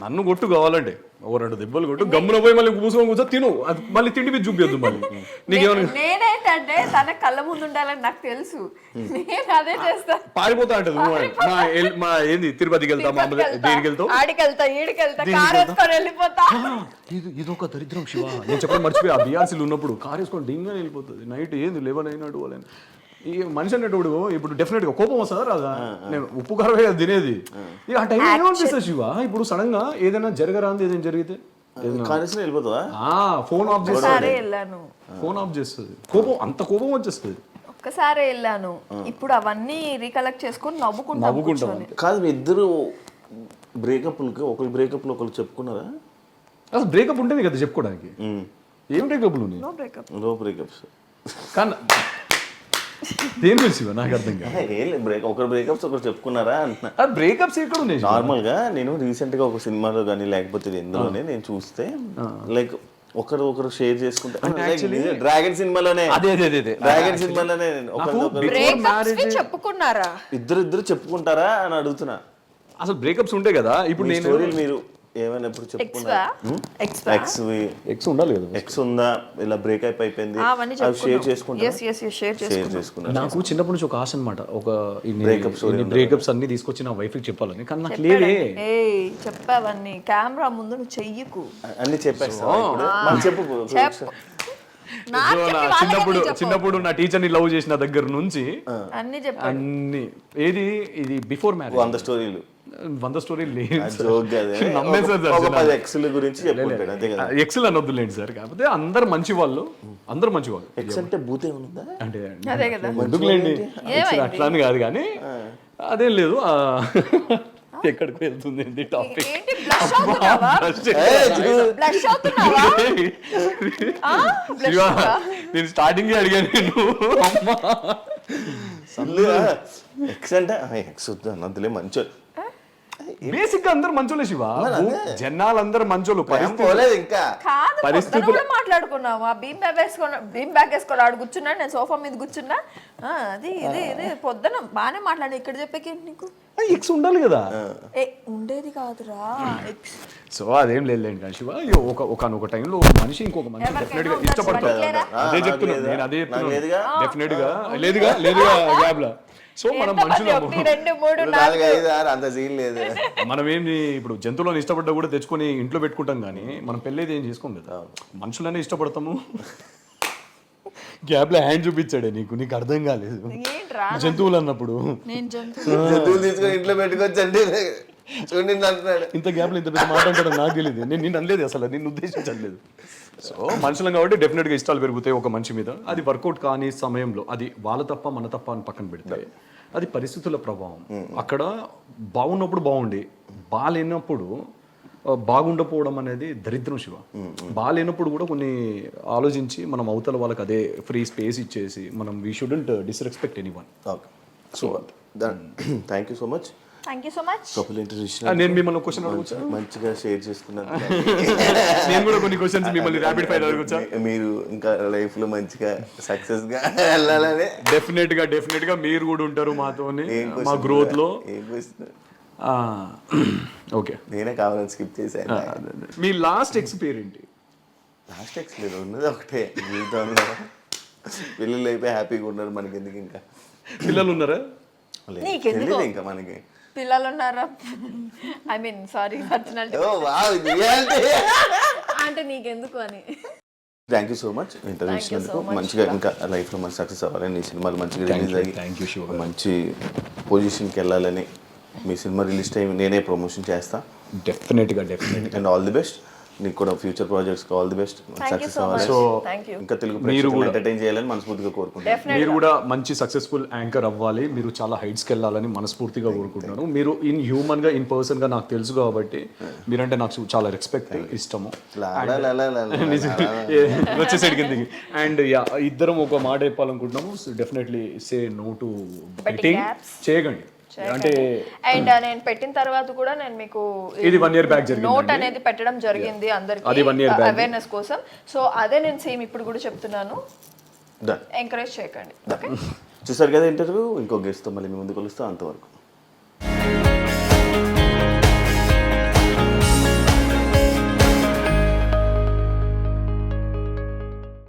నన్ను కొట్టు కావాలంటే ఓ 2 దెబ్బలు కొట్టు, గమ్మున పోయి మళ్ళీ కూర్చొని కూర్చో తిను, అది మళ్ళీ తిండి మీద చూపించద్దు మళ్ళీ. నీకేమన్నా నేనైతే తన కళ్ళ ముందు ఉండాలని నాకు తెలుసు, నేను అదే చేస్తా. పారిపోతా అంటది మా ఏంది తిరుపతికి వెళ్తా, మామూలుగా దేనికి వెళ్తావు, ఆడికెళ్తా ఈడికెళ్తా కారు వేసుకొని వెళ్ళిపోతా. ఇదొక దరిద్రం శివ. నేను చెప్పడం మర్చిపోయి, ఆ బిఆర్సీలు ఉన్నప్పుడు కారు వేసుకొని డింగా వెళ్ళిపోతుంది. నైట్ ఏంది 11 అయినాడు వాళ్ళని. ఈ మనిషి అనేటప్పుడు ఇప్పుడు డెఫినెట్ గా కోపం వస్తుందా రాదా? నేను ఉప్పు కారమే తినేది. ఆ టైం ఏమనిపిస్తుంది శివ? ఇప్పుడు సడన్ గా ఏదైనా జరగరాంది ఏదైనా జరిగితే వెళ్ళిపోతుందా? ఫోన్ ఆఫ్ ఒక్కసారి వెళ్ళాను, ఫోన్ ఆఫ్ చేస్తుంది. కోపం, అంత కోపం వచ్చేస్తుంది. ఒక్కసారి వెళ్ళాను, ఇప్పుడు అవన్నీ రీకలెక్ట్ చేసుకొని నవ్వుకుంటాం. కాదు మీ ఇద్దరు బ్రేకప్లకి ఒకరు బ్రేకప్లో ఒకరు చెప్పుకున్నారా? అసలు బ్రేకప్ ఉంటుంది కదా చెప్పుకోవడానికి. ఏం బ్రేకప్లు ఉన్నాయి? నో బ్రేకప్స్ కానీ దేని గురించి నాకు అర్థం కాదు. ఒకరు బ్రేకప్స్ ఒకరు చెప్పుకున్నారా అంటున్నా. బ్రేకప్స్ ఎక్కడ ఉన్నాయి? నార్మల్ గా నేను రీసెంట్ గా ఒక సినిమాలో కానీ లేకపోతే ఎందులోనే నేను చూస్తే లైక్ ఒకరు షేర్ చేసుకుంటారు. డ్రాగన్ సినిమాలోనే డ్రాగన్ సినిమాలోనే చెప్పుకున్నారా? ఇద్దరు చెప్పుకుంటారా అని అడుగుతున్నా. అసలు బ్రేకప్స్ ఉంటాయి కదా. ఇప్పుడు నేను స్టోరీలు మీరు ఏమైనా ఎప్పుడు చెప్పుకున్నారా? ఎక్స్ ఉండాలి కదా, ఎక్స్ ఉందా, ఇలా బ్రేకప్ అయిపోయింది, షేర్ చేసుకుంటారు. నాకు చిన్నప్పటి నుంచి ఒక ఆశ అనమాట, ఒక బ్రేకప్స్ అన్ని తీసుకొచ్చి నా వైఫ్ కి చెప్పాలని. కానీ నాకు లేదే. చెప్పావన్నీ కెమెరా ముందు నువ్వు చెయ్యకు, అన్ని చెప్పేస్తా. చెప్పు. చిన్నప్పుడు నా టీచర్ ని లవ్ చేసిన దగ్గర నుంచి అన్ని ఇది బిఫోర్ మ్యారేజ్ 100 స్టోరీలు 100 స్టోరీలు ఎక్సెల్ అనొద్దులేండి సార్. కాకపోతే అందరు మంచి వాళ్ళు. ఎక్స్ అంటే బూత్ ఏముందా అంటే ఎందుకులేండి, అట్లా అని కాదు కానీ అదేం లేదు. ఎక్కడికి వెళ్తుంది టాపిక్? నేను స్టార్టింగ్ అడిగాను ఎక్స్ అంటే ఎక్స్ వద్దు అన్నదిలే మంచి. బేసిక్ గా అందరు మంచోళ్ళే శివ. జనాలందరూ మంచోళ్ళు. ఇంకా పరిస్థితులు మాట్లాడుకున్నావా? బీమ్ బ్యాగ్ వేసుకొని ఆడు కూర్చున్నాడు, నేను సోఫా మీద కూర్చున్నా. అది ఇది పొద్దున బాగానే మాట్లాడు. ఇక్కడ చెప్పేకేంటి నీకు? ఎక్స్ ఉండాలి కదా. ఉండేది కాదురా. సో అదేం లేదులేండి శివ. ఒక టైంలో మనిషి ఇంకొక మనిషి డెఫినెట్ గా ఇష్టపడతాడు. అదే చెప్తున్నాను నేను, అదే చెప్తున్నాను. డెఫినెట్ గా లేదుగా గ్యాప్ లా. సో మనం మనుషులు మనం ఏంటి ఇప్పుడు జంతువులను ఇష్టపడ్డా కూడా తెచ్చుకొని ఇంట్లో పెట్టుకుంటాం కానీ మనం పెళ్ళేది ఏం చేసుకోం కదా. మనుషులనే ఇష్టపడతాము. గ్యాప్ లో హ్యాండ్ చూపించాడే నీకు అర్థం కాలేదు. జంతువులు అన్నప్పుడు జంతువులు తీసుకొని ఇంట్లో పెట్టుకోవచ్చండి. ఇంత గ్యాప్ లో ఇంత పెద్ద మాట అంటాడు నాకు తెలియదు. నేను అనలేదు అసలు, నిన్ను ఉద్దేశించలేదు. సో మనుషులం కాబట్టి డెఫినెట్గా ఇష్టాలు పెరుగుతాయి ఒక మనిషి మీద. అది వర్కౌట్ కాని సమయంలో అది వాళ్ళ తప్ప మన తప్ప అని పక్కన పెడితే అది పరిస్థితుల ప్రభావం. అక్కడ బాగున్నప్పుడు బాగుండి బాగాలేనప్పుడు బాగుండకపోవడం అనేది దరిద్రం శివ. బాగాలేనప్పుడు కూడా కొన్ని ఆలోచించి మనం అవతల వాళ్ళకి అదే ఫ్రీ స్పేస్ ఇచ్చేసి మనం we shouldn't disrespect anyone. So thank you so much. నేను మిమ్మల్ని క్వశ్చన్ అడగొచ్చా? మంచిగా షేర్ చేసుకున్నాను. నేను కూడా కొన్ని క్వశ్చన్స్ మిమ్మల్ని ర్యాపిడ్ ఫైర్ అడగొచ్చా? మీరు ఇంకా లైఫ్ లో మంచిగా సక్సెస్ గా వెళ్ళాలని. డెఫినెట్ గా మీరు కూడా ఉంటారు మాతోని మా గ్రోత్ లో. ఓకే, నేనే కావాలని స్కిప్ చేశాను. మీ లాస్ట్ ఎక్స్ పేరేంటి? లాస్ట్ ఎక్స్ లేదు, ఉన్నది ఒకటే జీవితంలో. పిల్లలు అయిపోయి హ్యాపీగా ఉన్నారు, మనకి ఎందుకు ఇంకా? పిల్లలు ఉన్నారా? తెలియదు ఇంకా మనకి. పిల్లలు ఉన్నారా? ఐ మీన్ సారీ, పర్సనాలిటీ అంటే నీకెందుకు అని. Thank you so much interview ఇచ్చినందుకు. మంచిగా ఇంకా లైఫ్లో మంచి సక్సెస్ అవ్వాలని, ఈ సినిమాలు మంచిగా రిలీజ్ అయ్యి మంచి పొజిషన్కి వెళ్ళాలని. మీ సినిమా రిలీజ్ టైం నేనే ప్రమోషన్ చేస్తా. డెఫినెట్గా అండ్ ఆల్ ది బెస్ట్. నీకు కూడా future projects all the best, success అవ్వాలి. ఇంకా తెలుగు మీరు కూడా ఎంటర్టైన్ చేయాలని మనస్ఫూర్తిగా కోరుకుంటున్నాను. మీరు కూడా మంచి సక్సెస్ఫుల్ యాంకర్ అవ్వాలి. మీరు చాలా హైట్స్కి వెళ్ళాలని మనస్ఫూర్తిగా కోరుకుంటున్నాను. మీరు హ్యూమన్ గా పర్సన్ గా నాకు తెలుసు కాబట్టి మీరంటే నాకు చాలా రెస్పెక్ట్, ఇష్టము. వచ్చేసరికి కిందకి. అండ్ ఇద్దరం ఒక మాట చెప్పాలనుకుంటున్నాము. Definitely say no to betting. చేయకండి. అంటే అండ్ నేను పెట్టిన తర్వాత కూడా నేను మీకు ఇది 1 year బ్యాక్ జరిగింది, నోట్ అనేది పెట్టడం జరిగింది అందరికి అవేర్నెస్ కోసం. సో అదే నేను సేమ్ ఇప్పుడు కూడా చెప్తున్నాను, ఎంకరేజ్ చేయకండి. చూసారు కదా ఇంటర్వ్యూ. ఇంకో గెస్ట్ తో మళ్ళీ మీ ముందు కలుస్తా. అంతవరకు